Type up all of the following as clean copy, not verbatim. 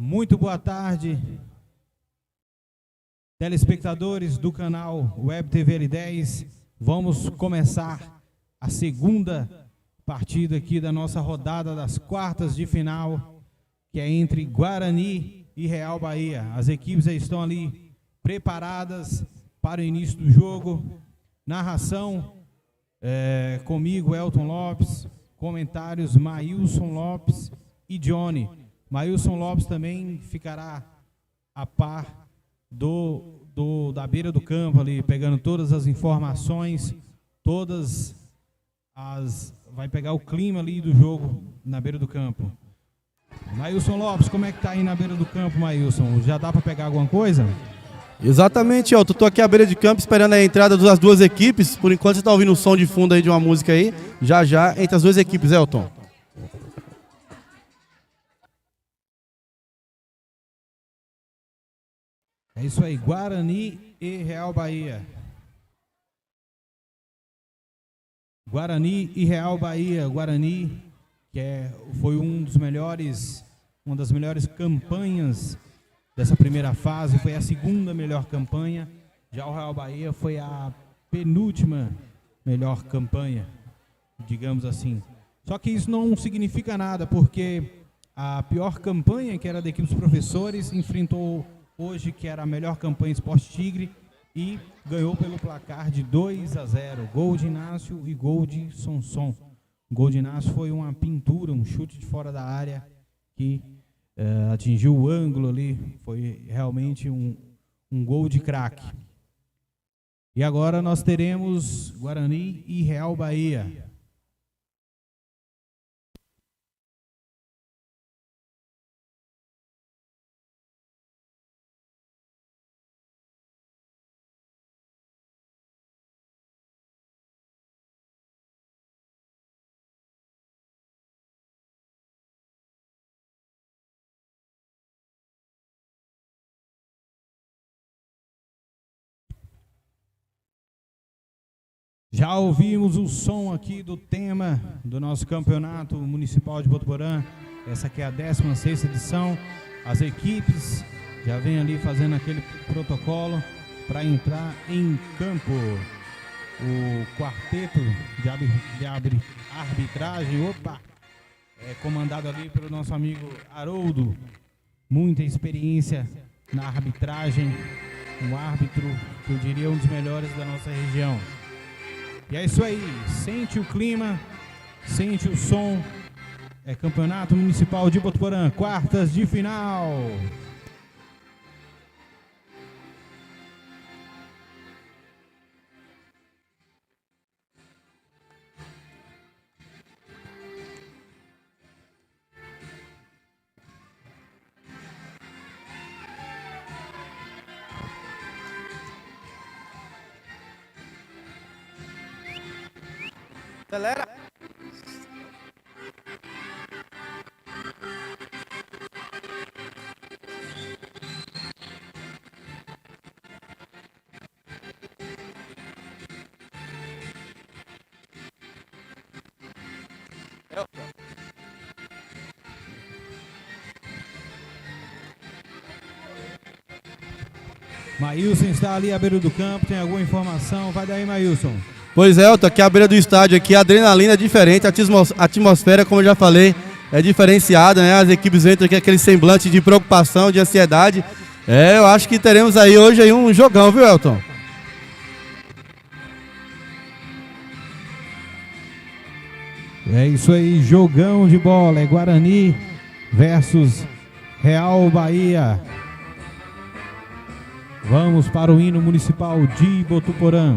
Muito boa tarde, telespectadores do canal Web TV L10. Vamos começar a segunda partida aqui da nossa rodada das quartas de final, que é entre Guarani e Real Bahia. As equipes já estão ali preparadas para o início do jogo. Narração comigo, Elton Lopes. Comentários, Maílson Lopes e Johnny. Maílson Lopes também ficará a par da beira do campo ali, pegando todas as informações, vai pegar o clima ali do jogo na beira do campo. Maílson Lopes, como é que tá aí na beira do campo, Maílson? Já dá para pegar alguma coisa? Exatamente, Elton. Tô aqui à beira de campo esperando a entrada das duas equipes. Por enquanto você tá ouvindo o som de fundo aí de uma música aí. Já entre as duas equipes, Elton. É isso aí, Guarani e Real Bahia. Guarani e Real Bahia. Guarani, que foi uma das melhores campanhas dessa primeira fase, foi a segunda melhor campanha. Já o Real Bahia foi a penúltima melhor campanha, digamos assim. Só que isso não significa nada, porque a pior campanha, que era da equipe dos professores, enfrentou hoje, que era a melhor campanha Esporte Tigre, e ganhou pelo placar de 2-0. Gol de Inácio e gol de Sonson. Gol de Inácio foi uma pintura, um chute de fora da área que atingiu o ângulo ali. Foi realmente um gol de craque. E agora nós teremos Guarani e Real Bahia. Já ouvimos o som aqui do tema do nosso campeonato municipal de Botuporã. Essa aqui é a 16ª edição. As equipes já vêm ali fazendo aquele protocolo para entrar em campo. O quarteto de arbitragem, é comandado ali pelo nosso amigo Haroldo. Muita experiência na arbitragem. Um árbitro, que eu diria, um dos melhores da nossa região. E é isso aí, sente o clima, sente o som. É Campeonato Municipal de Botuporã, quartas de final. Galera. Maílson está ali à beira do campo, tem alguma informação? Vai daí, Maílson. Pois é, eu tô aqui à beira do estádio, aqui, a adrenalina é diferente, a atmosfera, como eu já falei, é diferenciada, né? As equipes entram aqui aquele semblante de preocupação, de ansiedade. Eu acho que teremos aí hoje aí um jogão, viu, Elton? É isso aí, jogão de bola, é Guarani versus Real Bahia. Vamos para o hino municipal de Botuporã.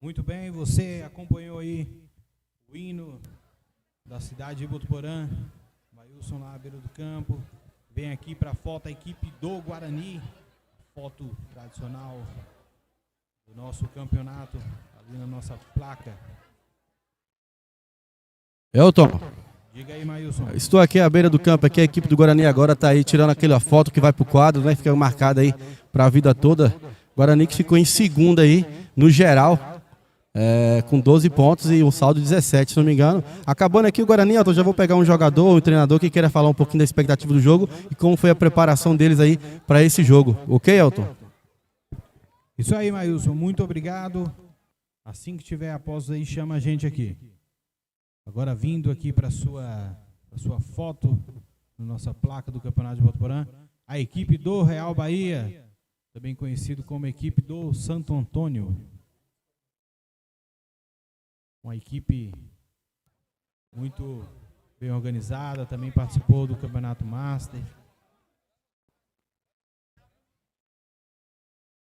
Muito bem, você acompanhou aí o hino da cidade de Botuporã, Maílson lá à beira do campo, vem aqui para a foto a equipe do Guarani, foto tradicional do nosso campeonato, ali na nossa placa. Elton, Diga aí, Maílson. estou aqui à beira do campo, aqui a equipe do Guarani agora está aí tirando aquela foto que vai pro quadro, né? Fica marcada aí para a vida toda. Guarani que ficou em segunda aí, no geral, com 12 pontos e um saldo de 17, se não me engano. Acabando aqui o Guarani, Elton, já vou pegar um jogador, um treinador que queira falar um pouquinho da expectativa do jogo e como foi a preparação deles aí para esse jogo. Ok, Elton? Isso aí, Maílson, muito obrigado. Assim que tiver após aí, chama a gente aqui. Agora vindo aqui para sua foto, na nossa placa do Campeonato de Botuporã, a equipe do Real Bahia, também conhecido como equipe do Santo Antônio. Uma equipe muito bem organizada, também participou do Campeonato Master.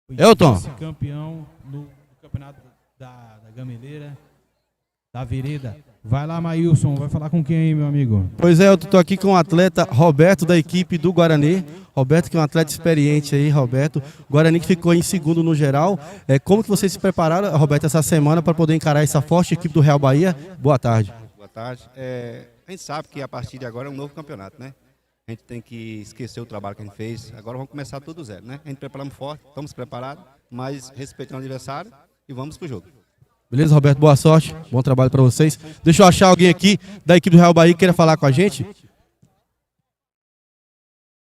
Foi Elton. vice-campeão no Campeonato da Gameleira, da Vereda. Vai lá, Maílson, vai falar com quem aí, meu amigo? Pois é, eu estou aqui com o atleta Roberto da equipe do Guarani. Roberto que é um atleta experiente aí, Roberto. Guarani que ficou em segundo no geral. Como que vocês se prepararam, Roberto, essa semana para poder encarar essa forte equipe do Real Bahia? Boa tarde. Boa tarde. A gente sabe que a partir de agora é um novo campeonato, né? A gente tem que esquecer o trabalho que a gente fez. Agora vamos começar tudo zero, né? A gente preparamos forte, estamos preparados, mas respeitando o adversário e vamos pro jogo. Beleza, Roberto? Boa sorte. Bom trabalho para vocês. Deixa eu achar alguém aqui da equipe do Real Bahia que queira falar com a gente.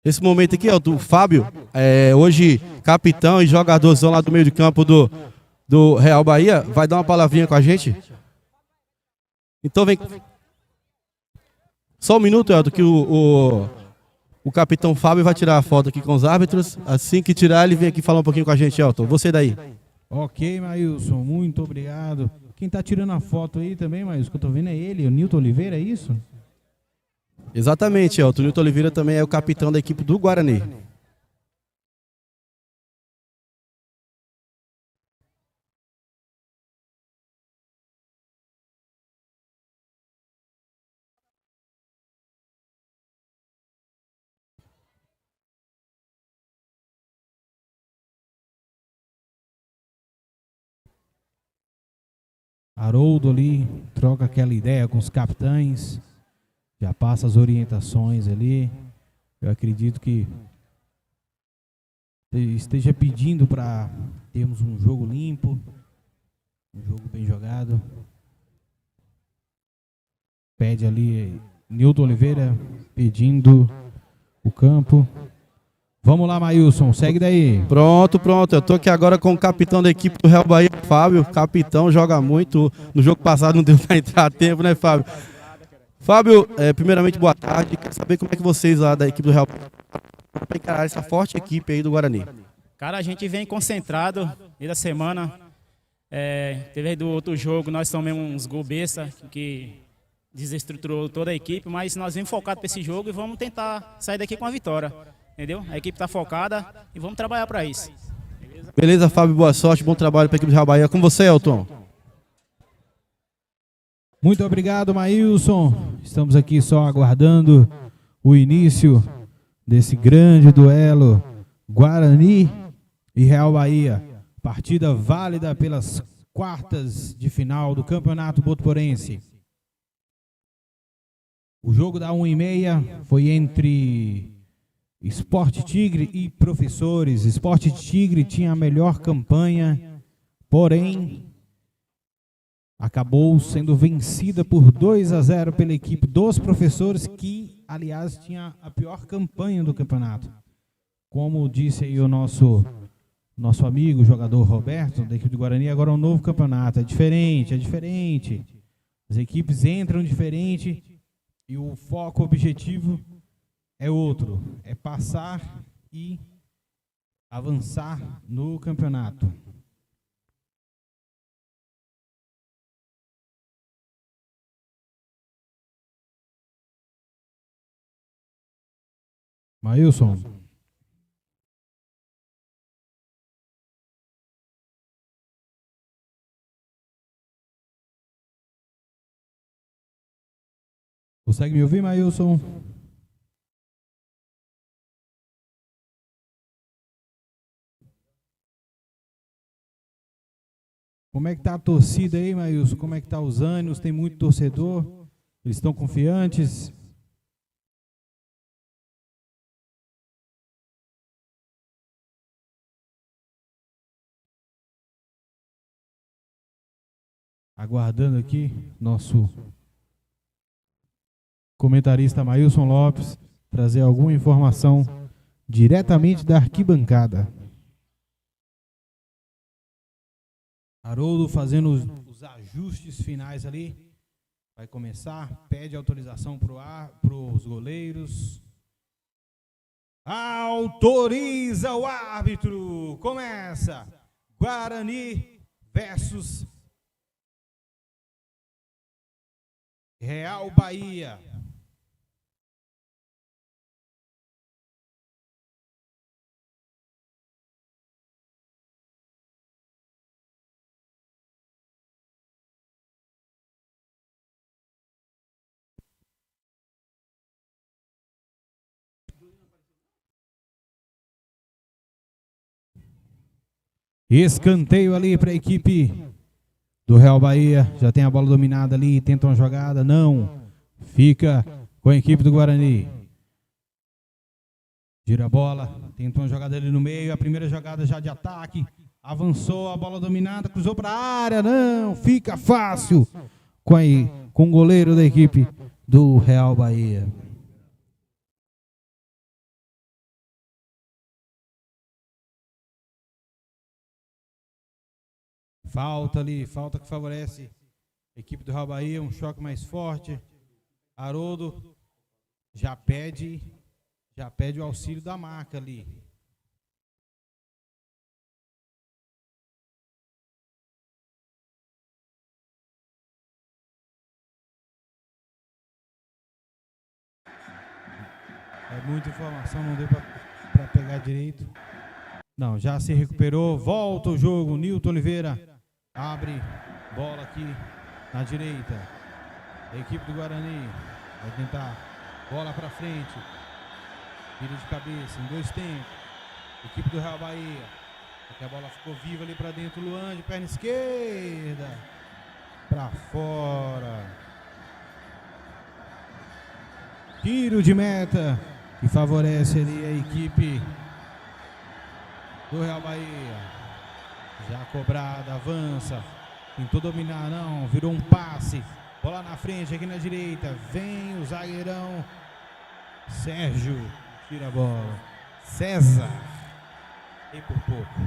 Esse momento aqui é o do Fábio, hoje capitão e jogadorzão lá do meio de campo do Real Bahia. Vai dar uma palavrinha com a gente? Então vem. Só um minuto, Elton, que o capitão Fábio vai tirar a foto aqui com os árbitros. Assim que tirar, ele vem aqui falar um pouquinho com a gente, Elton. Você daí. Ok, Maílson, muito obrigado. Quem está tirando a foto aí também, Maílson, que eu estou vendo é ele, o Nilton Oliveira, é isso? Exatamente, Elton. O Nilton Oliveira também é o capitão da equipe do Guarani. Haroldo ali, troca aquela ideia com os capitães, já passa as orientações ali. Eu acredito que esteja pedindo para termos um jogo limpo, um jogo bem jogado. Pede ali Nilton Oliveira pedindo o campo. Vamos lá, Maílson, segue daí. Pronto. Eu tô aqui agora com o capitão da equipe do Real Bahia, Fábio. Capitão, joga muito. No jogo passado não deu para entrar a tempo, né, Fábio? Fábio, primeiramente, boa tarde. Quero saber como é que vocês lá da equipe do Real Bahia para encarar essa forte equipe aí do Guarani. Cara, a gente vem concentrado desde a semana. Teve do outro jogo, nós tomamos uns gol besta que desestruturou toda a equipe, mas nós vamos focados para esse jogo e vamos tentar sair daqui com a vitória. Entendeu? A equipe está focada e vamos trabalhar para isso. Beleza, Fábio, boa sorte, bom trabalho para a equipe do Real Bahia. Com você, Elton. Muito obrigado, Maílson. Estamos aqui só aguardando o início desse grande duelo Guarani e Real Bahia. Partida válida pelas quartas de final do Campeonato Botuporense. O jogo da 1h30 foi entre Sport Tigre e Professores. Sport Tigre tinha a melhor campanha, porém acabou sendo vencida por 2-0 pela equipe dos Professores, que, aliás, tinha a pior campanha do campeonato. Como disse aí o nosso amigo, jogador Roberto, da equipe do Guarani, agora é um novo campeonato. É diferente. As equipes entram diferente e o foco, o objetivo é outro. É passar e avançar no campeonato. Maílson. Consegue me ouvir, Maílson? Como é que tá a torcida aí, Maílson? Como é que tá os ânimos? Tem muito torcedor? Eles estão confiantes? Aguardando aqui nosso comentarista Maílson Lopes trazer alguma informação diretamente da arquibancada. Haroldo fazendo os ajustes finais ali. Vai começar, pede autorização para os goleiros. Autoriza o árbitro. Começa. Guarani versus Real Bahia. Escanteio ali para a equipe do Real Bahia. Já tem a bola dominada ali, tenta uma jogada, não. Fica com a equipe do Guarani. Gira a bola, tenta uma jogada ali no meio, a primeira jogada já de ataque. Avançou, a bola dominada, cruzou para a área, não. Fica fácil com o goleiro da equipe do Real Bahia. Falta ali, falta que favorece a equipe do Real Bahia, um choque mais forte. Haroldo já pede o auxílio da marca ali. É muita informação, não deu para pegar direito. Não, já se recuperou, volta o jogo, Nilton Oliveira. Abre, bola aqui na direita. A equipe do Guarani vai tentar, bola para frente. Vira de cabeça, em 2 tempos. Equipe do Real Bahia. Aqui a bola ficou viva ali para dentro. Luan de perna esquerda. Para fora. Tiro de meta que favorece ali a equipe do Real Bahia. Já cobrada, avança. Tentou dominar, não. Virou um passe. Bola na frente, aqui na direita. Vem o zagueirão. Sérgio tira a bola. César. E por pouco.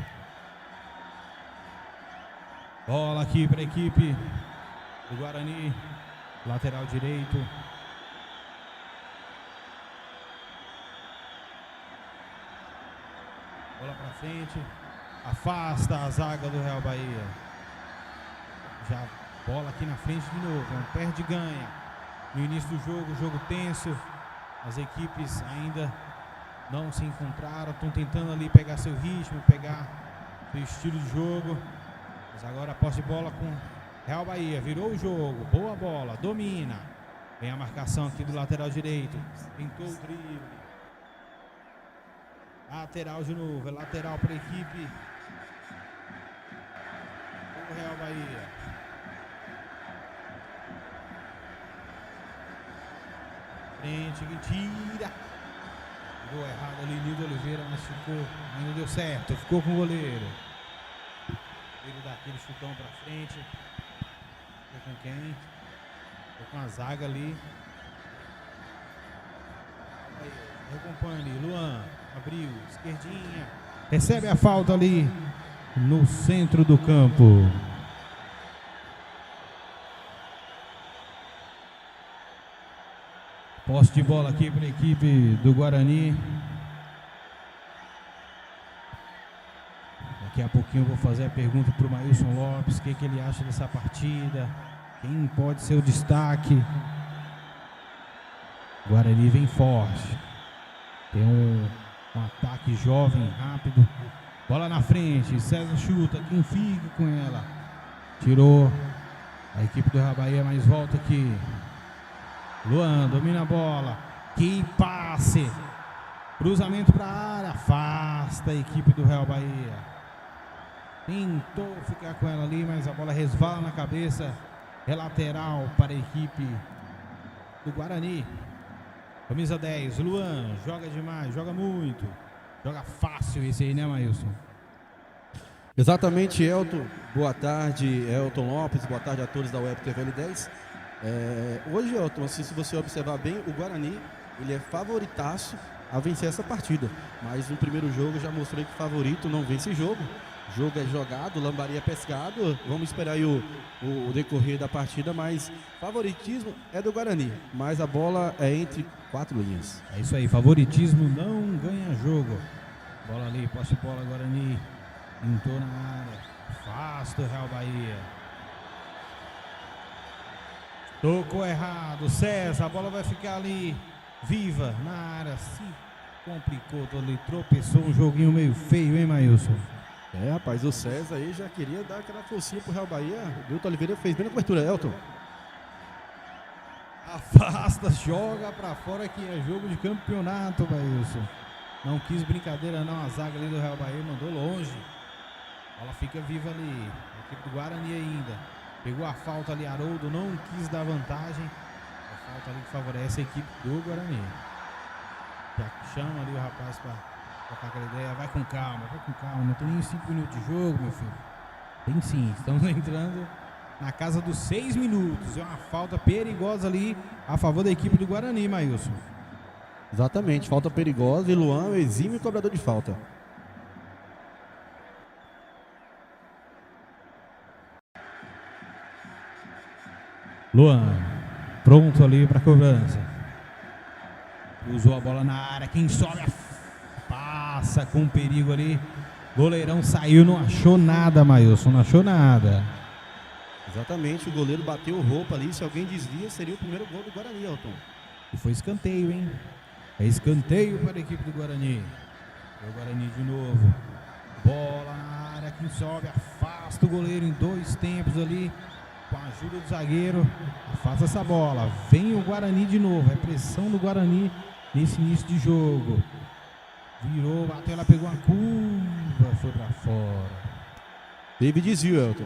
Bola aqui para a equipe do Guarani. Lateral direito. Bola para frente. Afasta a zaga do Real Bahia. Já bola aqui na frente de novo. Perde e ganha. No início do jogo tenso. As equipes ainda não se encontraram. Estão tentando ali pegar seu ritmo, pegar seu estilo de jogo. Mas agora a posse de bola com Real Bahia. Virou o jogo. Boa bola. Domina. Vem a marcação aqui do lateral direito. Tentou o drible. Lateral de novo. É lateral para a equipe do Real Bahia. Frente que tira. Gol errado ali, Nildo Oliveira, mas ficou. Ainda deu certo. Ficou com o goleiro. Ele dá aquele chutão para frente. Ficou com quem? Ficou com a zaga ali. Aí, recompõe ali. Luan abriu, esquerdinha. Recebe a falta ali no centro do campo. Posse de bola aqui para a equipe do Guarani. Daqui a pouquinho eu vou fazer a pergunta para o Maílson Lopes. O que ele acha dessa partida? Quem pode ser o destaque? O Guarani vem forte. Tem um ataque jovem, rápido. Bola na frente. César chuta. Quem fica com ela? Tirou a equipe do Real Bahia, mas volta aqui. Luan domina a bola. Que passe. Cruzamento para a área. Afasta a equipe do Real Bahia. Tentou ficar com ela ali, mas a bola resvala na cabeça. É lateral para a equipe do Guarani. Camisa 10, Luan. Joga demais, joga muito. Joga fácil esse aí, né, Maílson? Exatamente, Elton. Boa tarde, Elton Lopes. Boa tarde a todos da Web TV L10. Hoje, Elton, assim, se você observar bem, o Guarani ele é favoritaço a vencer essa partida. Mas no primeiro jogo eu já mostrei que favorito não vence jogo. Jogo é jogado, lambaria é pescado. Vamos esperar aí o decorrer da partida, mas favoritismo é do Guarani. Mas a bola é entre 4 linhas. É isso aí, favoritismo não ganha jogo. Bola ali, posse de bola, Guarani. Pintou na área. Afasta o Real Bahia. Tocou errado. César, a bola vai ficar ali viva na área. Se complicou todo ali, tropeçou. Um joguinho meio feio, hein, Maílson? Rapaz, o César aí já queria dar aquela forcinha pro Real Bahia. O Milton Oliveira fez bem na cobertura, Elton. Afasta, joga pra fora que é jogo de campeonato, Maílson. Não quis brincadeira não, a zaga ali do Real Bahia mandou longe. A bola fica viva ali, a equipe do Guarani ainda. Pegou a falta ali, Haroldo não quis dar vantagem. A falta ali que favorece a equipe do Guarani. Já chama ali o rapaz pra trocar aquela ideia. Vai com calma, não tem nem 5 minutos de jogo, meu filho. Tem sim, estamos entrando na casa dos 6 minutos. É uma falta perigosa ali a favor da equipe do Guarani, Maílson. Exatamente, falta perigosa e Luan exime cobrador de falta. Luan, pronto ali para cobrança. Usou a bola na área, quem sobe passa com perigo ali. Goleirão saiu, não achou nada, Maílson, não achou nada. Exatamente, o goleiro bateu roupa ali, se alguém desvia seria o primeiro gol do Guarani, Elton. E foi escanteio, hein? É escanteio para a equipe do Guarani. O Guarani de novo. Bola na área, quem sobe, afasta o goleiro em 2 tempos ali. Com a ajuda do zagueiro, afasta essa bola. Vem o Guarani de novo. É pressão do Guarani nesse início de jogo. Virou, bateu, ela pegou uma curva, foi para fora. Teve desvio, Elton.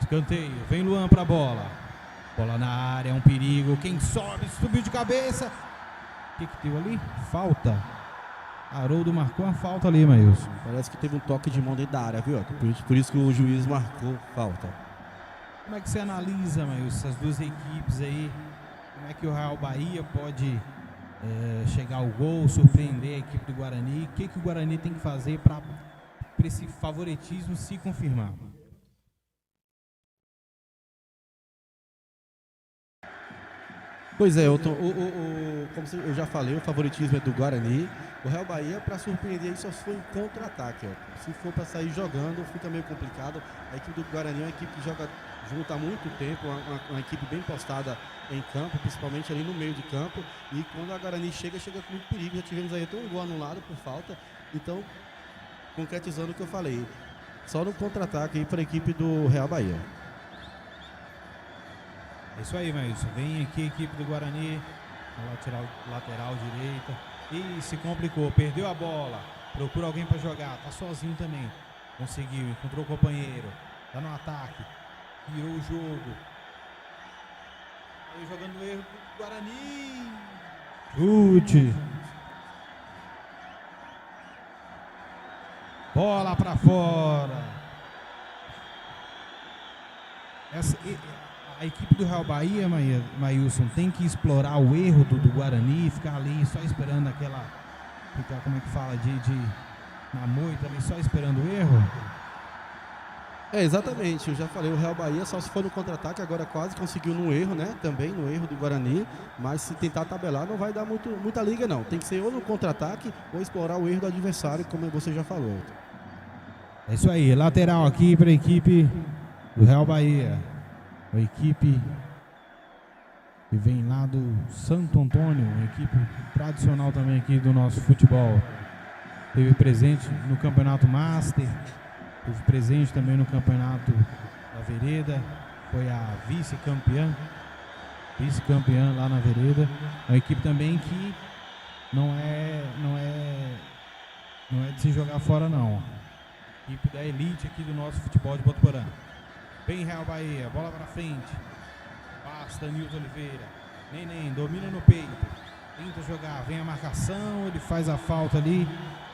Escanteio, vem Luan pra bola. Bola na área, é um perigo. Quem sobe, subiu de cabeça. O que deu ali? Falta. Haroldo marcou uma falta ali, Maílson. Parece que teve um toque de mão dentro da área, viu? Por isso que o juiz marcou falta. Como é que você analisa, Maílson, essas duas equipes aí? Como é que o Real Bahia pode chegar ao gol, surpreender a equipe do Guarani? O que o Guarani tem que fazer para esse favoritismo se confirmar? Pois é, Elton, como eu já falei, o favoritismo é do Guarani. O Real Bahia, para surpreender, aí só foi um contra-ataque. Se for para sair jogando, fica meio complicado. A equipe do Guarani é uma equipe que joga junto há muito tempo, uma equipe bem postada em campo, principalmente ali no meio de campo. E quando a Guarani chega com muito perigo. Já tivemos aí até um gol anulado por falta. Então, concretizando o que eu falei, só no contra-ataque aí para a equipe do Real Bahia. É isso aí, Maílson. Vem aqui a equipe do Guarani, na lateral direita. E se complicou, perdeu a bola. Procura alguém para jogar, tá sozinho também. Conseguiu, encontrou o companheiro. Tá no ataque, virou o jogo. Aí jogando o erro do Guarani. Chute. Bola para fora. A equipe do Real Bahia, Maílson, tem que explorar o erro do Guarani, ficar ali só esperando aquela, ficar, como é que fala, na moita ali, só esperando o erro? Exatamente, eu já falei, o Real Bahia só se for no contra-ataque, agora quase conseguiu no erro, né? Também no erro do Guarani, mas se tentar tabelar não vai dar muita liga não, tem que ser ou no contra-ataque ou explorar o erro do adversário, como você já falou. É isso aí, lateral aqui para a equipe do Real Bahia. a equipe que vem lá do Santo Antônio, uma equipe tradicional também aqui do nosso futebol. Teve presente no Campeonato Master, teve presente também no Campeonato da Vereda, foi a vice-campeã lá na Vereda. Uma equipe também que não é de se jogar fora não. Equipe da elite aqui do nosso futebol de Botuporã. Vem Real Bahia, bola pra frente. Passa Nilton Oliveira. Neném, domina no peito. Tenta jogar, vem a marcação, ele faz a falta ali.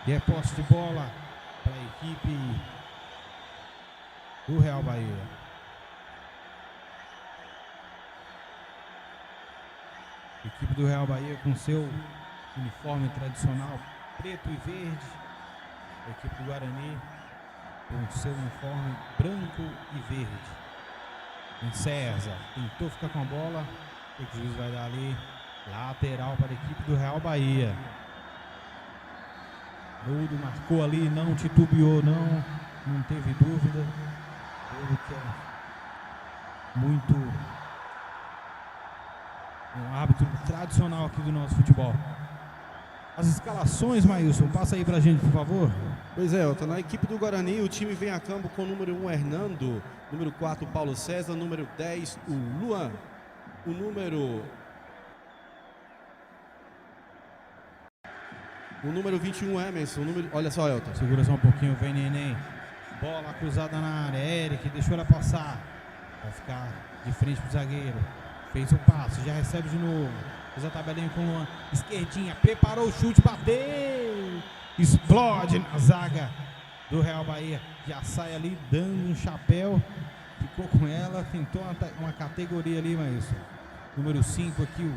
E é posse de bola para a equipe do Real Bahia. Equipe do Real Bahia com seu uniforme tradicional preto e verde. A equipe do Guarani com seu uniforme branco e verde. Em César, tentou ficar com a bola. O juiz vai dar ali lateral para a equipe do Real Bahia. Nudo marcou ali, não titubeou, não teve dúvida. Ele que é muito um árbitro tradicional aqui do nosso futebol. As escalações, Maílson, passa aí pra gente, por favor. Pois é, Elton, na equipe do Guarani, o time vem a campo com o número 1, Hernando, número 4, Paulo César, número 10, o Luan, o número 21, Emerson, olha só, Elton. Segura só um pouquinho, vem Neném. Bola cruzada na área, Eric, deixou ela passar. Vai ficar de frente pro zagueiro. Fez o passe, já recebe de novo. Fez a tabelinha com o Luan. Esquerdinha, preparou o chute, bateu. Explode na zaga do Real Bahia. Já sai ali dando um chapéu. Ficou com ela, tentou uma categoria ali, Maílson. Número 5 aqui,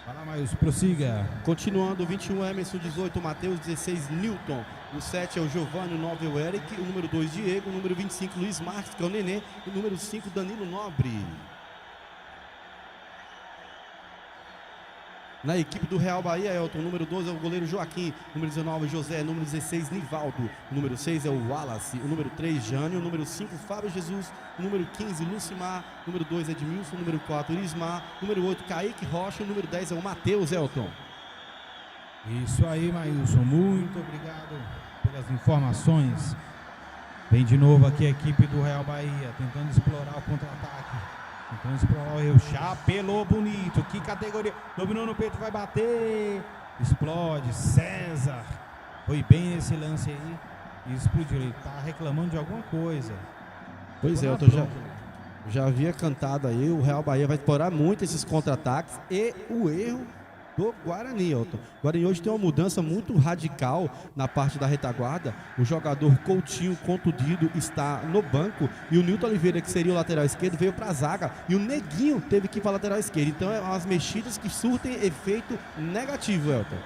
vai lá, Maílson, prossiga. Continuando, 21, Emerson, 18, Matheus, 16, Newton. O 7 é o Giovanni, o 9 é o Eric, o número 2, Diego, o número 25, Luiz Marques, que é o Nenê, o número 5, Danilo Nobre. Na equipe do Real Bahia, Elton, número 12 é o goleiro Joaquim, número 19, José, número 16, Nivaldo, o número 6 é o Wallace, o número 3, Jânio, o número 5, Fábio Jesus, o número 15, Lucimar, o número 2 é Edmilson, o número 4, Irismar, o número 8, Kaique Rocha, o número 10 é o Matheus, Elton. Isso aí, Maílson, muito obrigado pelas informações. Vem de novo aqui a equipe do Real Bahia, tentando explorar o contra-ataque. Tentando explorar o erro. Chapelou bonito, que categoria. Dominou no peito, vai bater. Explode, César. Foi bem nesse lance aí e explodiu. Ele tá reclamando de alguma coisa. Pois é, eu já havia cantado aí, o Real Bahia vai explorar muito esses contra-ataques e o erro do Guarani, Elton. O Guarani hoje tem uma mudança muito radical na parte da retaguarda. O jogador Coutinho, contundido, está no banco e o Nilton Oliveira, que seria o lateral esquerdo, veio para a zaga e o Neguinho teve que ir para a lateral esquerda. Então é umas mexidas que surtem efeito negativo, Elton.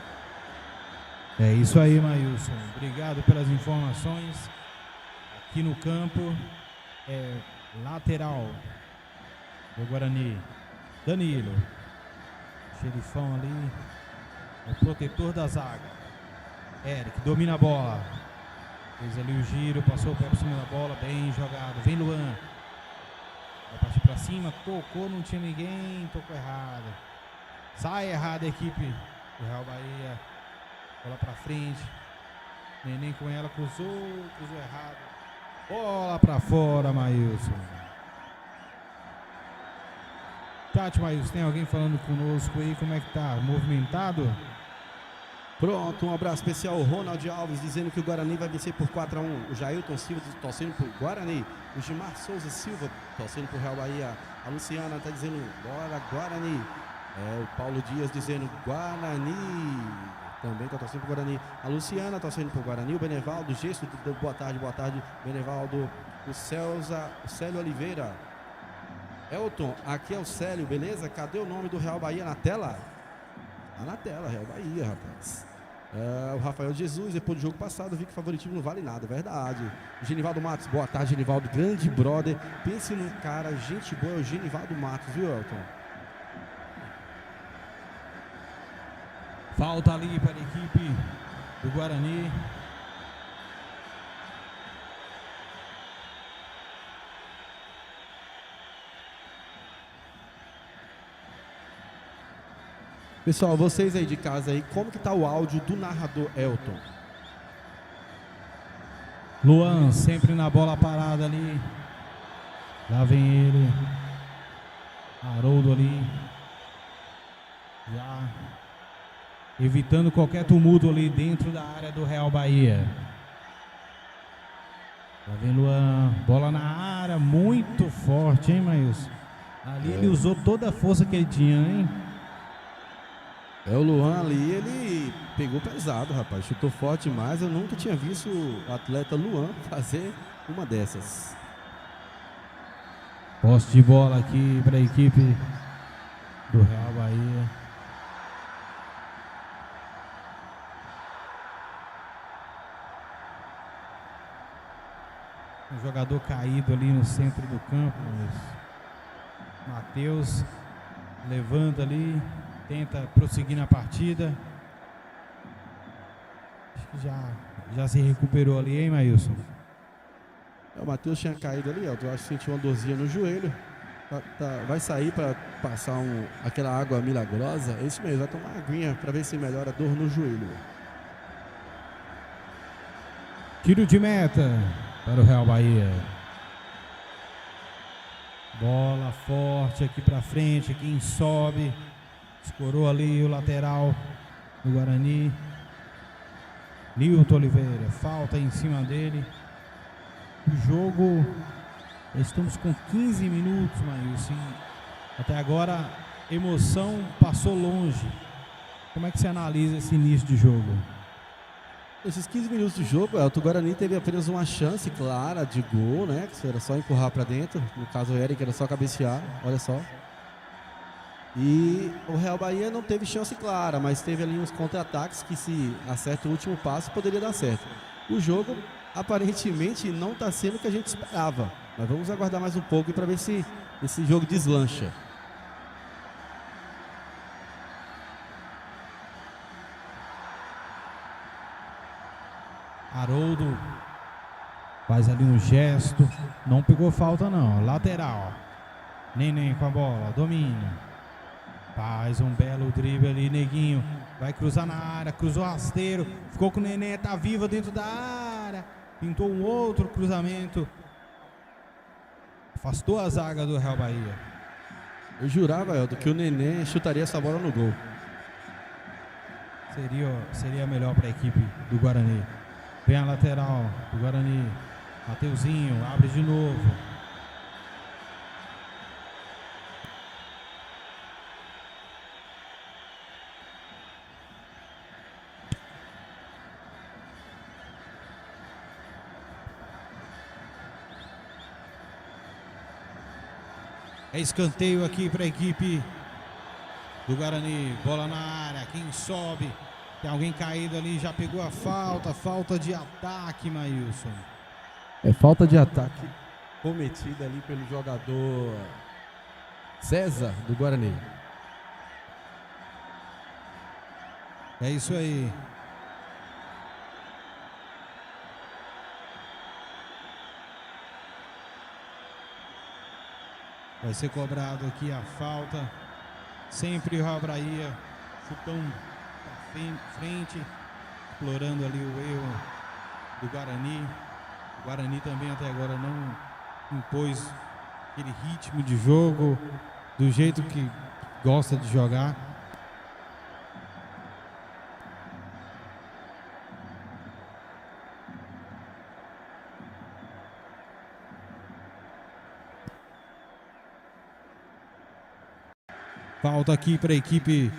É isso aí, Maílson. Obrigado pelas informações. Aqui no campo é lateral do Guarani. Danilo. Xerifão ali, o protetor da zaga. Eric domina a bola. Fez ali o giro, passou o pé por cima da bola, bem jogado. Vem Luan. Vai partir pra cima, tocou, não tinha ninguém, tocou errado. Sai errado a equipe do Real Bahia. Bola pra frente. Neném com ela, cruzou errado. Bola pra fora, Maílson. Tati, Maílson, tem alguém falando conosco aí? Como é que tá? Movimentado? Pronto, um abraço especial ao Ronald Alves, dizendo que o Guarani vai vencer por 4-1. O Jailton Silva torcendo por Guarani. O Gilmar Souza Silva torcendo por Real Bahia. A Luciana está dizendo bora Guarani. O Paulo Dias dizendo Guarani. Também está torcendo por Guarani. A Luciana torcendo por Guarani. O Benevaldo Gesso, boa tarde, Benevaldo. O Célio Oliveira. Elton, aqui é o Célio, beleza? Cadê o nome do Real Bahia na tela? Tá na tela, Real Bahia, rapaz. O Rafael Jesus, depois do jogo passado, vi que favoritismo não vale nada, é verdade. O Genivaldo Matos, boa tarde, Genivaldo, grande brother. Pense num cara, gente boa, é o Genivaldo Matos, viu, Elton? Falta ali para a equipe do Guarani. Pessoal, vocês aí de casa aí, como que tá o áudio do narrador Elton? Luan sempre na bola parada ali. Lá vem ele. Haroldo ali. Já evitando qualquer tumulto ali dentro da área do Real Bahia. Lá vem Luan. Bola na área. Muito forte, hein, Maílson? Ali ele usou toda a força que ele tinha, hein? O Luan ali, ele pegou pesado, rapaz. Chutou forte demais. Eu nunca tinha visto o atleta Luan fazer uma dessas. Posse de bola aqui para a equipe do Real Bahia. Um jogador caído ali no centro do campo. Matheus levanta ali, tenta prosseguir na partida. Acho que já se recuperou ali, hein, Maílson? O Matheus tinha caído ali, ó. Eu acho que sentiu uma dorzinha no joelho. Vai sair para passar aquela água milagrosa. É isso mesmo, vai tomar uma aguinha para ver se melhora a dor no joelho. Tiro de meta para o Real Bahia. Bola forte aqui para frente. Quem sobe. Escorou ali o lateral do Guarani. Nilton Oliveira. Falta em cima dele. O jogo, estamos com 15 minutos, Maílson. Até agora, emoção passou longe. Como é que você analisa esse início de jogo? Esses 15 minutos de jogo, o Guarani teve apenas uma chance clara de gol, né? Que era só empurrar para dentro. No caso, o Eric era só cabecear, olha só. E o Real Bahia não teve chance clara, mas teve ali uns contra-ataques que, se acerta o último passo, poderia dar certo. O jogo aparentemente não está sendo o que a gente esperava, mas vamos aguardar mais um pouco para ver se esse jogo deslancha. Haroldo faz ali um gesto, não pegou falta não, lateral. Neném com a bola, domina. Faz um belo drible ali, Neguinho. Vai cruzar na área, cruzou rasteiro. Ficou com o Neném, tá viva dentro da área. Pintou um outro cruzamento. Afastou a zaga do Real Bahia. Eu jurava, Elton, que o Neném chutaria essa bola no gol. Seria melhor para a equipe do Guarani. Vem a lateral do Guarani. Mateuzinho, abre de novo. É escanteio aqui para a equipe do Guarani. Bola na área. Quem sobe? Tem alguém caído ali. Já pegou a falta. Falta de ataque, Maílson. É falta de ataque cometida ali pelo jogador César do Guarani. É isso aí. Vai ser cobrado aqui a falta. Sempre o Real Bahia. Chutão pra frente. Explorando ali o erro do Guarani. O Guarani também até agora não impôs aquele ritmo de jogo do jeito que gosta de jogar. Falta aqui para a equipe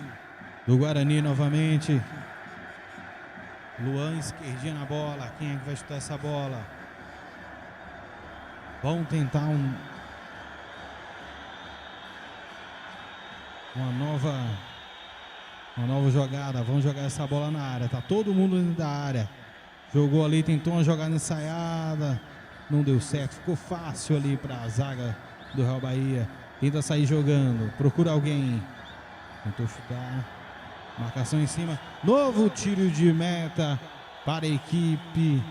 do Guarani novamente. Luan esquerdinha na bola. Quem é que vai chutar essa bola? Vamos tentar uma nova jogada. Vamos jogar essa bola na área. Tá todo mundo dentro da área. Jogou ali, tentou uma jogada ensaiada. Não deu certo. Ficou fácil ali para a zaga do Real Bahia. Tenta sair jogando, procura alguém. Tentou chutar. Marcação em cima. Novo tiro de meta para a equipe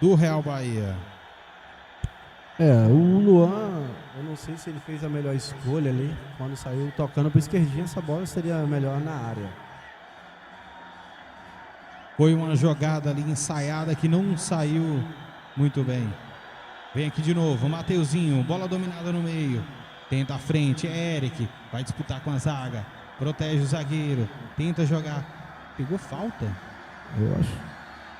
do Real Bahia. O Luan, eu não sei se ele fez a melhor escolha ali, quando saiu tocando para esquerdinha, essa bola seria melhor na área. Foi uma jogada ali ensaiada que não saiu muito bem. Vem aqui de novo, Mateuzinho, bola dominada no meio. Tenta a frente, Eric, vai disputar com a zaga. Protege o zagueiro, tenta jogar. Pegou falta? Eu acho.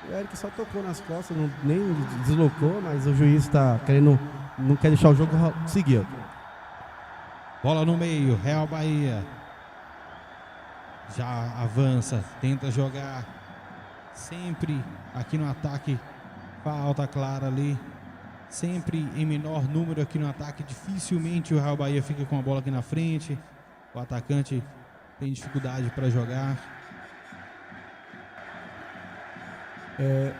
O Eric só tocou nas costas, nem deslocou, mas o juiz está querendo, não quer deixar o jogo seguir. Bola no meio, Real Bahia. Já avança, tenta jogar. Sempre aqui no ataque, falta clara ali. Sempre em menor número aqui no ataque. Dificilmente o Real Bahia fica com a bola aqui na frente. O atacante tem dificuldade para jogar.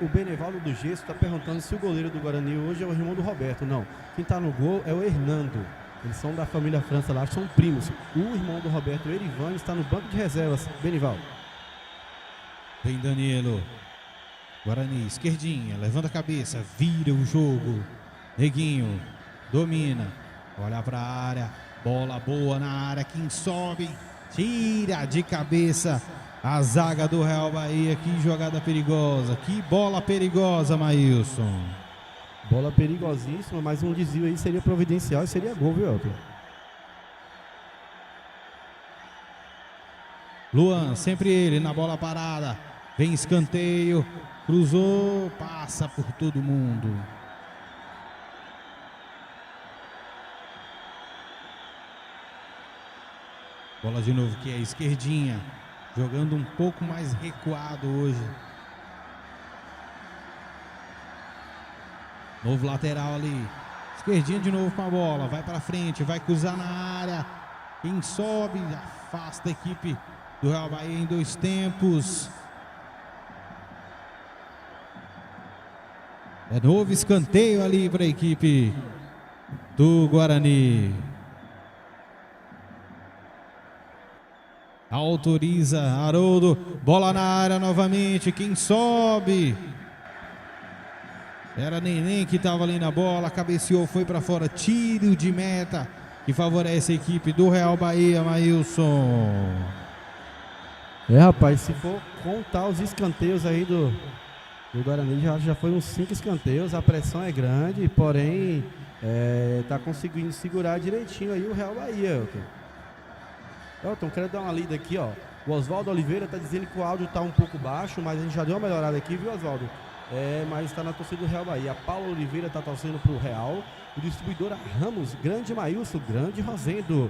O Benevaldo do Gesso está perguntando se o goleiro do Guarani hoje é o irmão do Roberto. Não, quem está no gol é o Hernando. Eles são da família França lá, são primos. O irmão do Roberto, o Erivan, está no banco de reservas. Benivaldo. Vem Danilo. Guarani, esquerdinha, levanta a cabeça, vira o jogo. Neguinho, domina. Olha para a área, bola boa na área. Quem sobe, tira de cabeça a zaga do Real Bahia. Que jogada perigosa, que bola perigosa, Maílson. Bola perigosíssima, mas um desvio aí seria providencial e seria gol, viu, Elton? Luan, sempre ele na bola parada. Vem escanteio, cruzou, passa por todo mundo. Bola de novo, que é esquerdinha. Jogando um pouco mais recuado hoje. Novo lateral ali. Esquerdinha de novo com a bola. Vai para frente, vai cruzar na área. Quem sobe, afasta a equipe do Real Bahia em 2 tempos. É novo escanteio ali para a equipe do Guarani. Autoriza Haroldo. Bola na área novamente. Quem sobe? Era Neném que estava ali na bola. Cabeceou, foi para fora. Tiro de meta que favorece a equipe do Real Bahia, Maílson. Rapaz, se for contar os escanteios aí do Guarani, já foi uns 5 escanteios. A pressão é grande, porém tá conseguindo segurar direitinho aí o Real Bahia, Elton, quero dar uma lida aqui, ó. O Oswaldo Oliveira tá dizendo que o áudio tá um pouco baixo, mas a gente já deu uma melhorada aqui, viu, Oswaldo? Mas está na torcida do Real Bahia. A Paula Oliveira tá torcendo pro Real. O distribuidor Ramos, grande Maílson, grande Rosendo.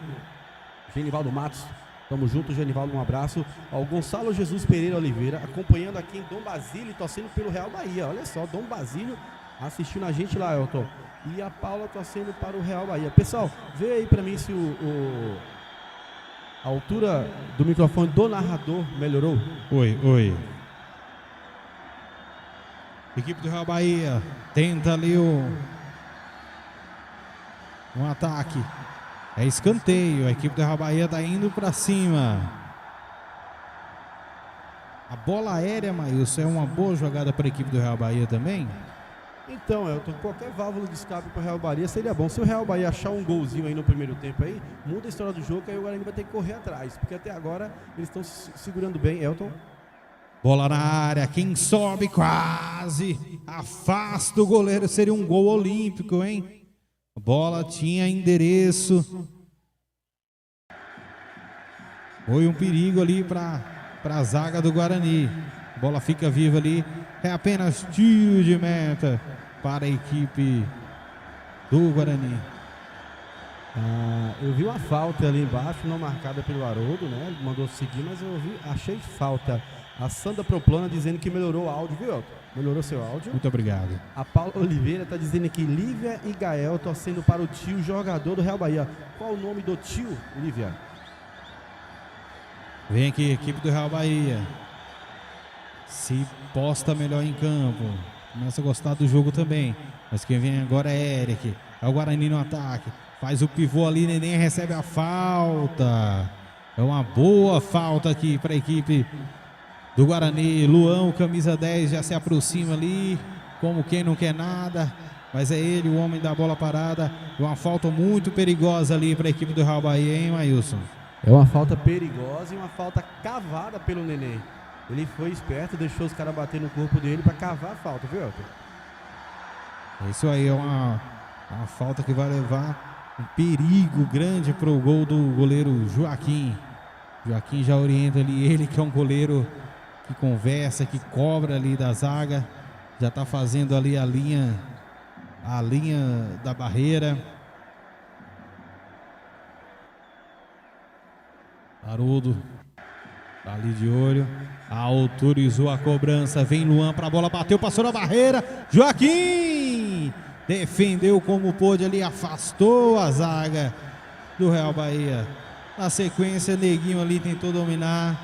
Genivaldo Matos, tamo junto, Genivaldo, um abraço. Ó, o Gonçalo Jesus Pereira Oliveira, acompanhando aqui em Dom Basílio, torcendo pelo Real Bahia. Olha só, Dom Basílio assistindo a gente lá, Elton. E a Paula torcendo para o Real Bahia. Pessoal, vê aí pra mim se a altura do microfone do narrador melhorou. Oi. Equipe do Real Bahia tenta ali um ataque. É escanteio. A equipe do Real Bahia está indo para cima. A bola aérea, Maílson, é uma boa jogada para a equipe do Real Bahia também? Então, Elton, qualquer válvula de escape para o Real Bahia seria bom. Se o Real Bahia achar um golzinho aí no primeiro tempo aí, muda a história do jogo, aí o Guarani vai ter que correr atrás. Porque até agora eles estão se segurando bem, Elton. Bola na área, quem sobe quase afasta o goleiro, seria um gol olímpico, hein? A bola tinha endereço. Foi um perigo ali para a zaga do Guarani. A bola fica viva ali, é apenas tiro de meta para a equipe do Guarani. Eu vi uma falta ali embaixo, não marcada pelo Haroldo, né? Ele mandou seguir, mas achei falta. A Sandra Proplana dizendo que melhorou o áudio, viu, Elton? Melhorou seu áudio. Muito obrigado. A Paula Oliveira está dizendo que Lívia e Gael torcendo para o tio jogador do Real Bahia. Qual o nome do tio, Lívia? Vem aqui, equipe do Real Bahia. Se posta melhor em campo. Começa a gostar do jogo também. Mas quem vem agora é Eric. É o Guarani no ataque. Faz o pivô ali, Neném recebe a falta. É uma boa falta aqui para a equipe do Guarani. Luan, camisa 10, já se aproxima ali, como quem não quer nada. mas é ele o homem da bola parada. Uma falta muito perigosa ali para a equipe do Real Bahia, hein, Maílson? É uma falta perigosa e uma falta cavada pelo Nenê. Ele foi esperto, deixou os caras bater no corpo dele para cavar a falta, viu, Elton? Isso aí é uma falta que vai levar um perigo grande para o gol do goleiro Joaquim. Joaquim já orienta ali ele, que é um goleiro que conversa, que cobra ali da zaga. Já está fazendo ali a linha da barreira. Haroldo tá ali de olho. Autorizou a cobrança. Vem Luan para a bola, bateu, passou na barreira. Joaquim defendeu como pôde ali, afastou a zaga do Real Bahia. Na sequência, Neguinho ali tentou dominar.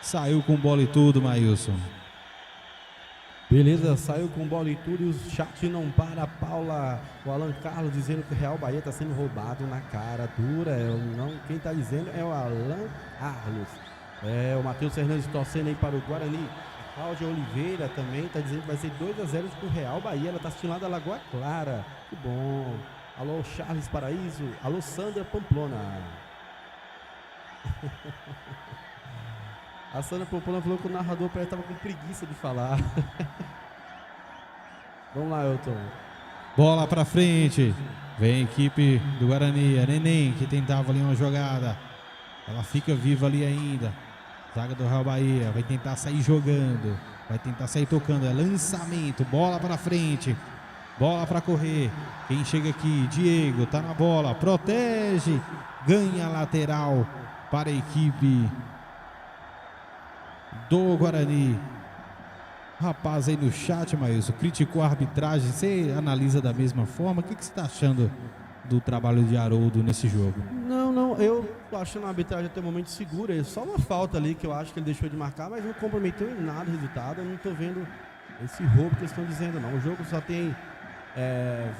Saiu com bola e tudo, Maílson. Beleza, saiu com bola e tudo e o chat não para. Paula, o Alan Carlos dizendo que o Real Bahia está sendo roubado na cara dura. Quem está dizendo é o Alan Carlos. O Matheus Fernandes torcendo aí para o Guarani. A Cláudia Oliveira também está dizendo que vai ser 2-0 para o Real Bahia. Ela está assistindo lá da Lagoa Clara. Que bom. Alô, Charles Paraíso. Alô, Sandra Pamplona. A Sandra Pamplona falou que o narrador estava com preguiça de falar. Vamos lá, Elton. Bola pra frente. Vem a equipe do Guarani. A Neném que tentava ali uma jogada. Ela fica viva ali ainda. Zaga do Real Bahia. Vai tentar sair jogando. Vai tentar sair tocando. É lançamento. Bola pra frente. Bola pra correr. Quem chega aqui? Diego. Tá na bola. Protege. Ganha lateral para a equipe do Guarani. Rapaz aí no chat, Maílson, criticou a arbitragem. Você analisa da mesma forma? O que você está achando do trabalho de Haroldo nesse jogo? Não, eu tô achando a arbitragem até o momento segura. É só uma falta ali que eu acho que ele deixou de marcar, mas não comprometeu em nada o resultado. Eu não tô vendo esse roubo que eles estão dizendo, não. O jogo só tem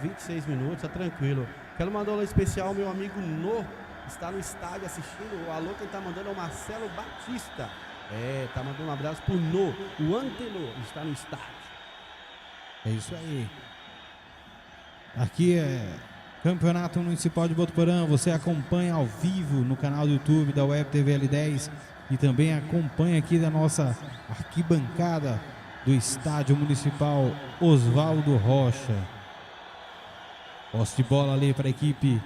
26 minutos, tá tranquilo. Quero mandar um alô especial ao meu amigo No, está no estádio assistindo. O alô que ele tá mandando é o Marcelo Batista. Tá mandando um abraço pro No, o Antenor, está no estádio. É isso aí. Aqui é Campeonato Municipal de Botuporã. Você acompanha ao vivo no canal do YouTube da Web TV L10 e também acompanha aqui da nossa arquibancada do Estádio Municipal Oswaldo Rocha. Posse de bola ali para a equipe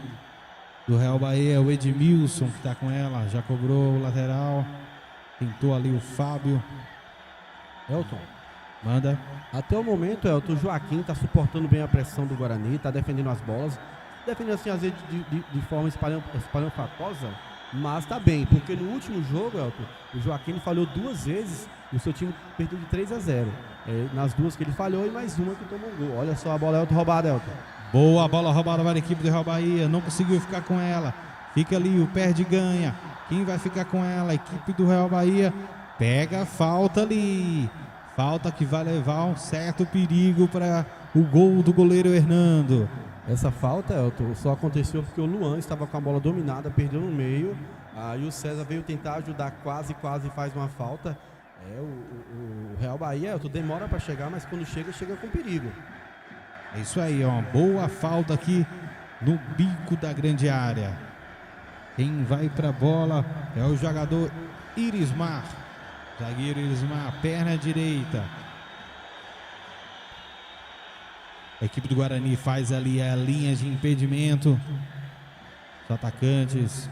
do Real Bahia. O Edmilson que está com ela, já cobrou o lateral. Tentou ali o Fábio. Elton, manda. Até o momento, Elton, o Joaquim está suportando bem a pressão do Guarani, está defendendo as bolas. Defendendo assim, às vezes, de forma espalhafatosa, mas está bem, porque no último jogo, Elton, o Joaquim falhou 2 vezes e o seu time perdeu de 3-0. Nas 2 que ele falhou e mais uma que tomou um gol. Olha só a bola, Elton, roubada, Elton. Boa bola roubada para a equipe do Real Bahia. Não conseguiu ficar com ela. Fica ali, o perde e ganha. Quem vai ficar com ela? A equipe do Real Bahia pega a falta ali. Falta que vai levar um certo perigo para o gol do goleiro Hernando. Essa falta, Elton, só aconteceu porque o Luan estava com a bola dominada, perdeu no meio. Aí o César veio tentar ajudar, quase faz uma falta. O Real Bahia, Elton, demora para chegar, mas quando chega com perigo. É isso aí, ó, uma boa falta aqui no bico da grande área. Quem vai para a bola é o jogador Irismar. Zagueiro Irismar, perna direita. A equipe do Guarani faz ali a linha de impedimento. Os atacantes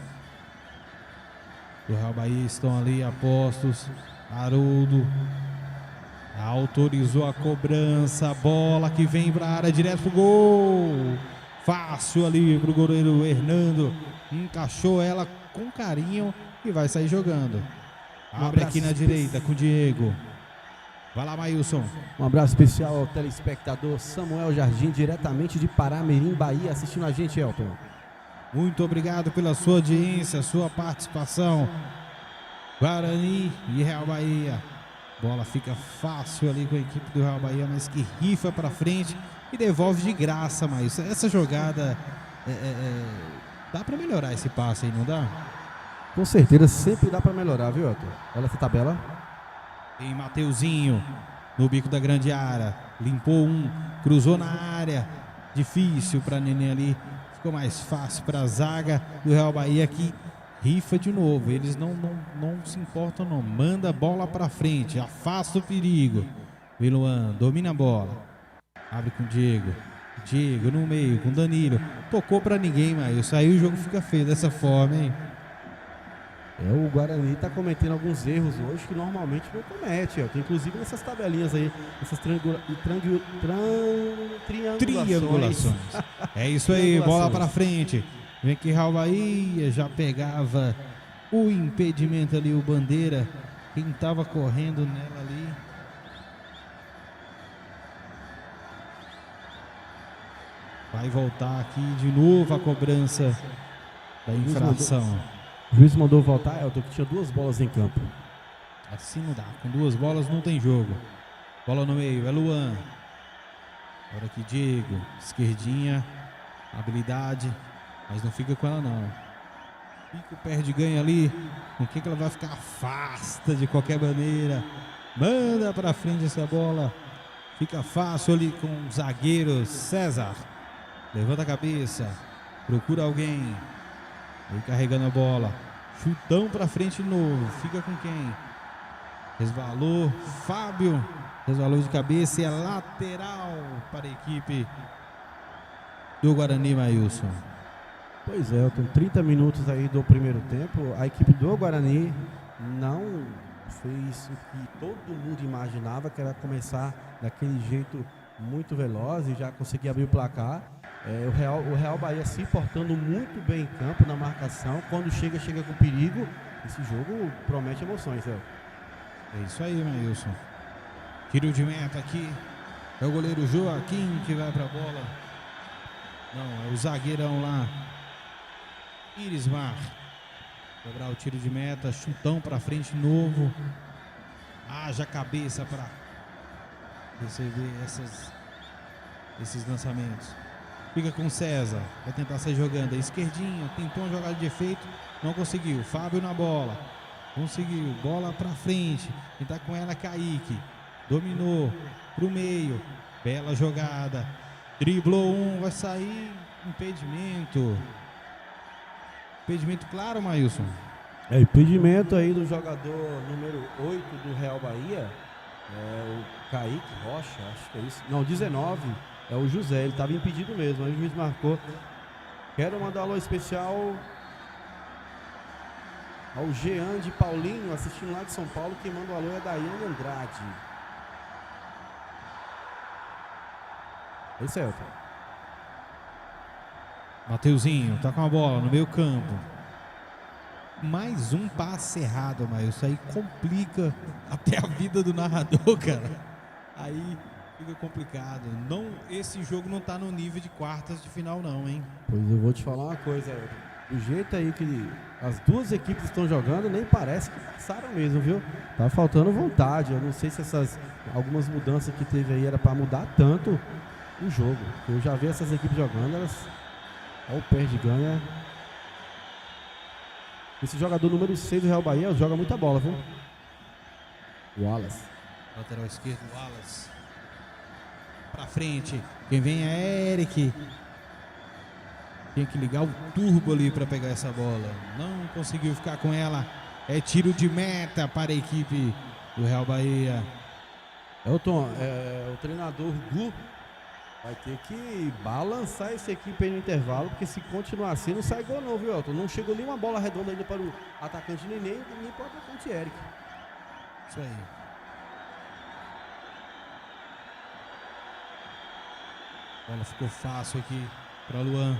do Real Bahia estão ali a postos. Haroldo autorizou a cobrança. Bola que vem para a área, direto pro gol. Fácil ali pro goleiro Hernando. Encaixou ela com carinho e vai sair jogando. Abre aqui na direita com o Diego. Vai lá, Maílson. Um abraço especial ao telespectador Samuel Jardim, diretamente de Paramirim, Bahia, assistindo a gente, Elton. Muito obrigado pela sua audiência, sua participação. Guarani e Real Bahia. Bola fica fácil ali com a equipe do Real Bahia, mas que rifa para frente e devolve de graça, Maílson. Essa jogada dá para melhorar esse passe aí, não dá? Com certeza, sempre dá para melhorar, viu, Elton? Olha essa tabela. Tem Mateuzinho. no bico da grande área. Limpou um, cruzou na área. Difícil para Nenê ali. Ficou mais fácil para a zaga do Real Bahia que rifa de novo. Eles não se importam não. Manda a bola para frente. Afasta o perigo. Viluan domina a bola. Abre com o Diego. Diego no meio com Danilo. Tocou para ninguém, mas aí o jogo fica feio dessa forma, hein? O Guarani está cometendo alguns erros hoje que normalmente não comete. Inclusive nessas tabelinhas aí, essas triangulações. É isso aí, bola para frente. Vem aqui Real Bahia, já pegava o impedimento ali, o Bandeira. Quem estava correndo nela ali. Vai voltar aqui de novo a cobrança da infração. O juiz mandou voltar, Elton, que tinha 2 bolas em campo. Assim não dá, com 2 bolas não tem jogo. Bola no meio, é Luan. Agora aqui Diego, esquerdinha, habilidade, mas não fica com ela não. Pico perde ganha ali, com que ela vai ficar? Afasta de qualquer maneira. Manda pra frente essa bola. Fica fácil ali com o zagueiro César. Levanta a cabeça, procura alguém. Vem carregando a bola. Chutão pra frente de novo. Fica com quem? Resvalou. Fábio. Resvalou de cabeça e é lateral para a equipe do Guarani, Maílson. Pois é, Elton, 30 minutos aí do primeiro tempo. A equipe do Guarani não fez o que todo mundo imaginava, que era começar daquele jeito muito veloz e já conseguir abrir o placar. O Real Bahia se portando muito bem em campo na marcação. Quando chega com perigo. Esse jogo promete emoções, Elton. É isso aí, Maílson. Tiro de meta aqui. É o goleiro Joaquim que vai pra bola. Não, é o zagueirão lá. Irismar. Cobrar o tiro de meta. Chutão pra frente novo. Haja cabeça pra receber esses lançamentos. Fica com César. Vai tentar sair jogando. A esquerdinha. Tentou uma jogada de efeito. Não conseguiu. Fábio na bola. Conseguiu. Bola pra frente. Quem tá com ela é Kaique. Dominou pro meio. Bela jogada. Driblou um. Vai sair. Impedimento. Impedimento claro, Maílson. Impedimento aí do jogador número 8 do Real Bahia. O Kaique Rocha, acho que é isso. Não, 19. É o José. Ele estava impedido mesmo. Aí o juiz marcou. Quero mandar um alô especial ao Jean de Paulinho, assistindo lá de São Paulo. Quem manda o alô é Daiane Andrade. Esse é o Mateuzinho tá com a bola no meio campo. Mais um passe errado, mas isso aí complica até a vida do narrador, cara. Aí fica complicado. Não, esse jogo não tá no nível de quartas de final não, hein? Pois eu vou te falar uma coisa, do jeito aí que as duas equipes estão jogando, nem parece que passaram mesmo, viu? Tá faltando vontade. Eu não sei se algumas mudanças que teve aí era para mudar tanto o jogo. Eu já vi essas equipes jogando, elas ao perde ganha. Esse jogador número 6 do Real Bahia joga muita bola, viu? Wallace. Lateral esquerdo, Wallace. Pra frente. Quem vem é Eric. Tem que ligar o turbo ali para pegar essa bola. Não conseguiu ficar com ela. É tiro de meta para a equipe do Real Bahia. Elton, o treinador Gu vai ter que balançar essa equipe aí no intervalo, porque se continuar assim não sai gol não, viu, Elton? Não chegou nenhuma bola redonda ainda para o atacante nem para o atacante Eric. Isso aí. A bola ficou fácil aqui para Luan.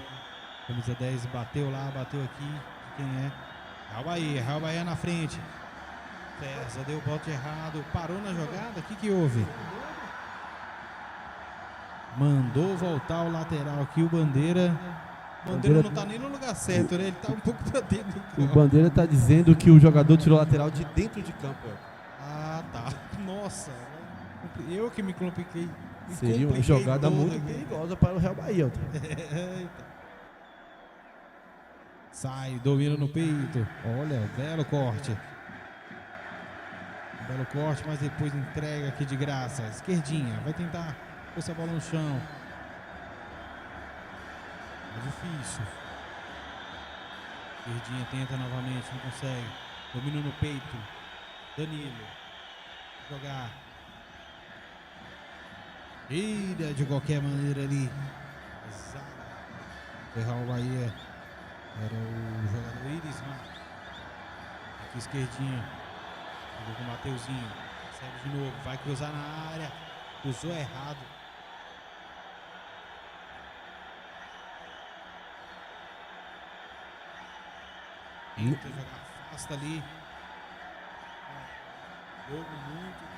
Camisa 10 bateu lá, bateu aqui. Quem é? Real Bahia na frente. César deu o bote errado. Parou na jogada. O que houve? Mandou voltar o lateral aqui, o Bandeira. Bandeira não tá nem no lugar certo, né? Ele tá um pouco pra dentro do campo. O Bandeira tá dizendo que o jogador tirou o lateral de dentro de campo. Ah, tá. Nossa. Eu que me compliquei. Seria uma jogada muito perigosa para o Real Bahia. Sai, domina no peito. Olha, belo corte. Um belo corte, mas depois entrega aqui de graça. Esquerdinha, vai tentar pôr essa bola no chão. É difícil. Esquerdinha tenta novamente, não consegue. Domínio no peito. Danilo. Jogar. Tira de qualquer maneira ali. O Real Bahia era o jogador Irisman. Aqui esquerdinha. Jogou com o Mateuzinho. Recebe de novo. Vai cruzar na área. Cruzou errado. Tenta jogar, afasta ali. Jogo muito.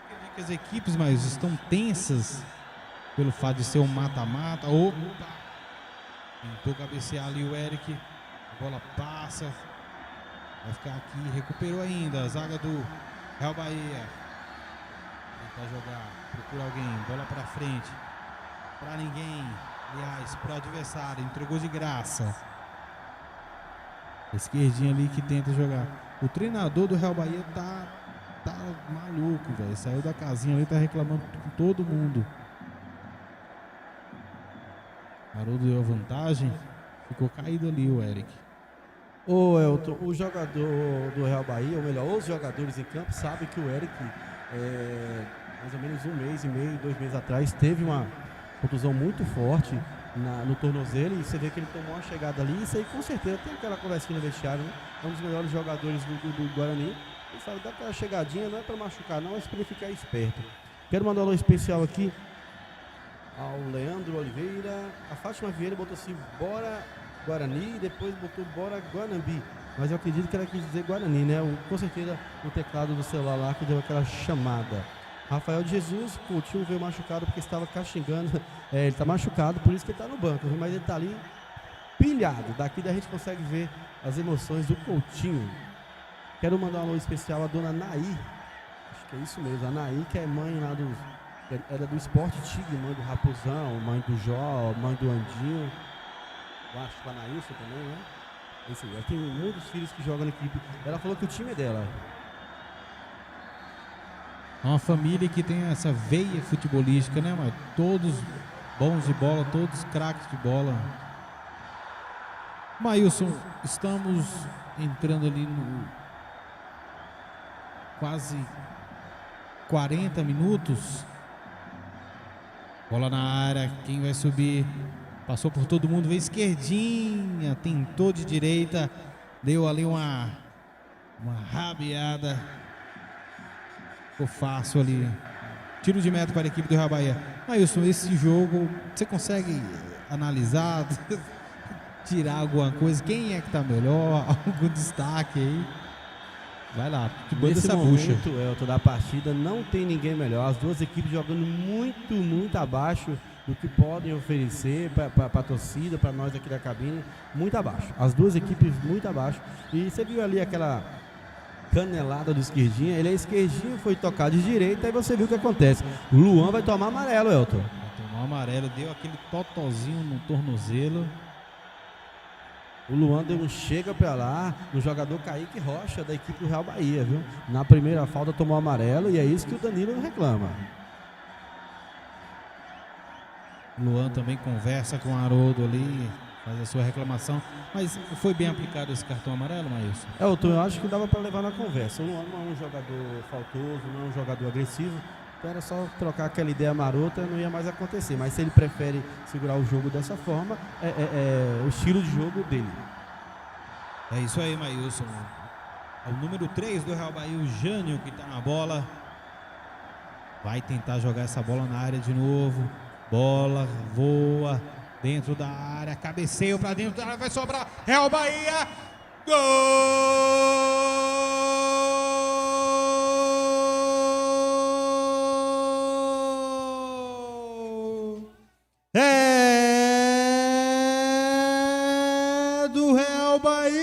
Sabe que as equipes mais estão tensas pelo fato de ser um mata-mata. Opa! Tentou cabecear ali o Eric. A bola passa. Vai ficar aqui. Recuperou ainda. A zaga do Real Bahia. Tentar jogar. Procura alguém. Bola pra frente. Pra ninguém. Aliás, pro adversário. Entregou de graça. Esquerdinha ali que tenta jogar. O treinador do Real Bahia tá maluco, velho. Saiu da casinha ali, tá reclamando com todo mundo. Haroldo deu a vantagem. Ficou caído ali o Eric. Ô Elton, o jogador do Real Bahia, ou melhor, os jogadores em campo sabem que o Eric, mais ou menos 1 mês e meio, 2 meses atrás, teve uma contusão muito forte no tornozelo, e você vê que ele tomou uma chegada ali. Isso aí com certeza tem aquela conversinha no vestiário, né? É um dos melhores jogadores do Guarani. Ele sabe dar aquela chegadinha, não é para machucar não, mas para ele ficar esperto. Quero mandar um alô especial aqui ao Leandro Oliveira. A Fátima Vieira botou assim, bora Guarani, e depois botou bora Guanambi, mas eu acredito que ela quis dizer Guarani, né? Com certeza o teclado do celular lá que deu aquela chamada. Rafael de Jesus, Coutinho veio machucado porque estava caxingando. Ele está machucado, por isso que ele está no banco, mas ele está ali pilhado. Daqui a gente consegue ver as emoções do Coutinho. Quero mandar um alô especial à dona Naí. Acho que é isso mesmo, a Naí, que é mãe lá era do Esporte Tigre, mãe do Raposão, mãe do Jó, mãe do Andinho. Eu acho que a Naílson também, né? É isso aí. Ela tem muitos filhos que jogam na equipe. Ela falou que o time é dela. É uma família que tem essa veia futebolística, né, mas todos bons de bola, todos craques de bola. Maílson, estamos entrando ali no quase 40 minutos. Bola na área, quem vai subir? Passou por todo mundo, veio esquerdinha, tentou de direita, deu ali uma rabiada. Ficou fácil ali. Tiro de meta para a equipe do Real Bahia. Maílson, esse jogo, você consegue analisar, tirar alguma coisa? Quem é que tá melhor? Algum destaque aí? Vai lá, que banda Nesse essa bucha. momento, Elton, da partida, não tem ninguém melhor. As duas equipes jogando muito abaixo do que podem oferecer para a torcida, para nós aqui da cabine. Muito abaixo. As duas equipes muito abaixo. E você viu ali aquela canelada do esquerdinha. Ele é esquerdinho, foi tocar de direita, e você viu o que acontece. O Luan vai tomar amarelo, Elton. Vai tomar amarelo, deu aquele totozinho no tornozelo. O Luan deu um chega pra lá no jogador Kaique Rocha, da equipe do Real Bahia, viu? Na primeira falta tomou amarelo, e é isso que o Danilo reclama. Luan também conversa com o Haroldo ali, faz a sua reclamação. Mas foi bem aplicado esse cartão amarelo, Maílson? Elton, eu acho que dava para levar na conversa. O Luan não é um jogador faltoso, não é um jogador agressivo. Então era só trocar aquela ideia marota, não ia mais acontecer. Mas se ele prefere segurar o jogo dessa forma, é o estilo de jogo dele. É isso aí, Maílson. É o número 3 do Real Bahia, o Jânio, que está na bola. Vai tentar jogar essa bola na área de novo. Bola voa dentro da área, cabeceio para dentro da área, vai sobrar. Real Bahia. Gol! É do Real Bahia.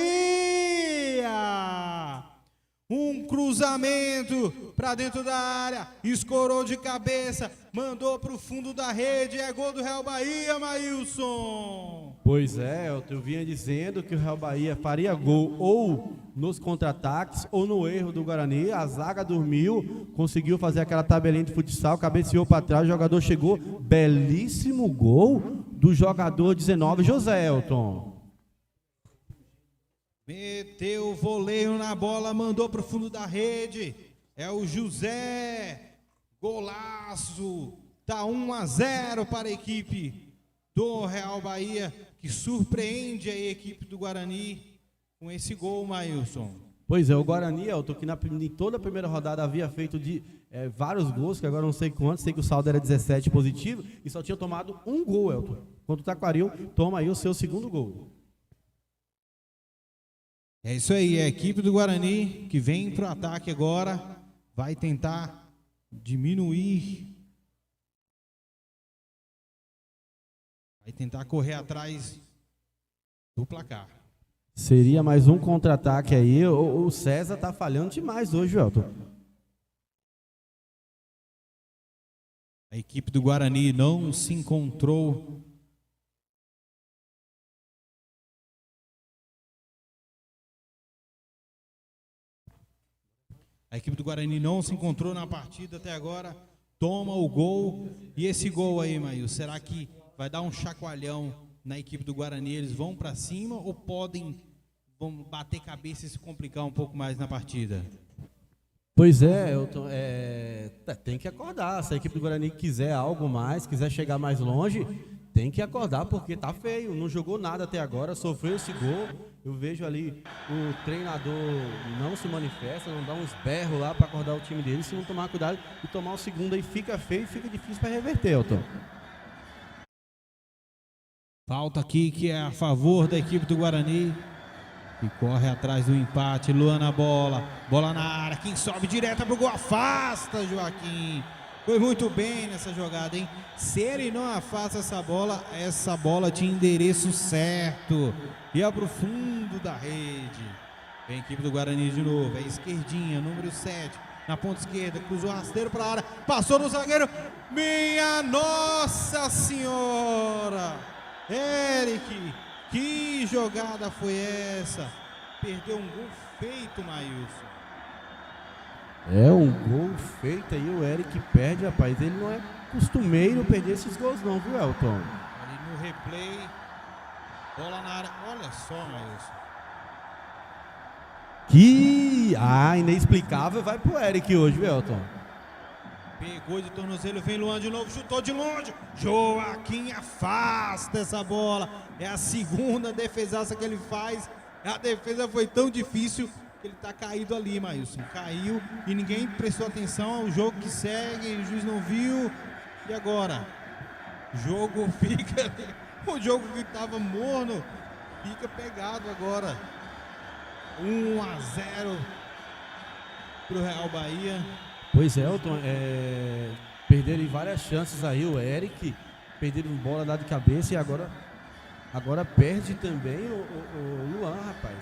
Um cruzamento Cruzamento para dentro da área. Escorou de cabeça. Mandou para o fundo da rede. É gol do Real Bahia, Maílson. Pois é, eu vinha dizendo que o Real Bahia faria gol ou nos contra-ataques ou no erro do Guarani. A zaga dormiu, conseguiu fazer aquela tabelinha de futsal, cabeceou para trás, o jogador chegou. Belíssimo gol do jogador 19, Joséelton. Meteu o voleio na bola, mandou para o fundo da rede. É o José. Golaço. Tá 1-0 para a equipe do Real Bahia, que surpreende a equipe do Guarani com esse gol, Maílson. Pois é, o Guarani, Elton, que em toda a primeira rodada havia feito vários gols, que agora não sei quantos, sei que o saldo era 17 positivo, e só tinha tomado um gol, Elton. Enquanto o Taquaril toma aí o seu segundo gol. É isso aí, a equipe do Guarani que vem para o ataque agora, vai tentar diminuir, vai tentar correr atrás do placar. Seria mais um contra-ataque aí, o César tá falhando demais hoje, Elton. A equipe do Guarani não se encontrou. A equipe do Guarani não se encontrou na partida até agora. Toma o gol. E esse gol aí, Maílson, será que vai dar um chacoalhão na equipe do Guarani? Eles vão para cima ou vão bater cabeça e se complicar um pouco mais na partida? Pois é, Elton, tem que acordar. Se a equipe do Guarani quiser algo mais, quiser chegar mais longe, tem que acordar, porque tá feio. Não jogou nada até agora, sofreu esse gol. Eu vejo ali o treinador não se manifesta, não dá uns berros lá para acordar o time dele. Se não tomar cuidado e tomar o segundo aí, fica feio e fica difícil para reverter, Elton. Falta aqui que é a favor da equipe do Guarani, que corre atrás do empate. Luan na bola, bola na área, quem sobe direto pro gol, afasta Joaquim. Foi muito bem nessa jogada, hein? Se ele não afasta essa bola tinha endereço certo. Ia pro fundo da rede. Vem a equipe do Guarani de novo, é esquerdinha, número 7. Na ponta esquerda, cruzou rasteiro para a área, passou no zagueiro. Minha Nossa Senhora! Eric, que jogada foi essa? Perdeu um gol feito, Maílson. É um gol feito aí, o Eric perde, rapaz. Ele não é costumeiro perder esses gols não, viu, Elton? Ali no replay, bola na área, olha só, Maílson. Que inexplicável vai pro Eric hoje, viu, Elton? Pegou de tornozelo, vem Luan de novo, chutou de longe. Joaquim afasta essa bola. É a segunda defesaça que ele faz. A defesa foi tão difícil que ele tá caído ali, Maílson. Caiu e ninguém prestou atenção ao jogo que segue. O juiz não viu. E agora? O jogo fica... O jogo que tava morno fica pegado agora. 1-0 pro Real Bahia. Pois é, Elton, perderam várias chances aí, o Eric, perderam bola dada de cabeça e agora perde também o Luan, rapaz.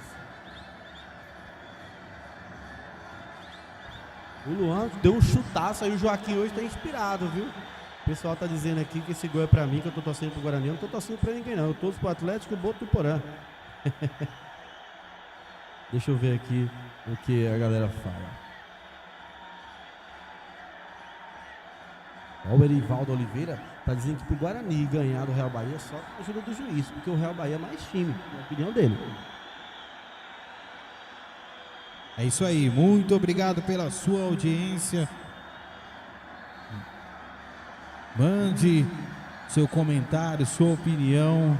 O Luan deu um chutaço aí, o Joaquim hoje tá inspirado, viu? O pessoal tá dizendo aqui que esse gol é pra mim, que eu tô torcendo pro Guarani. Eu não tô torcendo pra ninguém não, eu torço pro Atlético e Boto do Porã. Deixa eu ver aqui o que a galera fala. Ó, o Erivaldo Oliveira está dizendo que para o Guarani ganhar do Real Bahia só com a ajuda do juiz, porque o Real Bahia é mais time, na opinião dele. É isso aí, muito obrigado pela sua audiência. Mande seu comentário, sua opinião.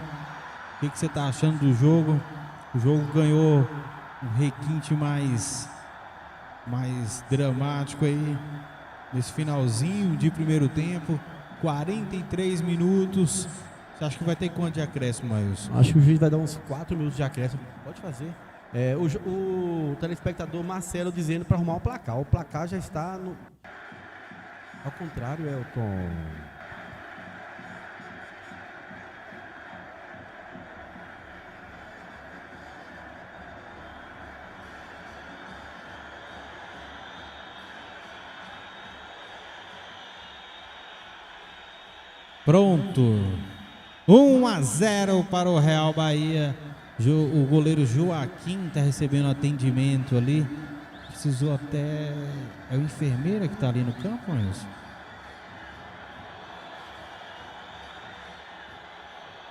O que você está achando do jogo? O jogo ganhou um requinte mais dramático aí. Nesse finalzinho de primeiro tempo, 43 minutos. Você acha que vai ter quanto de acréscimo, Maílson? Acho que o juiz vai dar uns 4 minutos de acréscimo. Pode fazer. O telespectador Marcelo dizendo para arrumar o placar. O placar já está no... Ao contrário, Elton. Pronto. 1-0 para o Real Bahia. O goleiro Joaquim está recebendo atendimento ali. Precisou até... É o enfermeira que está ali no campo, Wilson?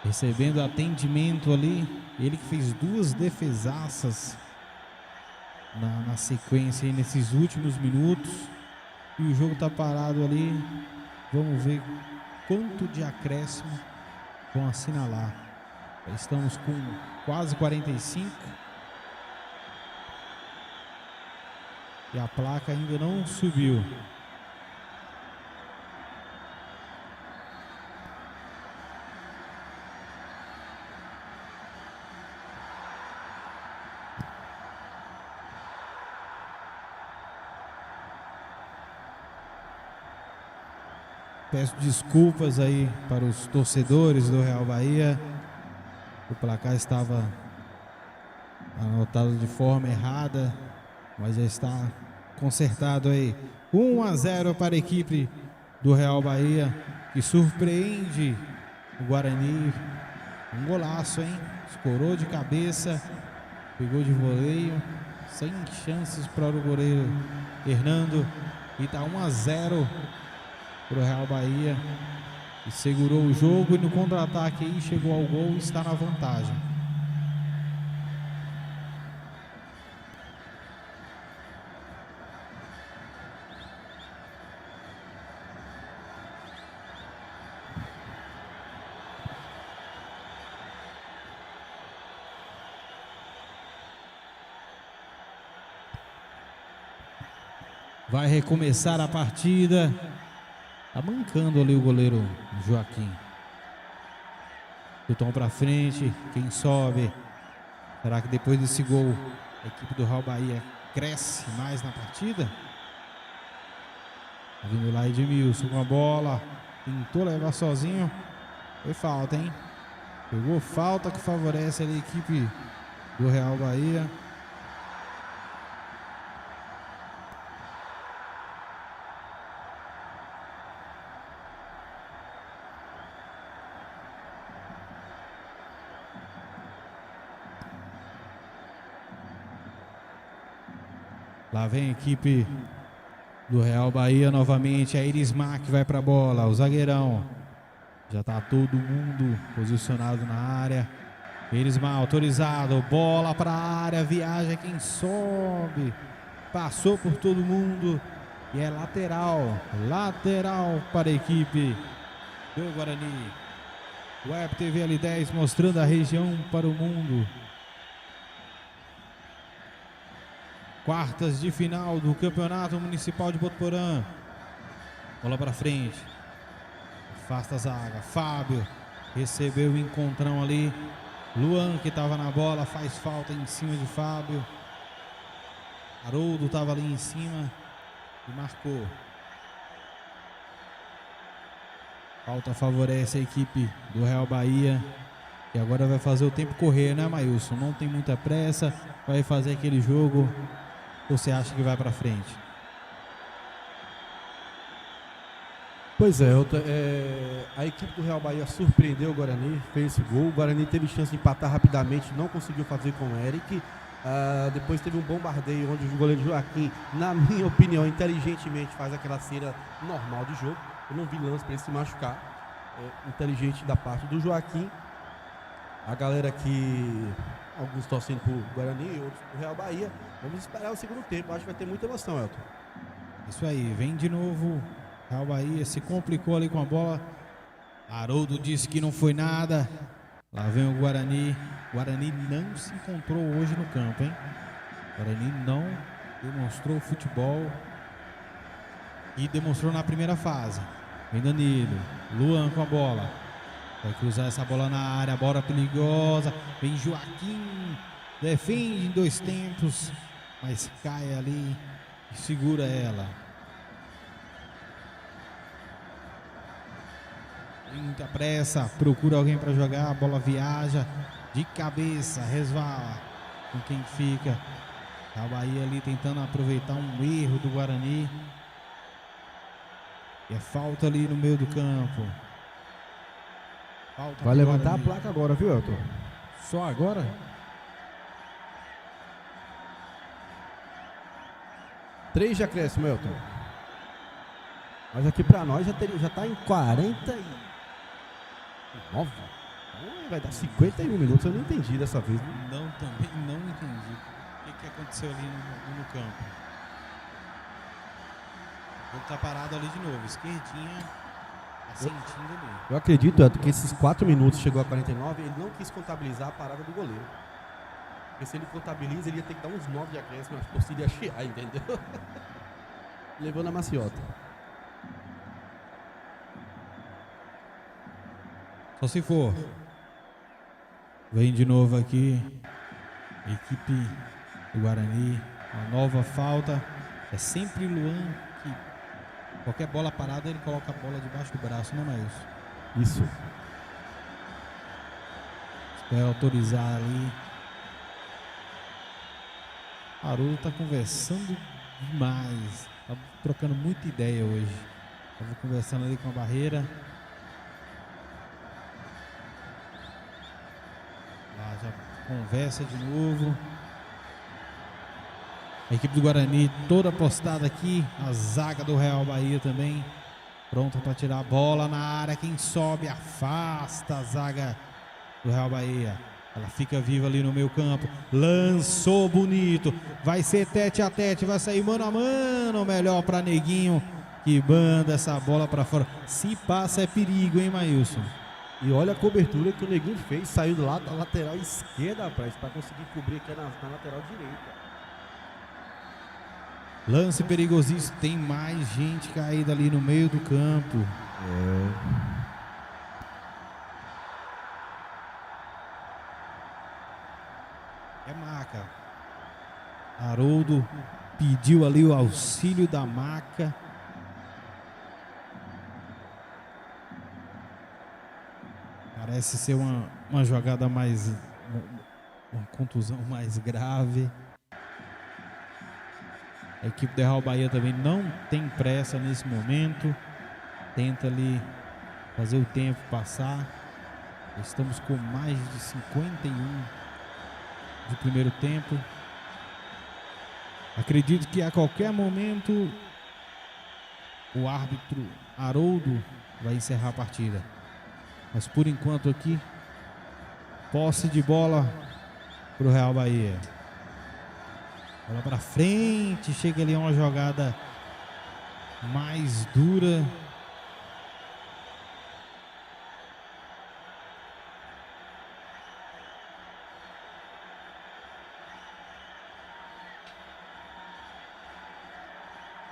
Recebendo atendimento ali. Ele que fez 2 defesaças na sequência aí, nesses últimos minutos. E o jogo está parado ali. Vamos ver quanto de acréscimo vão assinalar. Estamos com quase 45. E a placa ainda não subiu. Peço desculpas aí para os torcedores do Real Bahia. O placar estava anotado de forma errada, mas já está consertado aí. 1-0 para a equipe do Real Bahia, que surpreende o Guarani. Um golaço, hein? Escorou de cabeça, pegou de voleio, sem chances para o goleiro Hernando. E tá 1-0 para o Real Bahia, e segurou o jogo, e no contra-ataque aí chegou ao gol e está na vantagem. Vai recomeçar a partida. Tá mancando ali o goleiro Joaquim. Chutou para frente. Quem sobe? Será que depois desse gol a equipe do Real Bahia cresce mais na partida? Tá vindo lá Edmilson com a bola. Tentou levar sozinho. Foi falta, hein? Pegou falta que favorece ali a equipe do Real Bahia. Lá vem a equipe do Real Bahia novamente. A Irismar que vai para a bola. O zagueirão. Já está todo mundo posicionado na área. Irismar autorizado. Bola para a área. Viaja quem sobe. Passou por todo mundo. E é lateral. Lateral para a equipe do Guarani. Web TV L10 mostrando a região para o mundo. Quartas de final do Campeonato Municipal de Botuporã. Bola para frente. Afasta a zaga. Fábio recebeu o encontrão ali. Luan que estava na bola faz falta em cima de Fábio. Haroldo estava ali em cima e marcou. Falta favorece a equipe do Real Bahia. E agora vai fazer o tempo correr, né, Maílson? Não tem muita pressa. Vai fazer aquele jogo. Ou você acha que vai para frente? Pois é, a equipe do Real Bahia surpreendeu o Guarani, fez esse gol. O Guarani teve chance de empatar rapidamente, não conseguiu fazer com o Eric. Depois teve um bombardeio onde o goleiro Joaquim, na minha opinião, inteligentemente faz aquela cera normal de jogo. Eu não vi lance para ele se machucar. Inteligente da parte do Joaquim. A galera que... Alguns torcendo pro Guarani e outros pro Real Bahia. Vamos esperar o segundo tempo. Acho que vai ter muita emoção, Elton. Isso aí, vem de novo. Real Bahia se complicou ali com a bola. Haroldo disse que não foi nada. Lá vem o Guarani. O Guarani não se encontrou hoje no campo, hein? O Guarani não demonstrou futebol. E demonstrou na primeira fase. Vem Danilo. Luan com a bola. Vai cruzar essa bola na área, bola perigosa. Vem Joaquim, defende em 2 tempos, mas cai ali e segura ela. Muita pressa, procura alguém para jogar, a bola viaja de cabeça, resvala com quem fica. A Bahia ali tentando aproveitar um erro do Guarani. E é falta ali no meio do campo. Falta Vai pro levantar a Guarani. placa agora, viu, Elton? Só agora? Três de acréscimo, Elton. Mas aqui pra nós já tá em 49. Então vai dar 51 minutos. Eu não entendi dessa vez. Né? Não, também não entendi. O que aconteceu ali no campo? O jogo tá parado ali de novo. Esquerdinha, assentindo ali. Eu acredito, Elton, que esses 4 minutos chegou a 49. Ele não quis contabilizar a parada do goleiro. Porque se ele contabiliza, ele ia ter que dar uns 9 de acréscimo. A torcida ia chiar, entendeu? Levou na maciota. Só se for. Vem de novo aqui. Equipe do Guarani. Uma nova falta. É sempre Luan que qualquer bola parada ele coloca a bola debaixo do braço, não é isso? Isso. Espera autorizar ali. Haroldo tá conversando demais. Tá trocando muita ideia hoje. Tava conversando ali com a barreira. Lá já conversa de novo. A equipe do Guarani toda postada aqui. A zaga do Real Bahia também. Pronta para tirar a bola na área. Quem sobe afasta a zaga do Real Bahia. Ela fica viva ali no meio campo. Lançou bonito. Vai ser tete a tete. Vai sair mano a mano. Melhor para Neguinho. Que banda essa bola para fora. Se passa é perigo, hein, Maílson? E olha a cobertura que o Neguinho fez. Saiu do lado da lateral esquerda, rapaz, para conseguir cobrir aqui na lateral direita. Lance perigosíssimo. Tem mais gente caída ali no meio do campo. É maca. Haroldo pediu ali o auxílio da maca. Parece ser uma jogada mais... uma contusão mais grave. A equipe do Real Bahia também não tem pressa nesse momento. Tenta ali fazer o tempo passar. Estamos com mais de 51 de primeiro tempo. Acredito que a qualquer momento o árbitro Haroldo vai encerrar a partida. Mas por enquanto aqui, posse de bola para o Real Bahia. Bola para frente, chega ali uma jogada mais dura.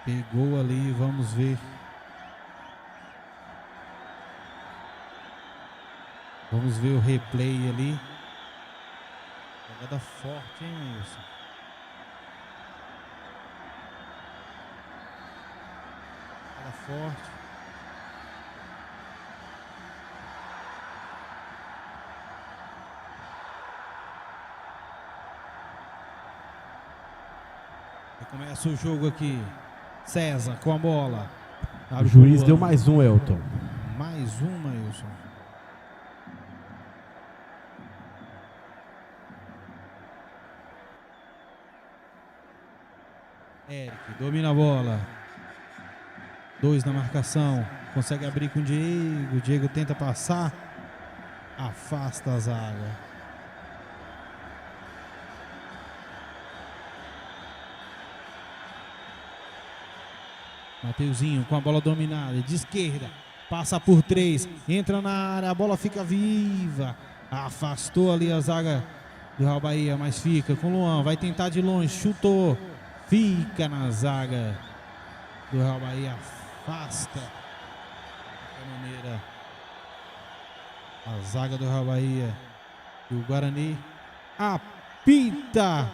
Pegou ali, vamos ver. Vamos ver o replay ali. Jogada forte, hein, Wilson? Jogada forte. E começa o jogo aqui. César com a bola. O juiz deu mais um, Elton. Mais um, Maílson. Eric domina a bola. 2 na marcação. Consegue abrir com o Diego. O Diego tenta passar. Afasta a zaga. Mateuzinho com a bola dominada. De esquerda. Passa por 3. Entra na área. A bola fica viva. Afastou ali a zaga do Real Bahia. Mas fica com o Luan. Vai tentar de longe. Chutou. Fica na zaga do Real Bahia. Afasta de qualquer maneira a zaga do Real Bahia. E o Guarani apita.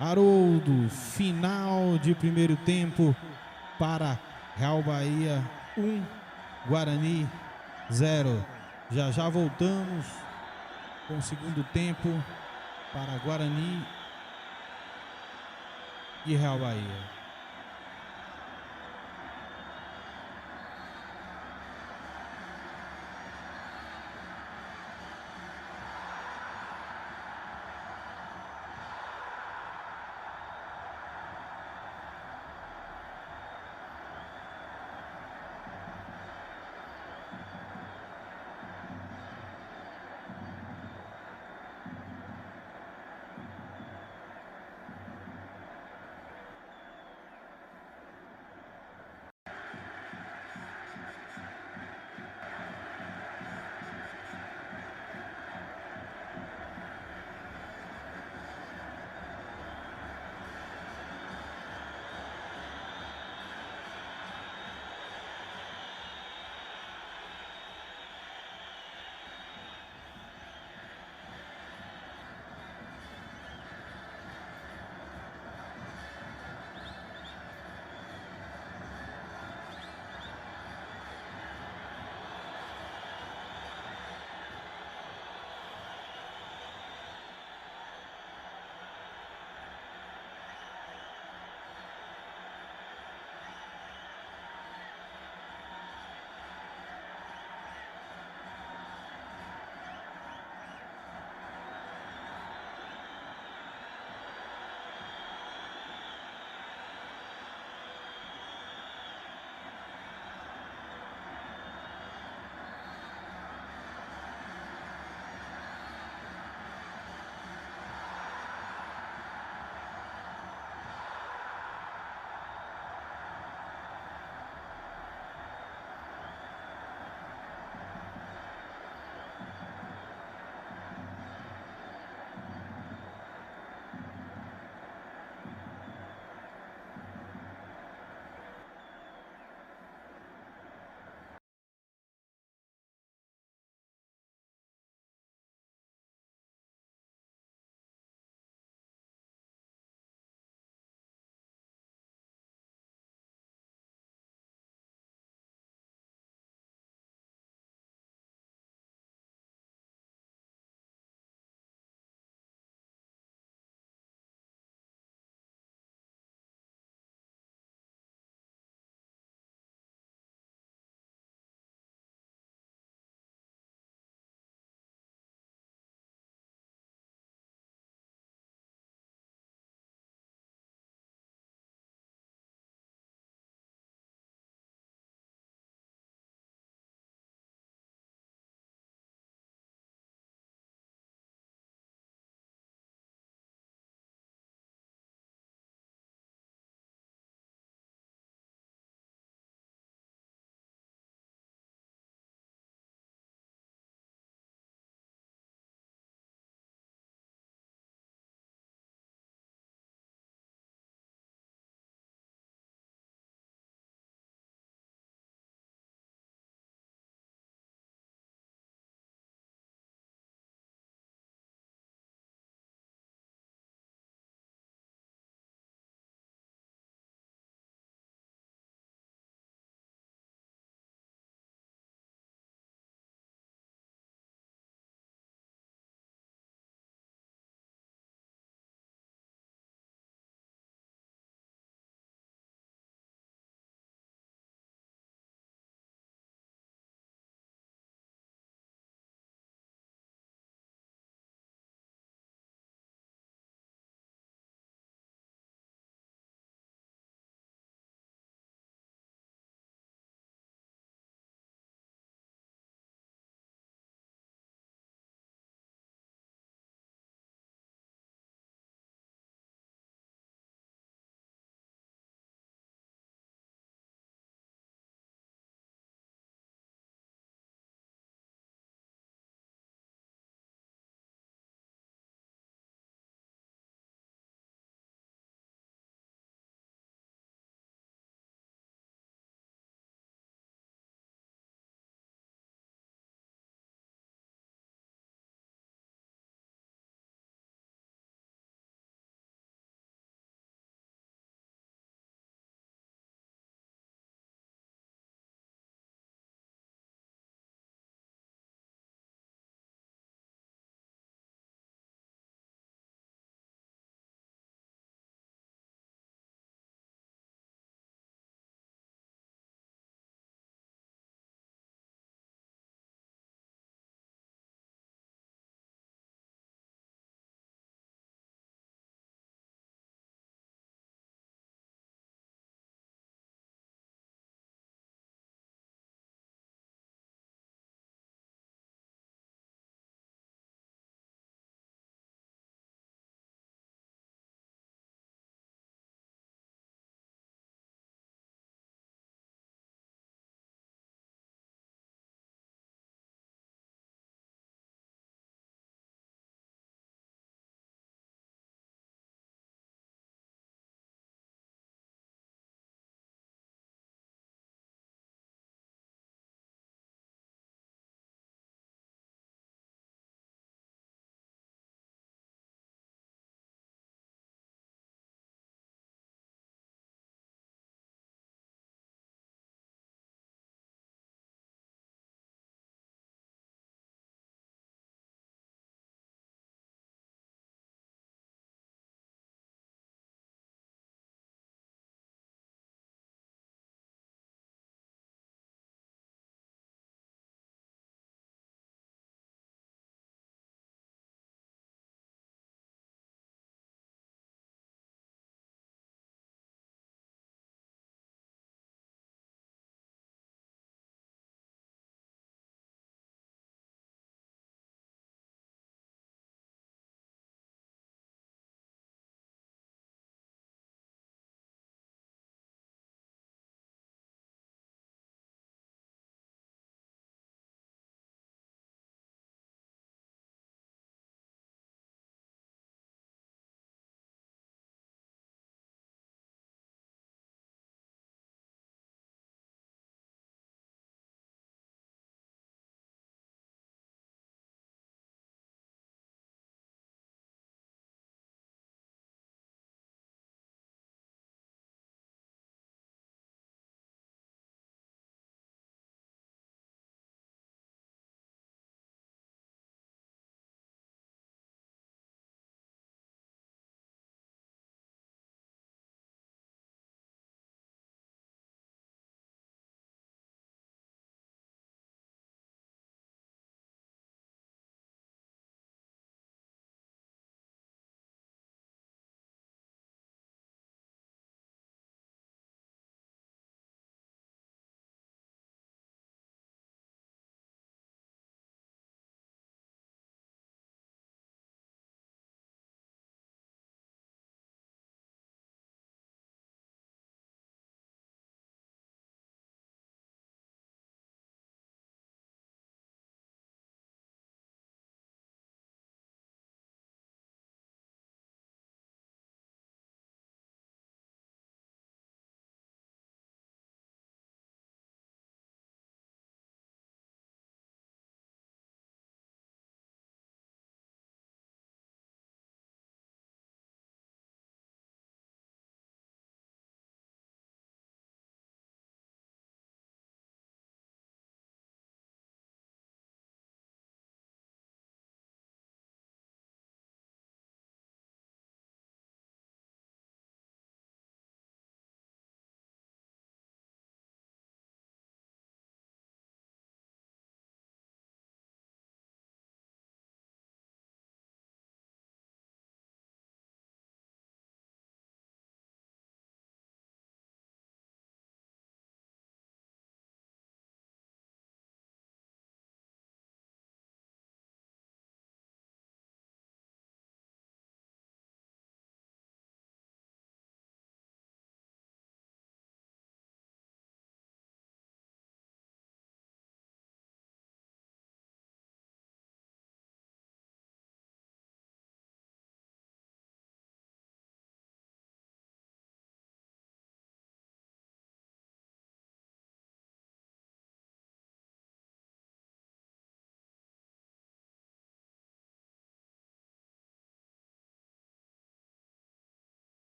Haroldo. Final de primeiro tempo para Real Bahia 1, Guarani 0. Já voltamos com o segundo tempo para Guarani e Real Bahia.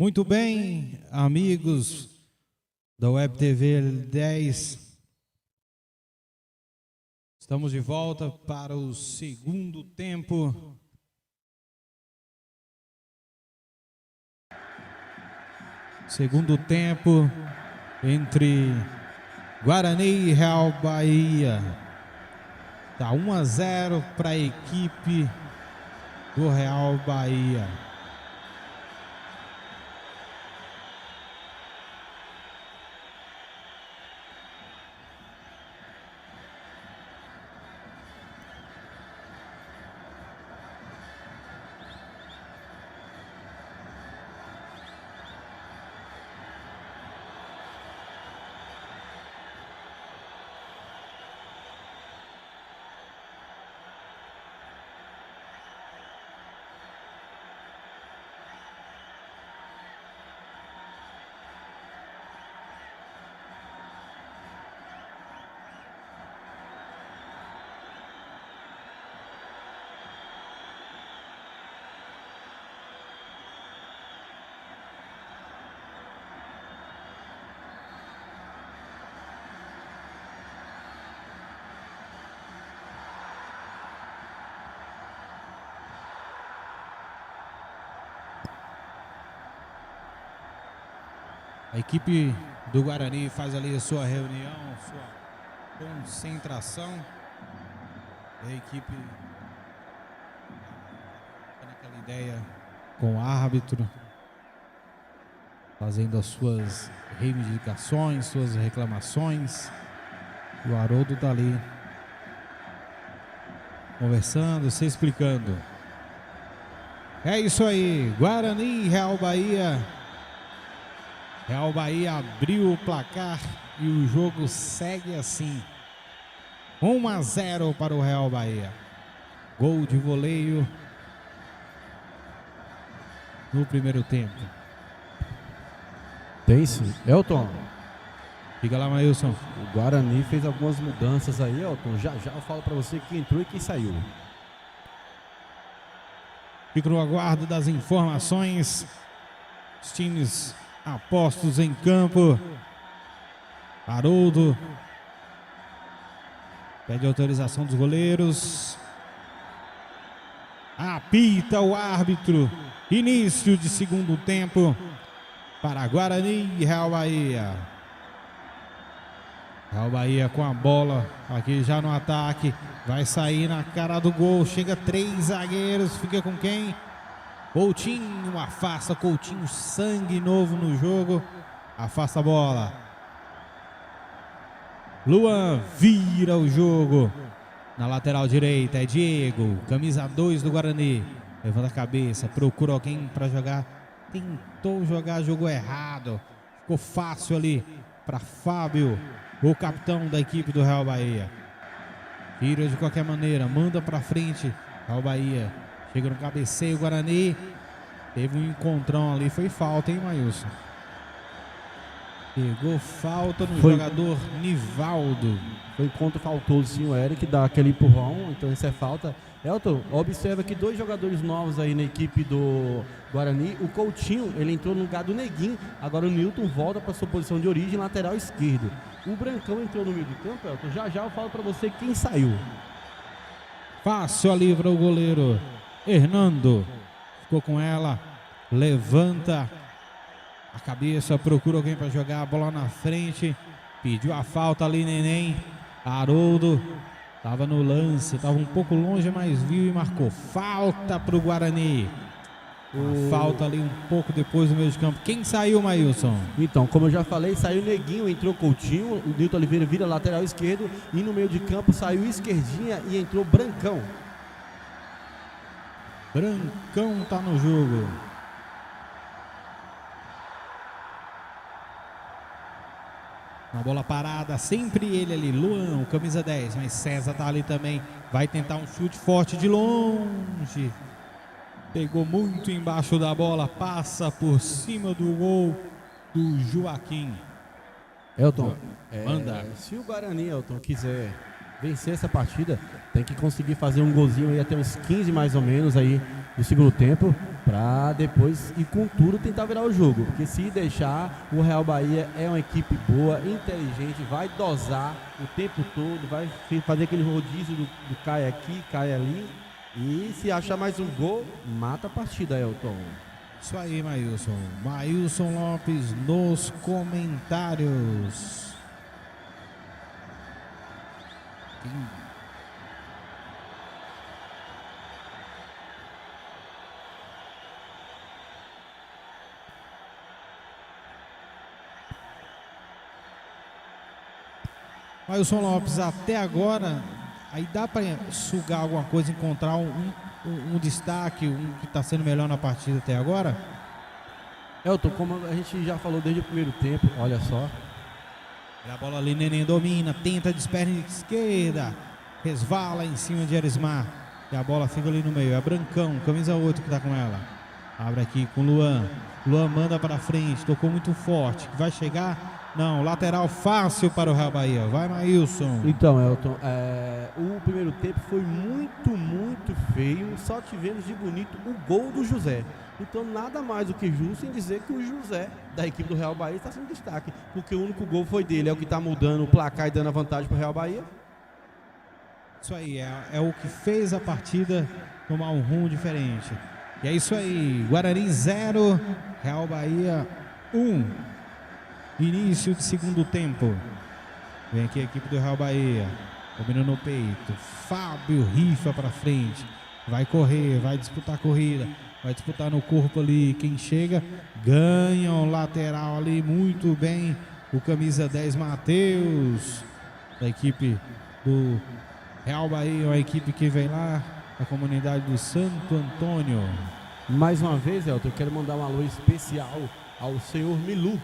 Muito bem, amigos da Web TV 10. Estamos de volta para o segundo tempo. Segundo tempo entre Guarani e Real Bahia. Tá 1-0 para a equipe do Real Bahia. A equipe do Guarani faz ali a sua reunião, sua concentração. A equipe tem aquela ideia com o árbitro, fazendo as suas reivindicações, suas reclamações. O Haroldo está ali conversando, se explicando. É isso aí, Guarani e Real Bahia. Real Bahia abriu o placar e o jogo segue assim. 1-0 para o Real Bahia. Gol de voleio no primeiro tempo. Tem sim. Elton, Fica lá, Maílson. o Guarani fez algumas mudanças aí, Elton. Já eu falo pra você quem entrou e quem saiu. Fico no aguardo das informações. Os times apostos em campo. Haroldo pede autorização dos goleiros. Apita o árbitro. Início de segundo tempo para Guarani e Real Bahia. Real Bahia com a bola aqui já no ataque. Vai sair na cara do gol. Chega 3 zagueiros. Fica com quem? Coutinho afasta. Coutinho, sangue novo no jogo. Afasta a bola. Luan vira o jogo. Na lateral direita é Diego, camisa 2 do Guarani. Levanta a cabeça, procura alguém para jogar. Tentou jogar jogo errado. Ficou fácil ali para Fábio, o capitão da equipe do Real Bahia. Tira de qualquer maneira, manda para frente. Real Bahia chega no cabeceio, Guarani. Teve um encontrão ali, foi falta, hein, Maílson? Pegou falta no jogador Nivaldo. Foi enquanto faltou sim o Eric, dá aquele empurrão, então isso é falta. Elton, observa que 2 jogadores novos aí na equipe do Guarani. O Coutinho, ele entrou no lugar do Neguinho. Agora o Newton volta para sua posição de origem, lateral esquerdo. O Brancão entrou no meio de campo, Elton. Já eu falo para você quem saiu. Fácil ali para o goleiro Hernando. Ficou com ela. Levanta a cabeça, procura alguém para jogar a bola na frente. Pediu a falta ali, Neném. Haroldo estava no lance, estava um pouco longe, mas viu e marcou. Falta para o Guarani. Falta ali um pouco depois do meio de campo. Quem saiu, Maílson? Então, como eu já falei, saiu Neguinho, entrou Coutinho. O Nilton Oliveira vira lateral esquerdo. E no meio de campo saiu Esquerdinha e entrou Brancão. Brancão tá no jogo. Uma bola parada, sempre ele ali, Luan, camisa 10, mas César tá ali também, vai tentar um chute forte de longe, pegou muito embaixo da bola, passa por cima do gol do Joaquim. Elton, manda. Se o Guarani, Elton, quiser vencer essa partida, tem que conseguir fazer um golzinho aí até uns 15 mais ou menos aí no segundo tempo, para depois ir com tudo tentar virar o jogo. Porque se deixar, o Real Bahia é uma equipe boa, inteligente, vai dosar o tempo todo, vai fazer aquele rodízio do cai aqui, cai ali. E se achar mais um gol, mata a partida, Elton. Isso aí, Maílson. Maílson Lopes nos comentários. Maílson Lopes, até agora, aí dá para sugar alguma coisa, encontrar um destaque, um que está sendo melhor na partida até agora? Elton, como a gente já falou desde o primeiro tempo, olha só. A bola ali, Neném domina, tenta de perna esquerda, resvala em cima de Erismar. E a bola fica ali no meio, é Brancão, camisa 8 que tá com ela. Abre aqui com Luan. Luan manda para frente, tocou muito forte. Vai chegar? Não, lateral fácil para o Real Bahia. Vai, Maílson. Então, Elton, o primeiro tempo foi muito feio. Só tivemos de bonito o gol do José. Então, nada mais do que justo em dizer que o José, da equipe do Real Bahia, está sendo destaque. Porque o único gol foi dele. É o que está mudando o placar e dando a vantagem para o Real Bahia. Isso aí, é o que fez a partida tomar um rumo diferente. E é isso aí, Guarani 0, Real Bahia 1. Início de segundo tempo. Vem aqui a equipe do Real Bahia. Dominando no peito. Fábio rifa para frente. Vai correr, vai disputar a corrida. Vai disputar no corpo ali. Quem chega, ganha o lateral ali muito bem. O camisa 10, Matheus. Da equipe do Real Bahia. Uma equipe que vem lá da comunidade do Santo Antônio. Mais uma vez, Elton, eu quero mandar um alô especial ao senhor Milu.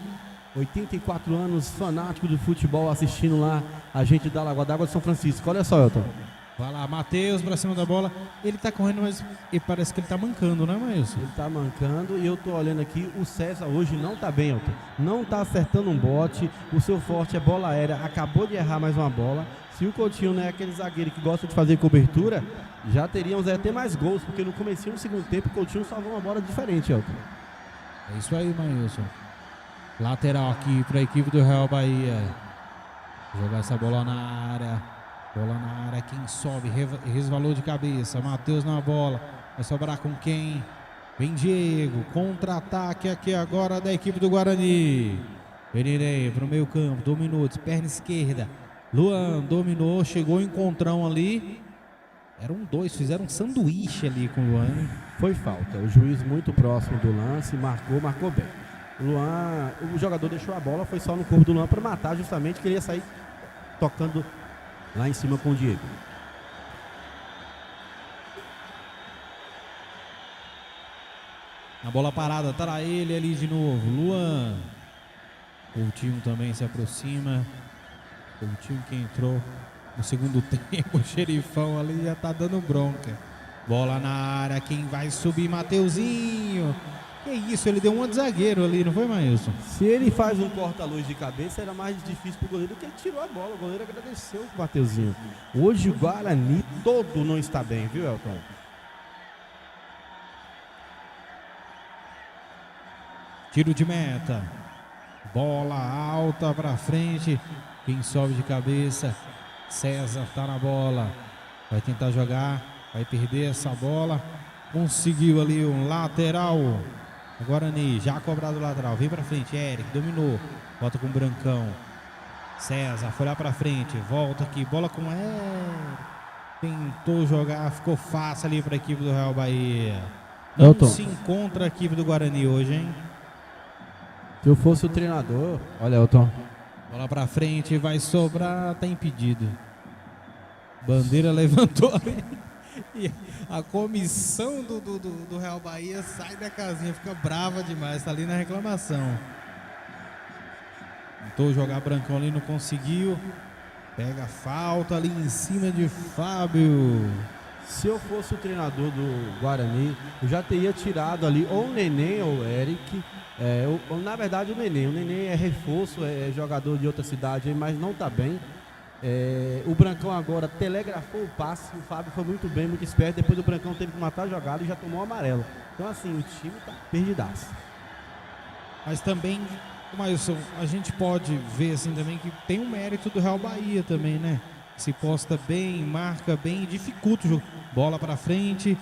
84 anos, fanático do futebol, assistindo lá a gente da Lagoa d'Água de São Francisco. Olha só, Elton. Vai lá, Matheus pra cima da bola. Ele tá correndo, mas parece que ele tá mancando, né, Maílson? Ele tá mancando e eu tô olhando aqui, o César hoje não tá bem, Elton. Não tá acertando um bote, o seu forte é bola aérea, acabou de errar mais uma bola. Se o Coutinho não é aquele zagueiro que gosta de fazer cobertura, já teríamos até mais gols, porque no comecinho do segundo tempo o Coutinho salvou uma bola diferente, Elton. É isso aí, Maílson. Lateral aqui para a equipe do Real Bahia. Jogar essa bola na área. Bola na área. Quem sobe? Resvalou de cabeça. Matheus na bola. Vai sobrar com quem? Vem Diego. Contra-ataque aqui agora da equipe do Guarani. Benirei para o meio campo. 2 minutos. Perna esquerda. Luan dominou. Chegou o encontrão ali. Eram dois. Fizeram um sanduíche ali com o Luan. Foi falta. O juiz muito próximo do lance. Marcou bem. Luan, o jogador deixou a bola, foi só no corpo do Luan para matar, justamente que ele ia sair tocando lá em cima com o Diego. A bola parada, tá ele ali de novo, Luan. Coutinho também se aproxima. Coutinho que entrou no segundo tempo, o xerifão ali já tá dando bronca. Bola na área, quem vai subir? Mateuzinho. Que isso, ele deu um de zagueiro ali, não foi, Maílson? Se ele faz um corta-luz de cabeça, era mais difícil pro goleiro do que ele tirou a bola. O goleiro agradeceu o Mateuzinho. Hoje o Guarani todo não está bem, viu, Elton? Tiro de meta. Bola alta pra frente. Quem sobe de cabeça? César tá na bola. Vai tentar jogar. Vai perder essa bola. Conseguiu ali um lateral. Guarani, já cobrado o lateral. Vem pra frente, Eric, dominou. Volta com o Brancão. César, foi lá pra frente. Volta aqui, bola com Eric. Tentou jogar, ficou fácil ali pra equipe do Real Bahia. Não Elton, se encontra a equipe do Guarani hoje, hein? Se eu fosse o treinador... Olha, Elton. Bola pra frente, vai sobrar, tá impedido. Bandeira levantou ali. E a comissão do Real Bahia sai da casinha, fica brava demais, tá ali na reclamação. Tentou jogar Brancão ali, não conseguiu. Pega a falta ali em cima de Fábio. Se eu fosse o treinador do Guarani, eu já teria tirado ali ou o Neném ou o Eric. Na verdade o Neném é reforço, é jogador de outra cidade, mas não tá bem. O Brancão agora telegrafou o passe, o Fábio foi muito bem, muito esperto. Depois o Brancão teve que matar a jogada e já tomou o amarelo. Então, assim, o time tá perdidaço. Mas também, Mailson, a gente pode ver assim também que tem um mérito do Real Bahia também, né? Se posta bem, marca bem e dificulta o jogo. Bola pra frente.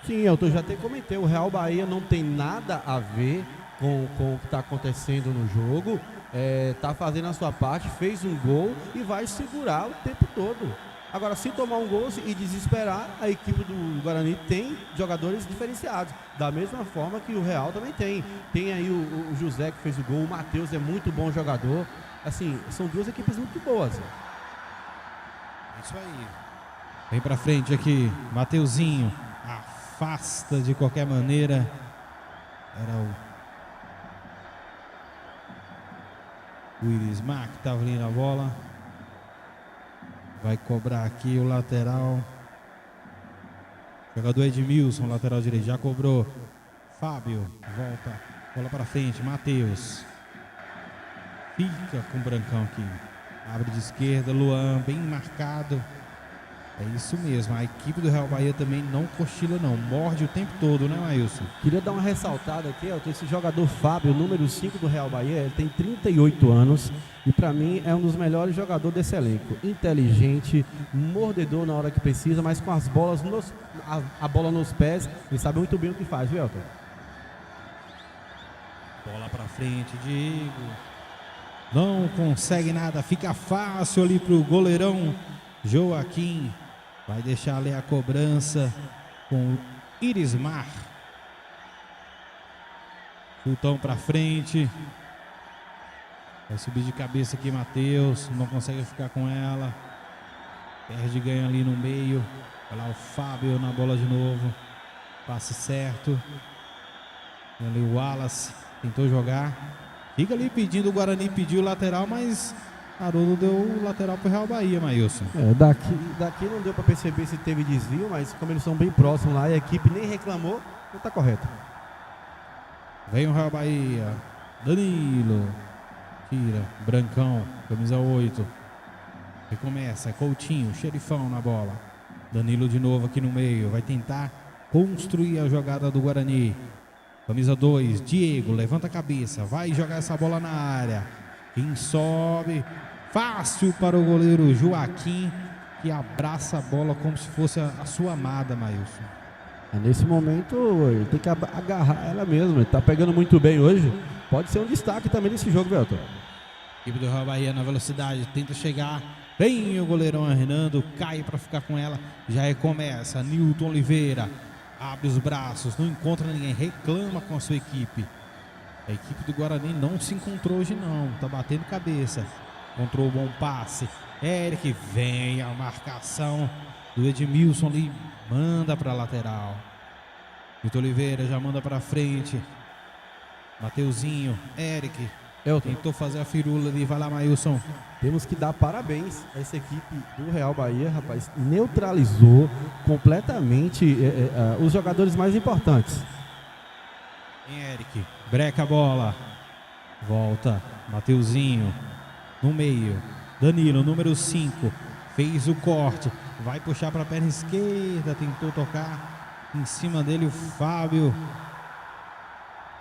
Sim, eu já até comentei, o Real Bahia não tem nada a ver com o que está acontecendo no jogo. Tá fazendo a sua parte, fez um gol e vai segurar o tempo todo. Agora, se tomar um gol e desesperar, a equipe do Guarani tem jogadores diferenciados. Da mesma forma que o Real também tem. Tem aí o José que fez o gol, o Matheus é muito bom jogador. Assim, são duas equipes muito boas. Isso aí. Vem pra frente aqui, Mateuzinho. Afasta de qualquer maneira. Era o Irismar que estava ali na bola. Vai cobrar aqui o lateral. Jogador Edmilson, lateral direito. Já cobrou. Fábio, volta. Bola pra frente, Matheus. Fica com o Brancão aqui. Abre de esquerda, Luan, bem marcado. É isso mesmo, a equipe do Real Bahia também não cochila não, morde o tempo todo, né, Mailson? Queria dar uma ressaltada aqui, esse jogador Fábio, número 5 do Real Bahia, ele tem 38 anos e para mim é um dos melhores jogadores desse elenco. Inteligente, mordedor na hora que precisa, mas com as bolas a bola nos pés, ele sabe muito bem o que faz, viu, Elton? Bola pra frente, Diego. Não consegue nada, fica fácil ali pro goleirão Joaquim. Vai deixar ali a cobrança com o Irismar. Chutão pra frente. Vai subir de cabeça aqui, Matheus. Não consegue ficar com ela. Perde, ganha ali no meio. Vai lá o Fábio na bola de novo. Passe certo. E ali o Wallace tentou jogar. Fica ali pedindo, o Guarani pediu o lateral, mas Haroldo deu o lateral pro Real Bahia, Mailson. Daqui não deu para perceber se teve desvio, mas como eles são bem próximos lá e a equipe nem reclamou, então tá correto. Vem o Real Bahia. Danilo. Tira. Brancão. Camisa 8. Recomeça. Coutinho. Xerifão na bola. Danilo de novo aqui no meio. Vai tentar construir a jogada do Guarani. Camisa 2. Diego. Levanta a cabeça. Vai jogar essa bola na área. Quem sobe, fácil para o goleiro Joaquim, que abraça a bola como se fosse a sua amada, Mailson. Nesse momento, ele tem que agarrar ela mesmo. Ele tá pegando muito bem hoje. Pode ser um destaque também nesse jogo, Velton. Equipe do Real Bahia na velocidade, tenta chegar. Vem o goleirão Hernando, cai para ficar com ela. Já recomeça. Nilton Oliveira abre os braços, não encontra ninguém, reclama com a sua equipe. A equipe do Guarani não se encontrou hoje não, tá batendo cabeça. Encontrou o bom passe. Eric, vem a marcação do Edmilson ali, manda para lateral. Vitor Oliveira já manda para frente. Mateuzinho, Eric, tentou fazer a firula ali, vai lá, Mailson. Temos que dar parabéns a essa equipe do Real Bahia, rapaz. Neutralizou completamente os jogadores mais importantes. Eric, breca a bola. Volta, Mateuzinho. No meio, Danilo, número 5. Fez o corte. Vai puxar para a perna esquerda. Tentou tocar. Em cima dele o Fábio.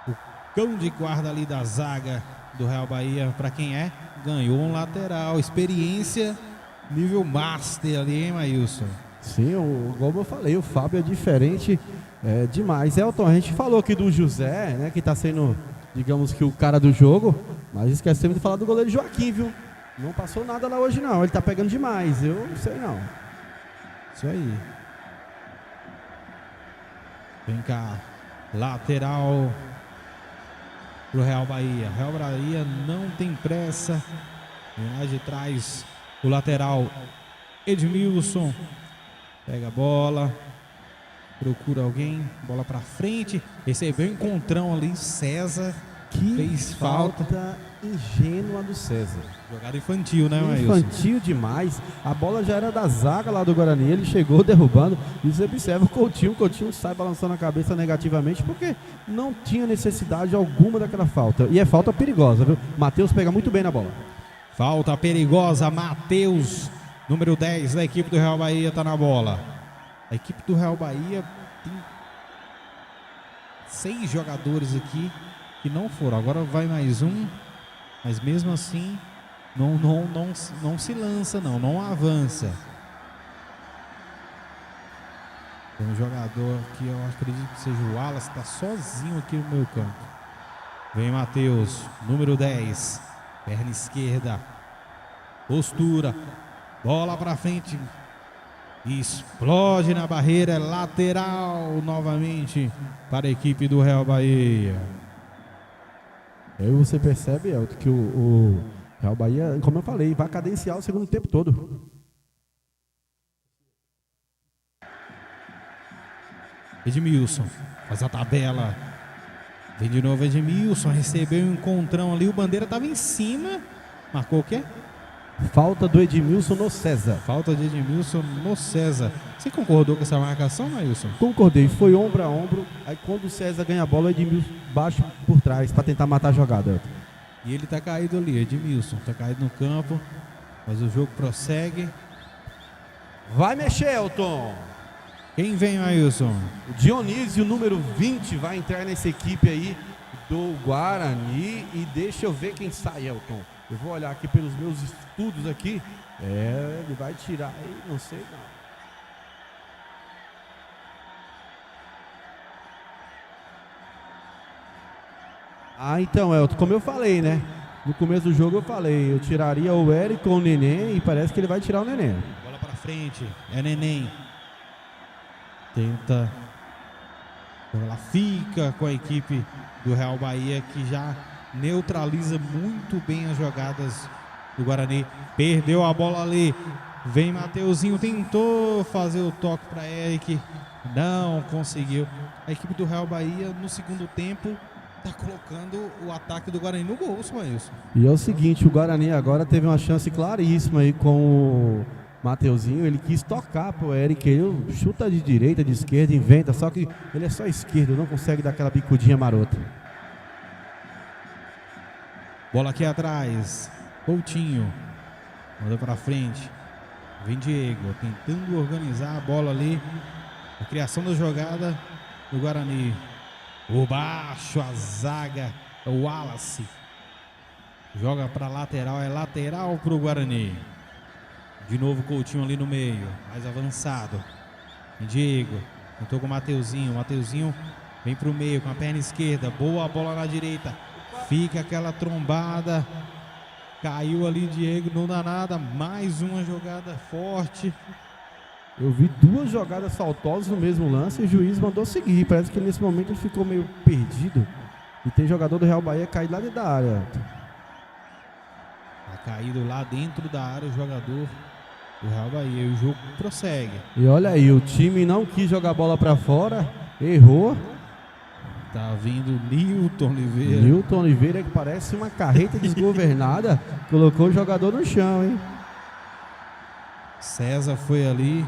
O cão de guarda ali da zaga do Real Bahia. Para quem é? Ganhou um lateral. Experiência nível master ali, hein, Mailson? Sim, como eu falei, o Fábio é diferente demais. Elton, a gente falou aqui do José, né, que está sendo, digamos que o cara do jogo, mas esquecemos de falar do goleiro Joaquim, viu? Não passou nada lá hoje não, ele tá pegando demais, eu não sei não. Isso aí. Vem cá, lateral pro Real Bahia. Real Bahia não tem pressa. Vem lá de trás o lateral Edmilson. Pega a bola. Procura alguém. Bola pra frente. Recebeu um encontrão ali. César. Que fez falta. Ingênua do César. Jogada infantil, né, Mailson? Infantil demais. A bola já era da zaga lá do Guarani. Ele chegou derrubando. E você observa o Coutinho sai balançando a cabeça negativamente porque não tinha necessidade alguma daquela falta. E é falta perigosa, viu? Matheus pega muito bem na bola. Falta perigosa. Matheus, número 10 da equipe do Real Bahia, tá na bola. A equipe do Real Bahia tem 6 jogadores aqui que não foram. Agora vai mais um, mas mesmo assim não se lança, não avança. Tem um jogador que eu acredito que seja o Wallace, está sozinho aqui no meu campo. Vem Matheus, número 10, perna esquerda, postura, bola para frente, explode na barreira, lateral novamente para a equipe do Real Bahia. Aí você percebe, Elton, que o Real Bahia, como eu falei, vai cadenciar o segundo tempo todo. Edmilson faz a tabela. Vem de novo Edmilson, recebeu um encontrão ali, o Bandeira estava em cima. Marcou o quê? Falta do Edmilson no César. Falta de Edmilson no César. Você concordou com essa marcação, Maílson? Concordei, foi ombro a ombro. Aí quando o César ganha a bola, o Edmilson baixa por trás para tentar matar a jogada. E ele tá caído ali, Edmilson. Tá caído no campo, mas o jogo prossegue. Vai mexer, Elton. Quem vem, Maílson? O Dionísio, número 20, vai entrar nessa equipe aí do Guarani. E deixa eu ver quem sai, Elton. Eu vou olhar aqui pelos meus estudos aqui. Ele vai tirar aí, não sei não. Então, Elton, como eu falei, né? No começo do jogo eu falei, eu tiraria o Eric ou o Neném e parece que ele vai tirar o Neném. Bola pra frente, é Neném. Tenta. Ela fica com a equipe do Real Bahia, que já neutraliza muito bem as jogadas do Guarani. Perdeu a bola ali. Vem Mateuzinho, tentou fazer o toque para Eric. Não conseguiu. A equipe do Real Bahia no segundo tempo está colocando o ataque do Guarani no gol, Maílson. E é o seguinte, o Guarani agora teve uma chance claríssima aí com o Mateuzinho. Ele quis tocar pro Eric, ele chuta de direita, de esquerda, inventa, só que ele é só esquerdo, não consegue dar aquela bicudinha marota. Bola aqui atrás, Coutinho, manda pra frente, vem Diego, tentando organizar a bola ali, a criação da jogada do Guarani. O baixo, a zaga, o Wallace, joga pra lateral, é lateral pro Guarani. De novo Coutinho ali no meio, mais avançado. Diego, tentou com o Mateuzinho. Mateuzinho vem pro meio com a perna esquerda. Boa bola na direita. Fica aquela trombada. Caiu ali Diego, não dá nada. Mais uma jogada forte. Eu vi 2 jogadas faltosas no mesmo lance e o juiz mandou seguir. Parece que nesse momento ele ficou meio perdido. E tem jogador do Real Bahia caído lá dentro da área. Tá caído lá dentro da área o jogador do Real Bahia. E o jogo prossegue. E olha aí, o time não quis jogar a bola pra fora, errou. Tá vindo Nilton Oliveira. Nilton Oliveira, que parece uma carreta desgovernada, colocou o jogador no chão, hein? César foi ali,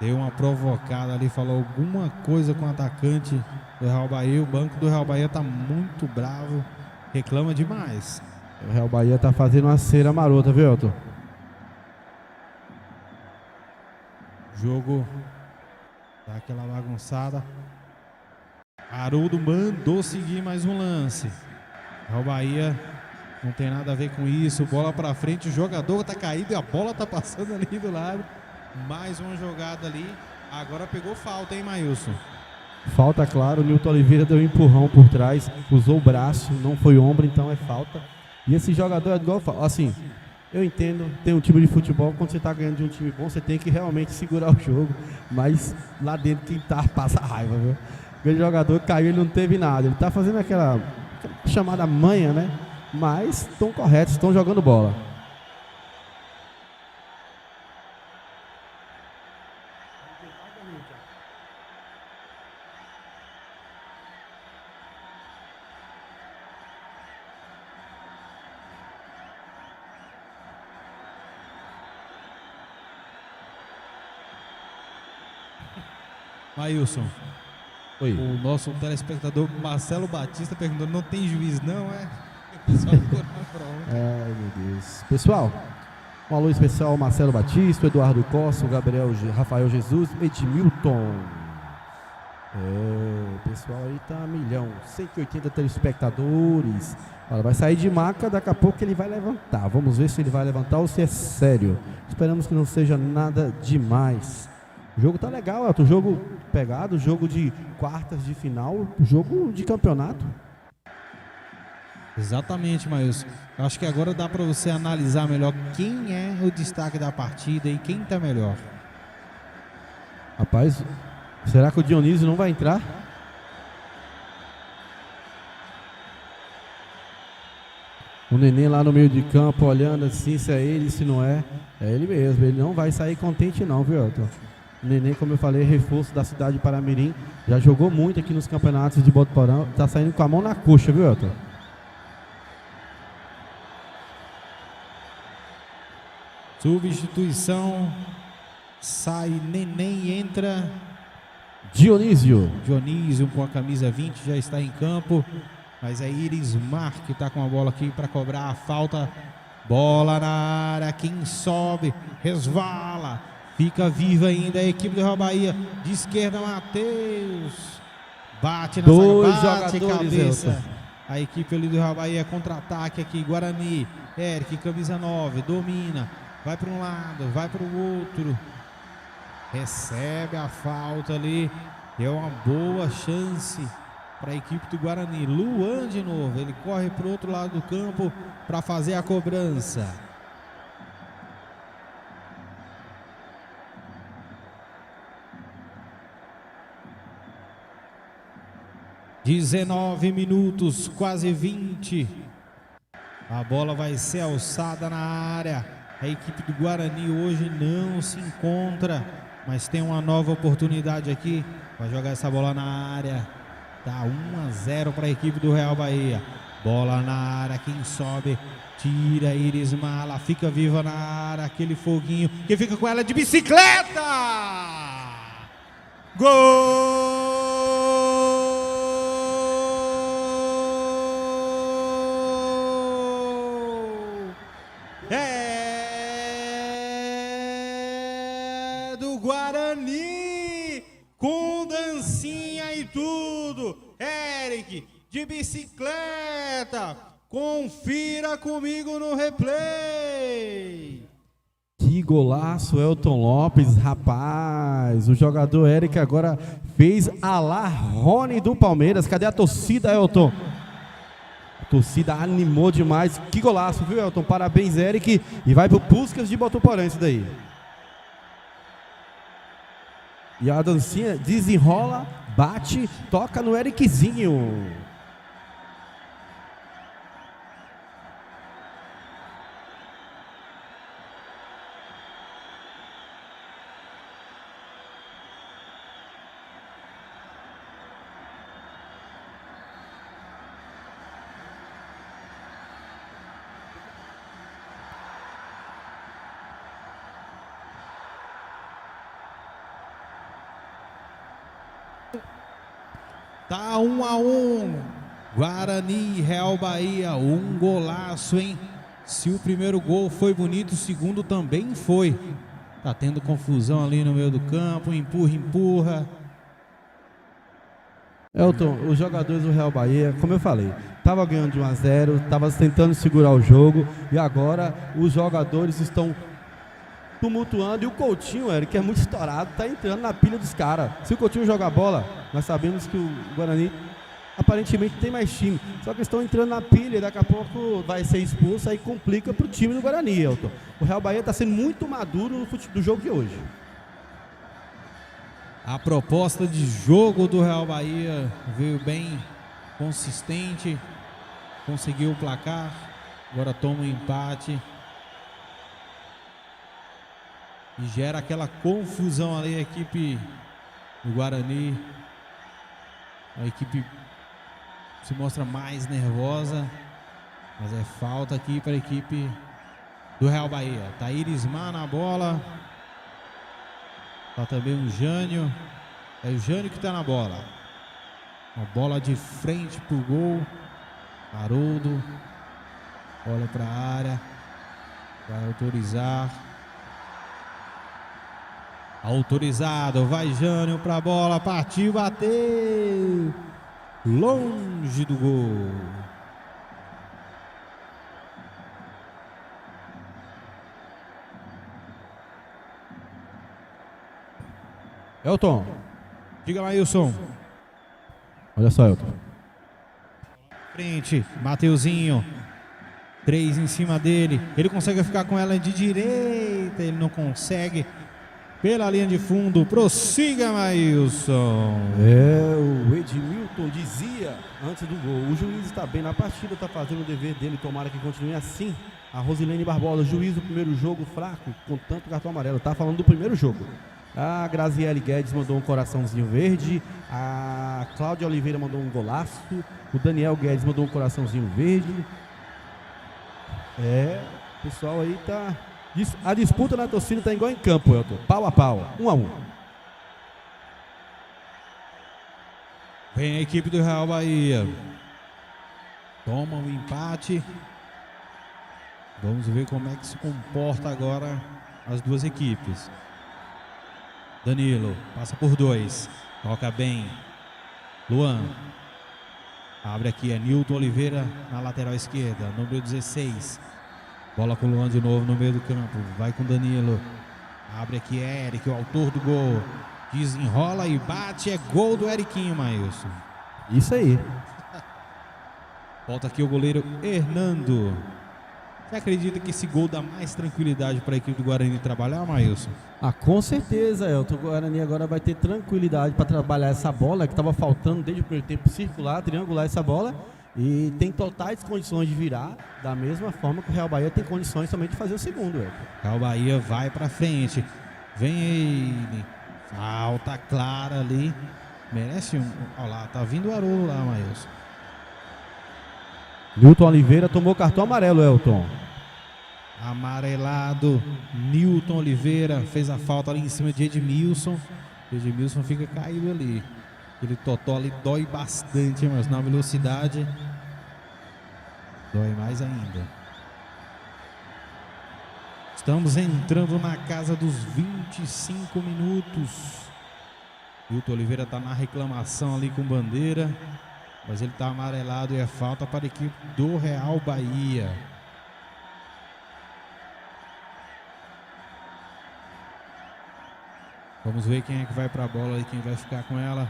deu uma provocada ali, falou alguma coisa com o atacante do Real Bahia. O banco do Real Bahia tá muito bravo, reclama demais. O Real Bahia tá fazendo uma cera marota, viu, Elton? Jogo dá aquela bagunçada. Haroldo mandou seguir mais um lance. Real Bahia não tem nada a ver com isso. Bola pra frente, o jogador tá caído e a bola tá passando ali do lado. Mais uma jogada ali. Agora pegou falta, hein, Maílson? Falta, claro. O Nilton Oliveira deu um empurrão por trás, usou o braço, não foi ombro, então é falta. E esse jogador é igual, assim, eu entendo, tem um time de futebol, quando você tá ganhando de um time bom, você tem que realmente segurar o jogo, mas lá dentro quem tá passa raiva, viu? Aquele jogador caiu, ele não teve nada, ele tá fazendo aquela chamada manha, né? Mas estão corretos, estão jogando bola. Maílson, Oi. o nosso telespectador Marcelo Batista perguntando, não tem juiz não, é? O pessoal ficou na prova. Ai, meu Deus. Pessoal, um alô especial ao Marcelo Batista, Eduardo Costa, o Gabriel, Rafael Jesus, Edmilton. pessoal aí tá a milhão. 180 telespectadores. Olha, vai sair de maca, daqui a pouco ele vai levantar. Vamos ver se ele vai levantar ou se é sério. Esperamos que não seja nada demais. O jogo tá legal, Elton. Jogo pegado, jogo de quartas de final, jogo de campeonato. Exatamente, Maílson. Eu acho que agora dá para você analisar melhor quem é o destaque da partida e quem tá melhor. Rapaz, será que o Dionísio não vai entrar? O Neném lá no meio de campo, olhando assim, se é ele, se não é. É ele mesmo, ele não vai sair contente não, viu, Elton? O Neném, como eu falei, reforço da cidade de Paramirim. Já jogou muito aqui nos campeonatos de Botuporão. Tá saindo com a mão na coxa, viu, Elton? Substituição. Sai Neném e entra Dionísio. Dionísio com a camisa 20, já está em campo. Mas é Irismar que está com a bola aqui para cobrar a falta. Bola na área, quem sobe, resvala. Fica viva ainda a equipe do Real Bahia. De esquerda, Matheus. Bate na Dois zaga, bate jogadores, cabeça. Elton. A equipe ali do Real Bahia, contra-ataque aqui. Guarani, Eric, camisa 9, domina. Vai para um lado, vai para o outro. Recebe a falta ali. É uma boa chance para a equipe do Guarani. Luan de novo. Ele corre para o outro lado do campo para fazer a cobrança. (19 minutos, quase 20). A bola vai ser alçada na área. A equipe do Guarani hoje não se encontra, mas tem uma nova oportunidade aqui. Vai jogar essa bola na área. Tá 1-0 para a equipe do Real Bahia. Bola na área, quem sobe, tira Irismar, ela fica viva na área, aquele foguinho, quem fica com ela de bicicleta! Gol! É do Guarani, com dancinha e tudo. Eric, de bicicleta. Confira comigo no replay. Que golaço, Elton Lopes, rapaz. O jogador Eric agora fez a la Rony do Palmeiras. Cadê a torcida, Elton? A torcida animou demais. Que golaço, viu, Elton? Parabéns, Eric. E vai pro Puskas de Botuporã isso daí. E a dancinha desenrola, bate, toca no Ericzinho. Tá 1-1. Guarani e Real Bahia. Um golaço, hein? Se o primeiro gol foi bonito, o segundo também foi. Tá tendo confusão ali no meio do campo. Empurra, empurra. Elton, os jogadores do Real Bahia, como eu falei, tava ganhando de 1-0, tava tentando segurar o jogo e agora os jogadores estão tumultuando e o Coutinho, Eric, que é muito estourado, tá entrando na pilha dos caras. Se o Coutinho jogar bola, nós sabemos que o Guarani aparentemente tem mais time, só que estão entrando na pilha e daqui a pouco vai ser expulso, aí complica pro time do Guarani, Elton. O Real Bahia tá sendo muito maduro no jogo de hoje. A proposta de jogo do Real Bahia veio bem consistente, conseguiu o placar, agora toma um empate e gera aquela confusão ali a equipe do Guarani. A equipe se mostra mais nervosa, mas é falta aqui para a equipe do Real Bahia. Tá Irismar na bola. Tá também o Jânio. É o Jânio que tá na bola. Uma bola de frente pro gol. Haroldo. Olha pra área. Vai autorizar. Autorizado. Vai Jânio pra bola. Partiu, bateu. longe do gol. Elton, Diga lá, Wilson. olha só, Elton. Frente, Mateuzinho. 3 em cima dele. Ele consegue ficar com ela de direita. Ele não consegue. Pela linha de fundo. Prossiga, Maílson. O Edmilton dizia antes do gol: o juiz está bem na partida, está fazendo o dever dele, tomara que continue assim. A Rosilene Barbosa, juiz do primeiro jogo fraco, com tanto cartão amarelo. Tá falando do primeiro jogo. A Graziele Guedes mandou um coraçãozinho verde. A Cláudia Oliveira mandou um golaço. O Daniel Guedes mandou um coraçãozinho verde. O pessoal aí tá... A disputa na torcida tá igual em campo, Elton. Pau a pau, 1 a 1. Vem a equipe do Real Bahia. Toma o empate. Vamos ver como é que se comporta agora as duas equipes. Danilo passa por 2. Toca bem. Luan. Abre aqui, é Nilton Oliveira na lateral esquerda, número 16. Bola com o Luan de novo no meio do campo. Vai com Danilo. Abre aqui, Eric, o autor do gol. Desenrola e bate. É gol do Eriquinho, Maílson. Isso aí. Volta aqui o goleiro Hernando. Você acredita que esse gol dá mais tranquilidade para a equipe do Guarani trabalhar, Maílson? Com certeza, Elton. O Guarani agora vai ter tranquilidade para trabalhar essa bola que estava faltando desde o primeiro tempo, circular, triangular essa bola. E tem totais condições de virar, da mesma forma que o Real Bahia tem condições também de fazer o segundo, Elton. Real Bahia vai para frente. Vem ele. Falta clara ali. Merece um. Olha lá, tá vindo o Haroldo lá, Maílson. Nilton Oliveira tomou cartão amarelo, Elton. Amarelado. Nilton Oliveira fez a falta ali em cima de Edmilson. Edmilson fica caído ali. Aquele totó ali dói bastante, mas na velocidade dói mais ainda. Estamos entrando na casa dos 25 minutos. Nilton Oliveira está na reclamação ali com bandeira, mas ele está amarelado e é falta para a equipe do Real Bahia. Vamos ver quem é que vai para a bola e quem vai ficar com ela.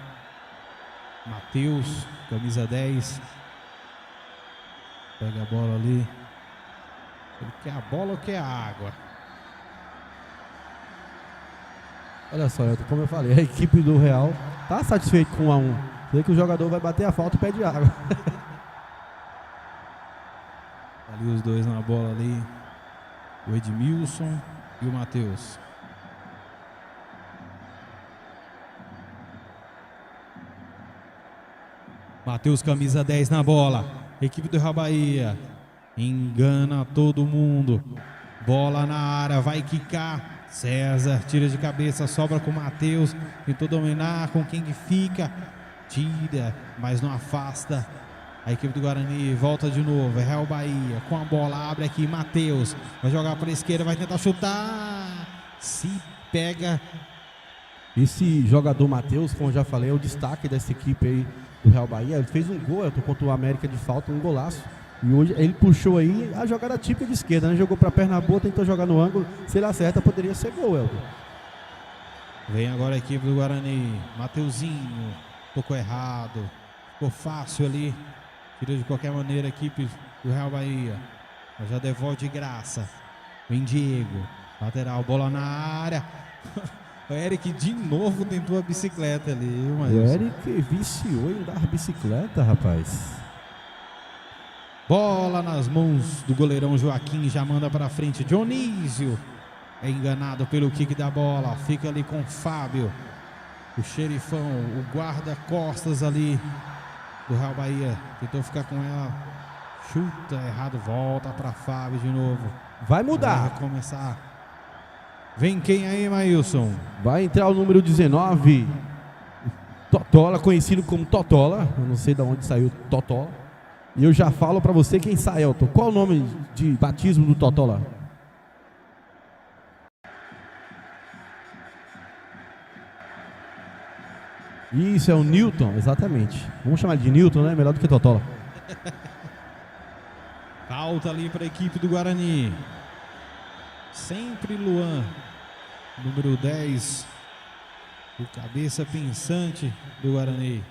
Matheus, camisa 10. Pega a bola ali. Ele quer a bola ou quer a água? Olha só, Elton, como eu falei, a equipe do Real tá satisfeita com 1 a 1. Sei que o jogador vai bater a falta e pede água. Ali os dois na bola ali. O Edmilson e o Matheus. Matheus, camisa 10 na bola. Equipe do Real Bahia. Engana todo mundo. Bola na área, vai quicar. César tira de cabeça, sobra com o Matheus. Tentou dominar, com quem que fica. Tira, mas não afasta. A equipe do Guarani volta de novo. É Real Bahia com a bola, abre aqui. Matheus vai jogar para a esquerda, vai tentar chutar. Se pega. Esse jogador Matheus, como eu já falei, é o destaque dessa equipe aí do Real Bahia. Ele fez um gol, Elton, contra o América de falta, um golaço. E hoje ele puxou aí a jogada típica de esquerda, né? Jogou para a perna boa, tentou jogar no ângulo. Se ele acerta, poderia ser gol, Elton. Vem agora a equipe do Guarani. Mateuzinho tocou errado. Ficou fácil ali. Tira de qualquer maneira a equipe do Real Bahia. Mas já devolve de graça. Vem Diego. Lateral, bola na área. O Eric de novo tentou a bicicleta ali. O Eric viciou em dar bicicleta, rapaz. Bola nas mãos do goleirão Joaquim. Já manda para frente. Dionísio é enganado pelo kick da bola. Fica ali com o Fábio. O xerifão, o guarda-costas ali do Real Bahia. Tentou ficar com ela. Chuta errado. Volta para Fábio de novo. Vai mudar. Vai começar. Vem quem aí, Maílson? Vai entrar o número 19. Totola, conhecido como Totola. Eu não sei de onde saiu Totola. E eu já falo para você quem sai, Elton. Qual o nome de batismo do Totola? Isso, é o Newton, exatamente. Vamos chamar de Newton, né? Melhor do que Totola. Falta ali para a equipe do Guarani. Sempre Luan, número 10, o cabeça pensante do Guarani.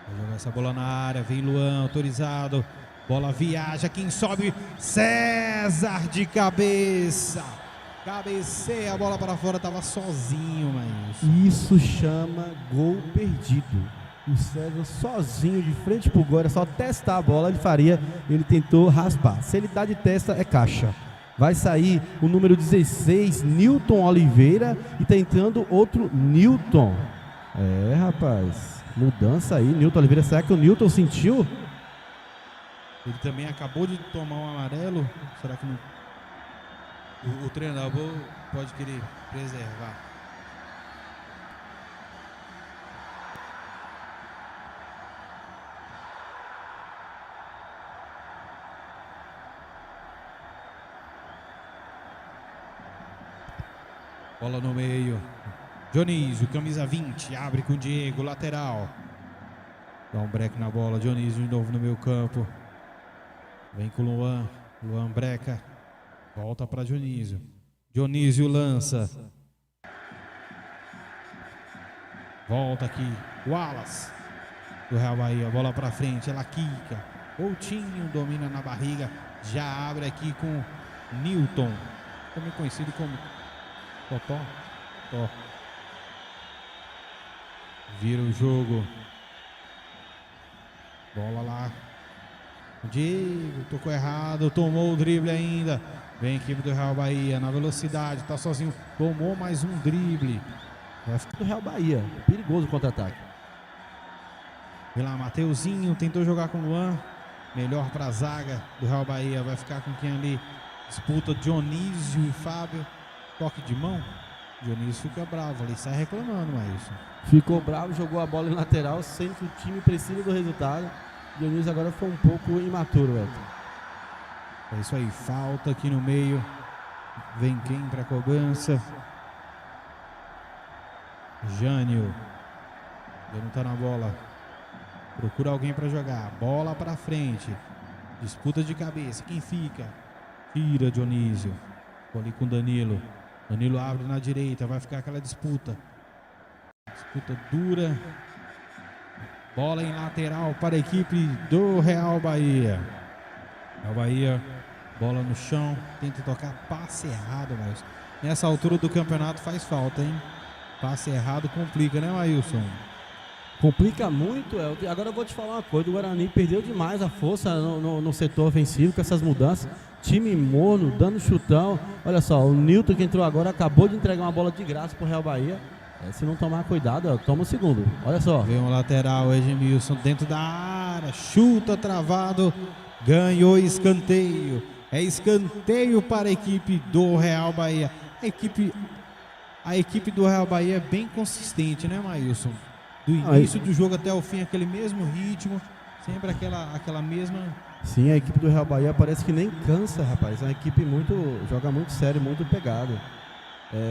Vai jogar essa bola na área, vem Luan, autorizado. Bola viaja, quem sobe? César de cabeça. Cabeceia a bola para fora, estava sozinho, mas... Isso chama gol perdido. O César sozinho de frente pro gol, era só testar a bola, ele faria, ele tentou raspar. Se ele dá de testa, é caixa. Vai sair o número 16, Newton Oliveira, e tá entrando outro Newton. É, rapaz, mudança aí, Newton Oliveira. Será que o Newton sentiu? Ele também acabou de tomar um amarelo. Será que não? O treinador pode querer preservar. Bola no meio. Dionísio, camisa 20, abre com o Diego, lateral. Dá um break na bola, Dionísio de novo no meio campo. Vem com o Luan, Luan breca. Volta para Dionísio. Dionísio lança. Volta aqui, Wallace do Real Bahia, bola para frente, ela quica. Coutinho domina na barriga, já abre aqui com Newton, também conhecido como Totó. Vira o jogo. Bola lá. O Diego tocou errado, tomou o drible ainda. Vem a equipe do Real Bahia na velocidade, tá sozinho. Tomou mais um drible. Vai ficar do Real Bahia. Perigoso o contra-ataque. Vem lá, Mateuzinho tentou jogar com o Luan. Melhor para a zaga do Real Bahia. Vai ficar com quem ali? Disputa Dionísio e Fábio. Toque de mão. Dionísio fica bravo ali, sai reclamando, Maílson. Ficou bravo, jogou a bola em lateral, sendo que o time precisa do resultado. Dionísio agora foi um pouco imaturo, Elton. É isso aí, falta aqui no meio. Vem quem para cobrança? Jânio. Jânio tá na bola. Procura alguém para jogar. Bola para frente. Disputa de cabeça. Quem fica? Tira Dionísio. Ficou ali com Danilo. Danilo abre na direita. Vai ficar aquela disputa. Disputa dura. Bola em lateral para a equipe do Real Bahia. Real Bahia. Bola no chão. Tenta tocar passe errado, mas nessa altura do campeonato faz falta, hein? Passe errado complica, né, Maílson? Complica muito, Elton. Agora eu vou te falar uma coisa. O Guarani perdeu demais a força no setor ofensivo com essas mudanças. Time morno, dando chutão. Olha só, o Newton que entrou agora acabou de entregar uma bola de graça pro Real Bahia. Se não tomar cuidado, toma o segundo. Olha só. Vem um lateral, Edmilson dentro da área. Chuta travado. Ganhou escanteio. É escanteio para a equipe do Real Bahia. A equipe do Real Bahia é bem consistente, né, Maílson? Do início do jogo até o fim, aquele mesmo ritmo. Sempre aquela mesma... Sim, a equipe do Real Bahia parece que nem cansa, rapaz. É uma equipe joga muito sério, muito pegado.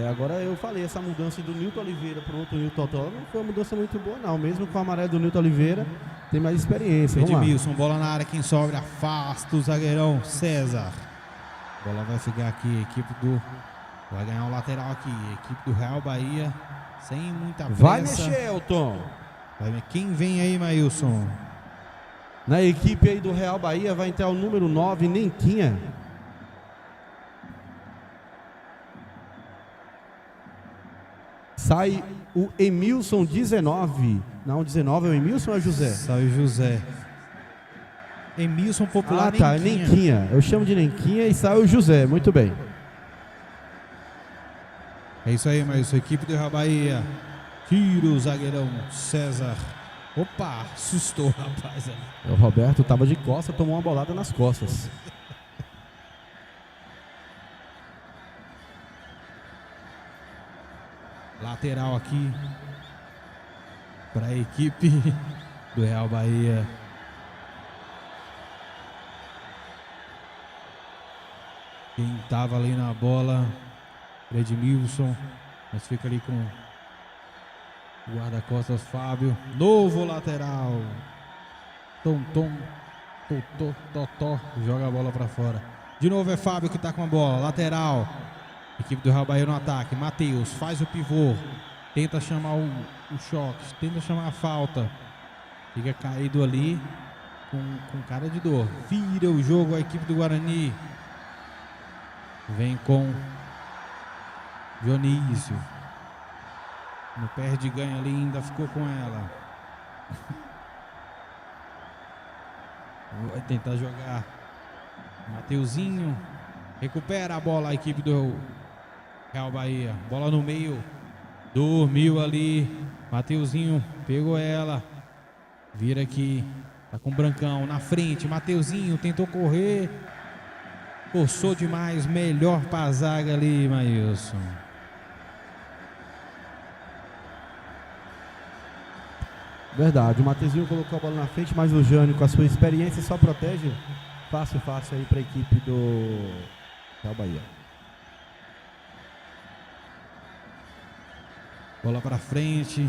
Agora eu falei, essa mudança do Newton Oliveira para o outro Newton Totola não foi uma mudança muito boa, não. Mesmo com o amarelo do Newton Oliveira, tem mais experiência. Edmilson, bola na área, quem sobra, afasta o zagueirão César. Bola vai ficar aqui, a equipe do... Vai ganhar um lateral aqui, a equipe do Real Bahia, sem muita pressa. Vai mexer, Elton. Quem vem aí, Maílson? Na equipe aí do Real Bahia vai entrar o número 9, Nenquinha. Sai o Emilson 19. Não, 19 é o Emilson ou é o José? Sai o José. Emilson popular. Ah, tá, Nenquinha. Eu chamo de Nenquinha e sai o José. Muito bem. É isso aí, Maílson. Equipe do Real Bahia. Tira o zagueirão César. Opa, assustou, rapaz. O Roberto tava de costa, tomou uma bolada nas costas. Lateral aqui para a equipe do Real Bahia. Quem tava ali na bola Edmilson, mas fica ali com o guarda-costas Fábio. Novo lateral. Totó, joga a bola para fora. De novo é Fábio que tá com a bola, lateral. Equipe do Real Bahia no ataque. Matheus faz o pivô. Tenta chamar o choque, tenta chamar a falta. Fica caído ali com cara de dor. Vira o jogo a equipe do Guarani. Vem com Dionísio. No perde ganha ali, ainda ficou com ela. Vai tentar jogar. Mateuzinho. Recupera a bola a equipe do Real Bahia. Bola no meio. Dormiu ali. Mateuzinho pegou ela. Vira aqui. Tá com o Brancão na frente. Mateuzinho tentou correr. Forçou demais. Melhor pra zaga ali, Maílson. Verdade, o Mateuzinho colocou a bola na frente, mas o Jânio, com a sua experiência, só protege fácil aí para a equipe do Real Bahia. Bola para frente,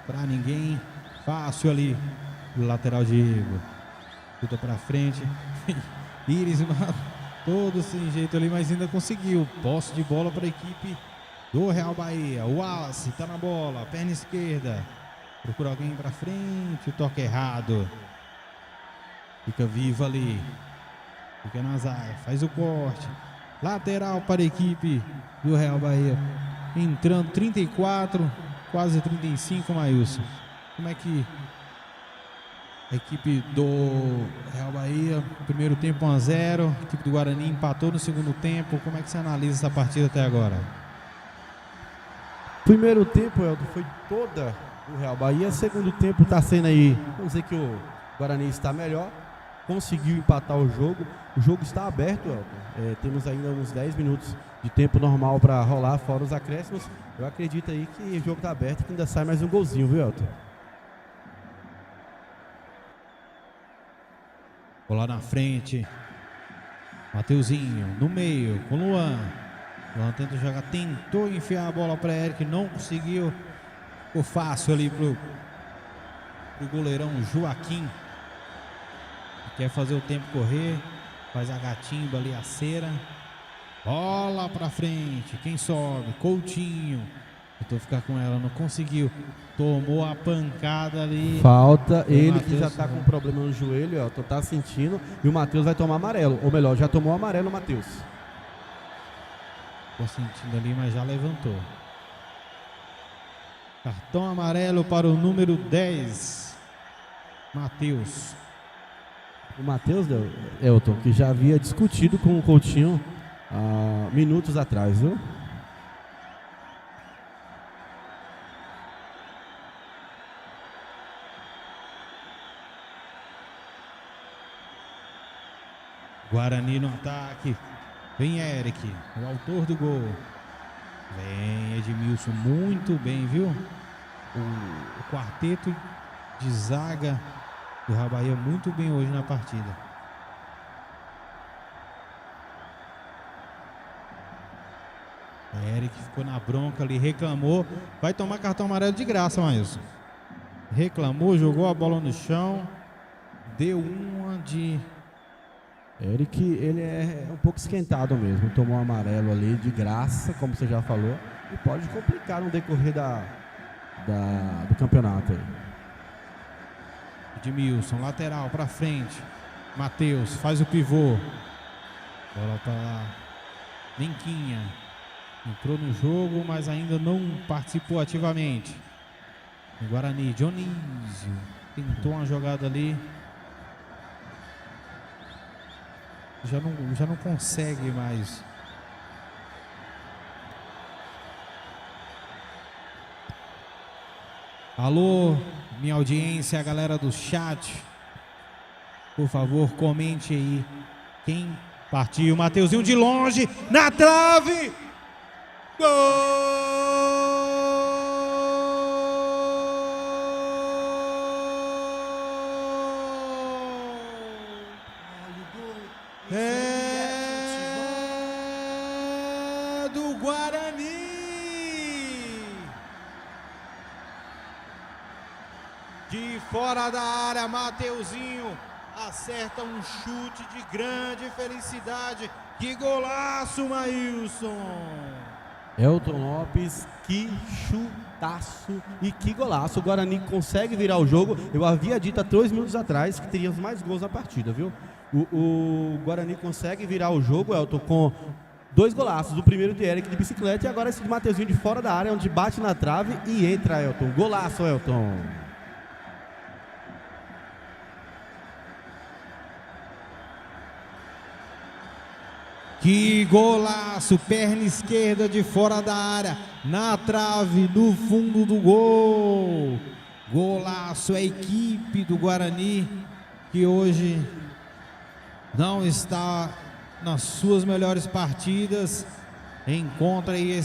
para ninguém. Fácil ali, o lateral Diego. Chuta para frente. Iris, todo sem jeito ali, mas ainda conseguiu. Posse de bola para a equipe do Real Bahia. O Wallace tá na bola, perna esquerda. Procura alguém para frente, o toque errado. Fica vivo ali. Fica na zaga, faz o corte. Lateral para a equipe do Real Bahia. Entrando 34, quase 35, Maílson. Como é que a equipe do Real Bahia, primeiro tempo 1-0, a equipe do Guarani empatou no segundo tempo. Como é que você analisa essa partida até agora? Primeiro tempo, Elton, foi toda o Real Bahia. Segundo tempo está sendo aí, vamos dizer que o Guarani está melhor, conseguiu empatar o jogo. O jogo está aberto, Elton. Temos ainda uns 10 minutos de tempo normal para rolar, fora os acréscimos. Eu acredito aí que o jogo está aberto e que ainda sai mais um golzinho, viu, Elton? Bola na frente. Mateuzinho no meio com o Luan. Luan tenta jogar, tentou enfiar a bola para Eric, não conseguiu. Ficou fácil ali pro goleirão Joaquim. Quer fazer o tempo correr. Faz a gatimba ali, a cera. Bola pra frente. Quem sobe? Coutinho. Tentou ficar com ela, não conseguiu. Tomou a pancada ali. Falta, ele Mateus, que já tá com problema no joelho, ó, tá sentindo. E o Matheus vai tomar amarelo. Ou melhor, já tomou amarelo o Matheus. Tô sentindo ali, mas já levantou. Cartão amarelo para o número 10. Matheus. O Matheus, Elton, que já havia discutido com o Coutinho minutos atrás, viu? Guarani no ataque. Vem Eric, o autor do gol. Vem Edmilson, muito bem, viu? O quarteto de zaga do Real Bahia muito bem hoje na partida. Eric ficou na bronca ali, reclamou. Vai tomar cartão amarelo de graça, Maílson. Reclamou, jogou a bola no chão. Deu uma de... Eric, ele é um pouco esquentado mesmo. Tomou um amarelo ali de graça, como você já falou. E pode complicar no decorrer do campeonato aí. Edmilson, lateral pra frente. Matheus faz o pivô. Bola pra lá. Nenquinha. Entrou no jogo, mas ainda não participou ativamente. O Guarani, Dionísio. Tentou uma jogada ali. Já não consegue mais. Alô, minha audiência, a galera do chat. Por favor, comente aí quem partiu. Mateuzinho de longe, na trave. Gol! É do Guarani. De fora da área, Mateuzinho acerta um chute de grande felicidade. Que golaço, Maílson! Elton Lopes, que chutaço e que golaço. O Guarani consegue virar o jogo. Eu havia dito há 3 minutos atrás que teríamos mais gols na partida, viu? O Guarani consegue virar o jogo, Elton, com 2 golaços. O primeiro de Eric de bicicleta e agora esse de Mateuzinho de fora da área, onde bate na trave e entra, Elton. Golaço, Elton. Que golaço, perna esquerda de fora da área, na trave, no fundo do gol. Golaço, a equipe do Guarani, que hoje não está nas suas melhores partidas, encontra aí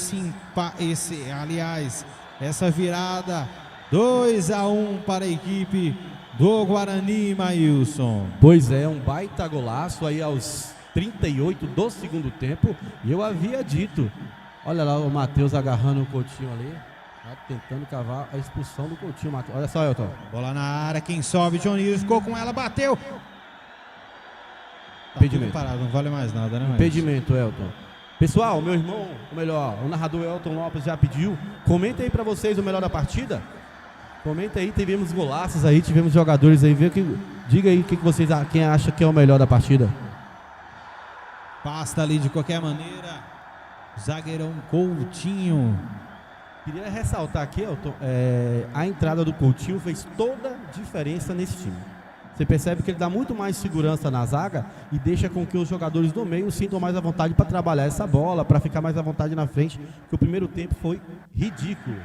essa virada, 2-1 para a equipe do Guarani, Maílson. Pois é, um baita golaço aí aos 38 do segundo tempo. E eu havia dito, olha lá o Matheus agarrando o Coutinho ali, tá tentando cavar a expulsão do Coutinho, Matheus. Olha só, Elton. Bola na área, quem sobe, Johnny ficou com ela, bateu. Tá Impedimento. tudo parado, não vale mais nada, né? Impedimento, Elton. Pessoal, meu irmão, ou melhor, o narrador Elton Lopes já pediu. Comenta aí pra vocês o melhor da partida. Comenta aí, tivemos golaços aí, tivemos jogadores aí. Diga aí quem acha que é o melhor da partida. Pasta ali de qualquer maneira. Zagueirão Coutinho. Queria ressaltar aqui, Elton, a entrada do Coutinho fez toda a diferença nesse time. Você percebe que ele dá muito mais segurança na zaga e deixa com que os jogadores do meio sintam mais à vontade para trabalhar essa bola, para ficar mais à vontade na frente, porque o primeiro tempo foi ridículo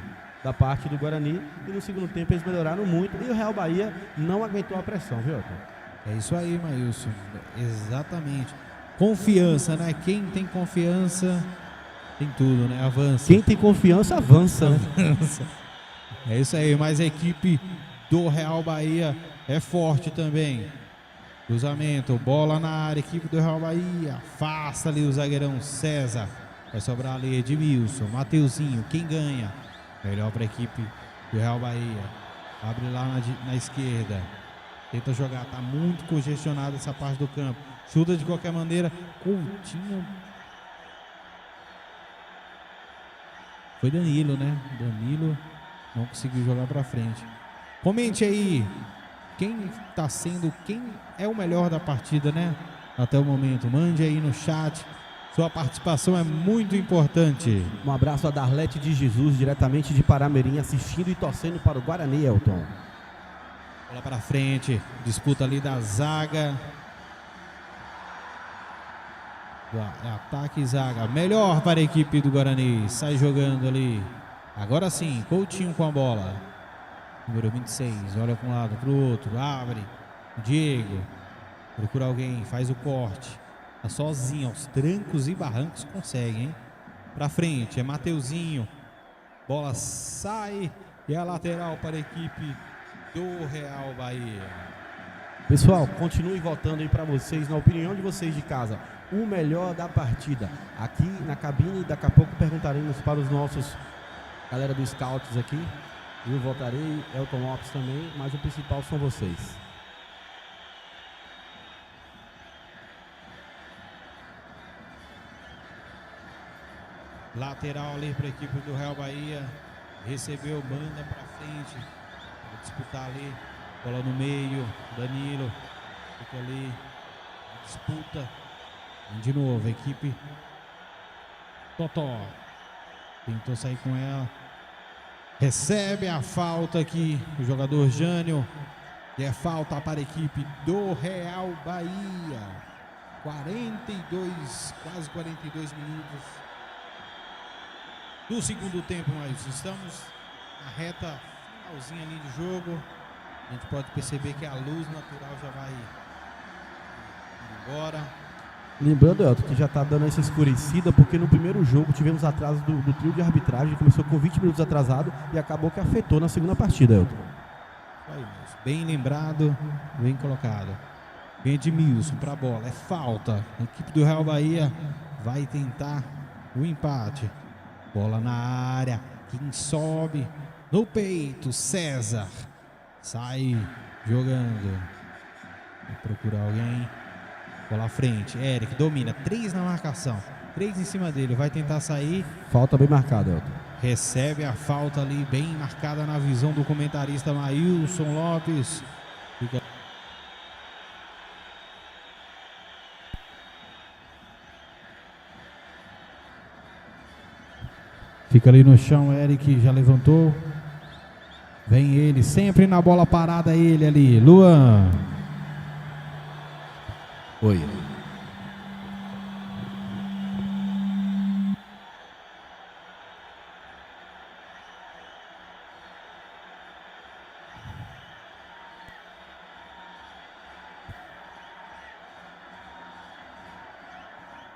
da parte do Guarani e no segundo tempo eles melhoraram muito e o Real Bahia não aguentou a pressão, viu, Elton? É isso aí, Maílson. Exatamente. Confiança, né? Quem tem confiança tem tudo, né? Avança. Quem tem confiança avança, né? É isso aí, mas a equipe do Real Bahia é forte também. Cruzamento, bola na área, equipe do Real Bahia. Afasta ali o zagueirão César. Vai sobrar ali Edmilson, Mateuzinho, quem ganha? Melhor para a equipe do Real Bahia. Abre lá na esquerda. Tenta jogar, tá muito congestionada essa parte do campo. Chuta de qualquer maneira. Coutinho. Foi Danilo, né? Danilo não conseguiu jogar pra frente. Comente aí quem é o melhor da partida, né? Até o momento. Mande aí no chat. Sua participação é muito importante. Um abraço a Darlete de Jesus, diretamente de Paramirim, assistindo e torcendo para o Guarani, Elton. Bola pra frente. Disputa ali da zaga. Ataque e zaga. Melhor para a equipe do Guarani. Sai jogando ali. Agora sim, Coutinho com a bola. Número 26. Olha para um lado, para o outro. Abre. Diego. Procura alguém. Faz o corte. Tá sozinho. Aos trancos e barrancos consegue, hein? Pra frente. É Mateuzinho. Bola sai. E a lateral para a equipe do Real Bahia. Pessoal, continue votando aí para vocês, na opinião de vocês de casa, o melhor da partida. Aqui na cabine, daqui a pouco perguntaremos para os nossos galera dos Scouts aqui. Eu votarei, Elton Lopes também, mas o principal são vocês. Lateral ali para a equipe do Real Bahia. Recebeu, manda para frente. Vai disputar ali. Bola no meio. Danilo. Fica ali. Disputa. De novo, a equipe. Totó. Tentou sair com ela. Recebe a falta aqui. O jogador Jânio. E é falta para a equipe do Real Bahia. 42, quase 42 minutos do segundo tempo, mas estamos na reta finalzinha ali de jogo. A gente pode perceber que a luz natural já vai embora. Lembrando, Elton, que já está dando essa escurecida, porque no primeiro jogo tivemos atraso do trio de arbitragem, começou com 20 minutos atrasado e acabou que afetou na segunda partida, Elton. Bem lembrado, bem colocado. Vem Edmilson para a bola, é falta. A equipe do Real Bahia vai tentar o empate. Bola na área, quem sobe no peito, César. Sai jogando. Vai procurar alguém. Bola à frente. Eric domina. 3 na marcação. 3 em cima dele. Vai tentar sair. Falta bem marcada, Elton. Recebe a falta ali, bem marcada na visão do comentarista Maílson Lopes. Fica ali no chão, Eric já levantou. Vem ele, sempre na bola parada ele ali. Luan. Oi.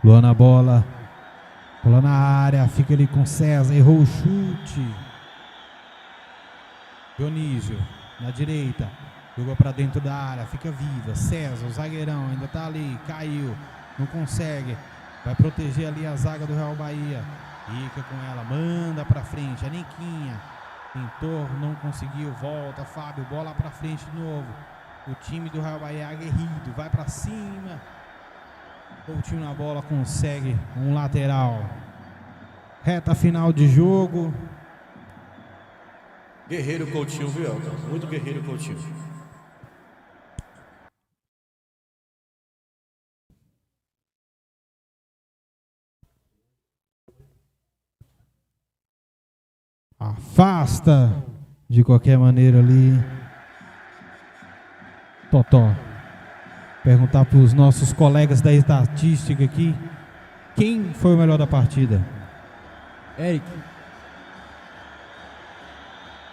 Luan na bola. Bola na área, fica ali com César, errou o chute. Dionísio, na direita, jogou para dentro da área, fica viva. César, o zagueirão, ainda tá ali, caiu, não consegue. Vai proteger ali a zaga do Real Bahia. Fica com ela, manda para frente, a Niquinha. Tentou, não conseguiu, volta, Fábio, bola para frente de novo. O time do Real Bahia é aguerrido, vai para cima. Coutinho na bola, consegue um lateral. Reta final de jogo. Guerreiro Coutinho, viu, Elton? Muito guerreiro Coutinho. Afasta de qualquer maneira ali. Totó. Perguntar para os nossos colegas da estatística aqui, quem foi o melhor da partida? Eric.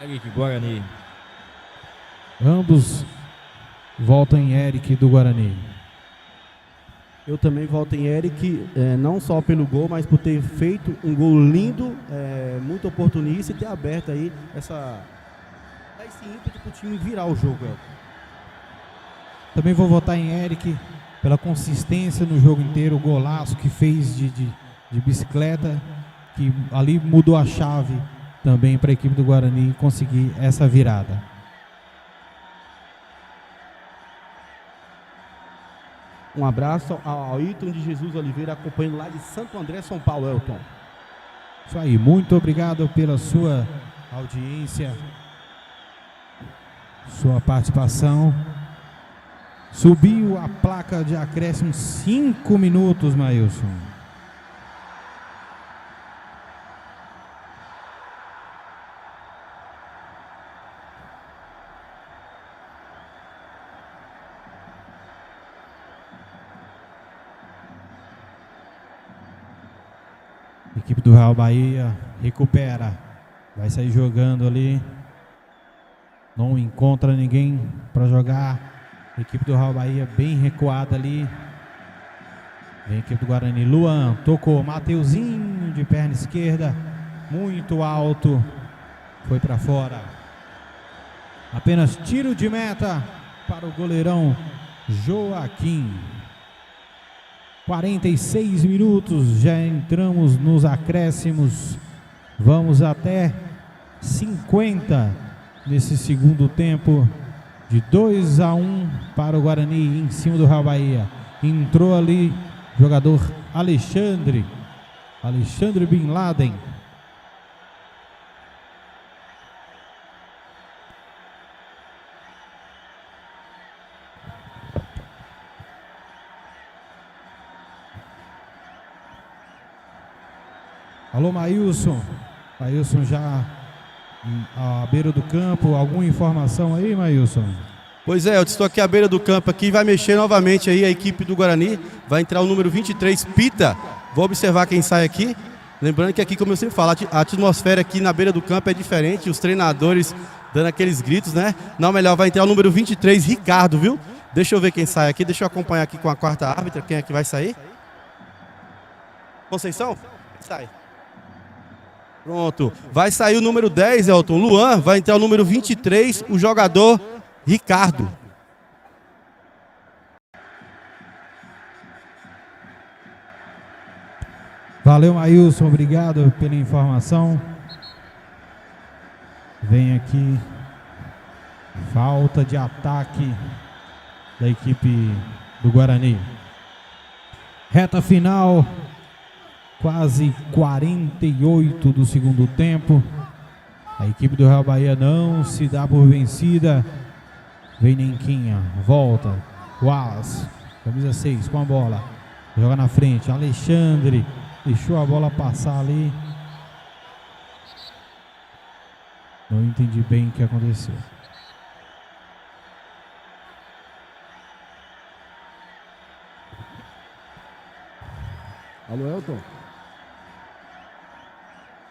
Eric, Guarani. Ambos votam em Eric do Guarani. Eu também volto em Eric, não só pelo gol, mas por ter feito um gol lindo, muito oportunista e ter aberto aí esse ímpeto para o time virar o jogo, Elton. Também vou votar em Eric pela consistência no jogo inteiro, o golaço que fez de bicicleta, que ali mudou a chave também para a equipe do Guarani conseguir essa virada. Um abraço ao Ailton de Jesus Oliveira, acompanhando lá de Santo André, São Paulo, Elton. Isso aí, muito obrigado pela sua audiência, sua participação. Subiu a placa de acréscimo 5 minutos, Maílson. Equipe do Real Bahia recupera. Vai sair jogando ali. Não encontra ninguém para jogar. A equipe do Real Bahia bem recuada ali. Vem a equipe do Guarani. Luan tocou. Mateuzinho de perna esquerda. Muito alto. Foi para fora. Apenas tiro de meta para o goleirão Joaquim. 46 minutos. Já entramos nos acréscimos. Vamos até 50 nesse segundo tempo. De 2-1 para o Guarani em cima do Real Bahia. Entrou ali jogador Alexandre Bin Laden. Alô, Maílson. Maílson já à beira do campo. Alguma informação aí, Maílson? Pois é, eu estou aqui à beira do campo aqui, vai mexer novamente aí a equipe do Guarani, vai entrar o número 23, Pita. Vou observar quem sai aqui. Lembrando que aqui, como eu sempre falo, a atmosfera aqui na beira do campo é diferente, os treinadores dando aqueles gritos, né? Não, melhor, vai entrar o número 23, Ricardo, viu? Deixa eu ver quem sai aqui, deixa eu acompanhar aqui com a quarta árbitra, quem é que vai sair? Conceição? Sai. Pronto, vai sair o número 10, Elton. Luan, vai entrar o número 23, o jogador Ricardo. Valeu, Maílson, obrigado pela informação. Vem aqui Falta de ataque da equipe do Guarani. Reta final, quase 48 do segundo tempo. A equipe do Real Bahia não se dá por vencida. Vem Nenquinha, volta. Wallace, camisa 6 com a bola. Joga na frente. Alexandre deixou a bola passar ali. Não entendi bem o que aconteceu. Alô, Elton?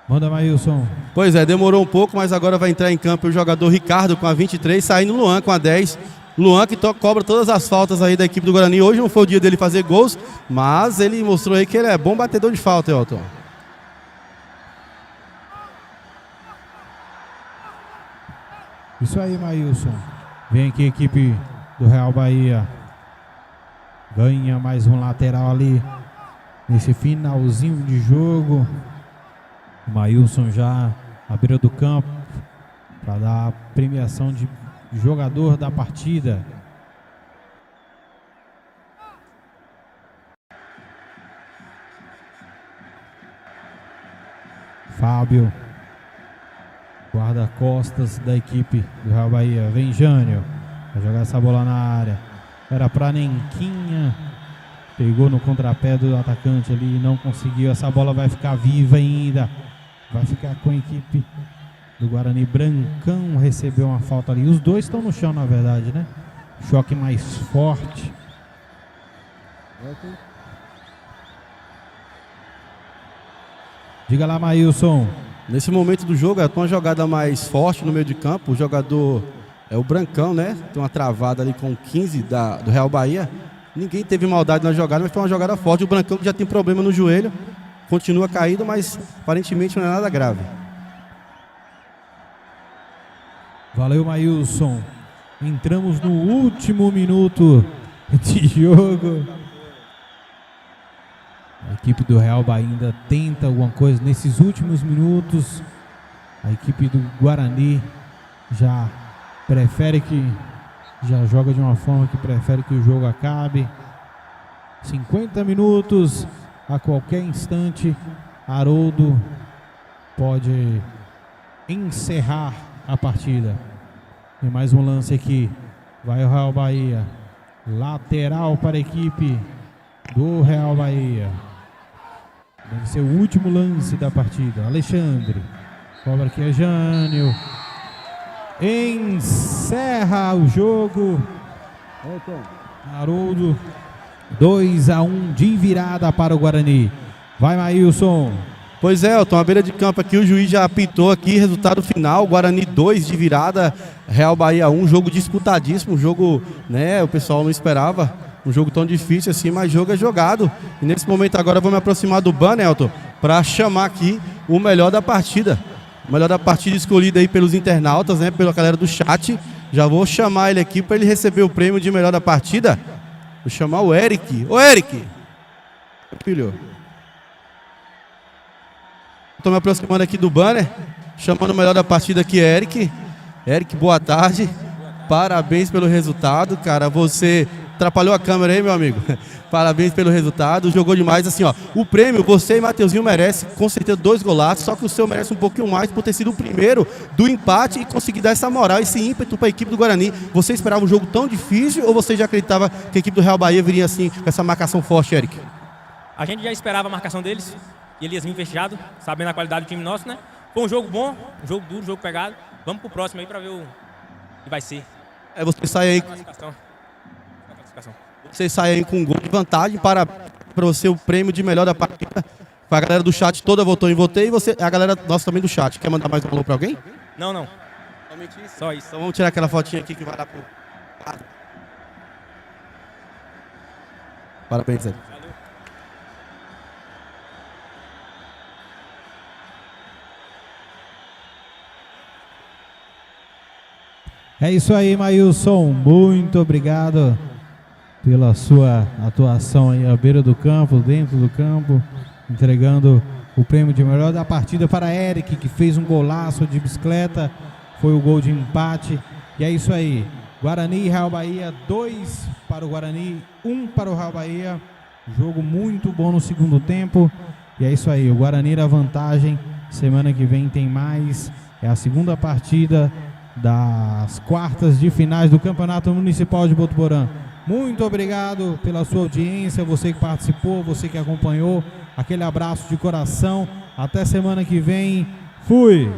Manda, Maílson. Pois é, demorou um pouco, mas agora vai entrar em campo o jogador Ricardo com a 23, saindo o Luan com a 10. Luan que cobra todas as faltas aí da equipe do Guarani. Hoje não foi o dia dele fazer gols, mas ele mostrou aí que ele é bom batedor de falta, Elton. Isso aí, Maílson. Vem aqui a equipe do Real Bahia. Ganha mais um lateral ali nesse finalzinho de jogo. O Maílson já à beira do campo para dar a premiação de jogador da partida. Fábio, guarda-costas da equipe do Real Bahia. Vem Jânio, vai jogar essa bola na área. Era para Nenquinha. Pegou no contrapé do atacante ali e não conseguiu. Essa bola vai ficar viva ainda. Vai ficar com a equipe do Guarani. Brancão recebeu uma falta ali. Os dois estão no chão, na verdade, né? Choque mais forte. Diga lá, Maílson. Nesse momento do jogo, é uma jogada mais forte no meio de campo. O jogador é o Brancão, né? Tem uma travada ali com 15 do Real Bahia. Ninguém teve maldade na jogada, mas foi uma jogada forte. O Brancão que já tem problema no joelho. Continua caído, mas aparentemente não é nada grave. Valeu, Maílson. Entramos no último minuto de jogo. A equipe do Real Bahia ainda tenta alguma coisa nesses últimos minutos. A equipe do Guarani já joga de uma forma que prefere que o jogo acabe. 50 minutos. A qualquer instante, Haroldo pode encerrar a partida. Tem mais um lance aqui. Vai o Real Bahia. Lateral para a equipe do Real Bahia. Deve ser o último lance da partida. Alexandre. Cobra aqui a Jânio. Encerra o jogo. Haroldo. 2-1 de virada para o Guarani. Vai, Maílson. Pois é, Elton, à beira de campo aqui, o juiz já apitou aqui, resultado final, Guarani 2 de virada, Real Bahia 1, jogo disputadíssimo, um jogo, né, o pessoal não esperava, um jogo tão difícil assim, mas jogo é jogado. E nesse momento agora eu vou me aproximar do banner, Elton, para chamar aqui o melhor da partida. O melhor da partida escolhido aí pelos internautas, né, pela galera do chat. Já vou chamar ele aqui para ele receber o prêmio de melhor da partida. Vou chamar o Eric. Ô, Eric! Filho. Estou me aproximando aqui do banner, chamando o melhor da partida aqui, Eric. Eric, boa tarde. Parabéns pelo resultado, cara. Você atrapalhou a câmera aí, meu amigo. Parabéns pelo resultado. Jogou demais, assim, ó. O prêmio, você e Mateuzinho merece, com certeza, 2 golaços, só que o seu merece um pouquinho mais por ter sido o primeiro do empate e conseguir dar essa moral, esse ímpeto para a equipe do Guarani. Você esperava um jogo tão difícil ou você já acreditava que a equipe do Real Bahia viria assim, com essa marcação forte, Eric? A gente já esperava a marcação deles, e eles vinham fechado, sabendo a qualidade do time nosso, né? Foi um jogo bom, um jogo duro, um jogo pegado. Vamos pro próximo aí para ver o que vai ser. É, você sai aí. Você sai aí com um gol de vantagem para você o prêmio de melhor da partida. A galera do chat toda votou em você e você, a galera nossa também do chat. Quer mandar mais um alô para alguém? Não, não. Somente isso? Só isso. Então vamos tirar aquela fotinha aqui que vai dar pro... Parabéns, Zé. É isso aí, Maílson. Muito obrigado pela sua atuação aí à beira do campo, dentro do campo, entregando o prêmio de melhor da partida para Eric, que fez um golaço de bicicleta. Foi o gol de empate. E é isso aí. Guarani e Real Bahia, 2 para o Guarani, 1 para o Real Bahia. Jogo muito bom no segundo tempo. E é isso aí, o Guarani na vantagem. Semana que vem tem mais. É a segunda partida das quartas de finais do Campeonato Municipal de Botuporã. Muito obrigado pela sua audiência, você que participou, você que acompanhou. Aquele abraço de coração. Até semana que vem. Fui!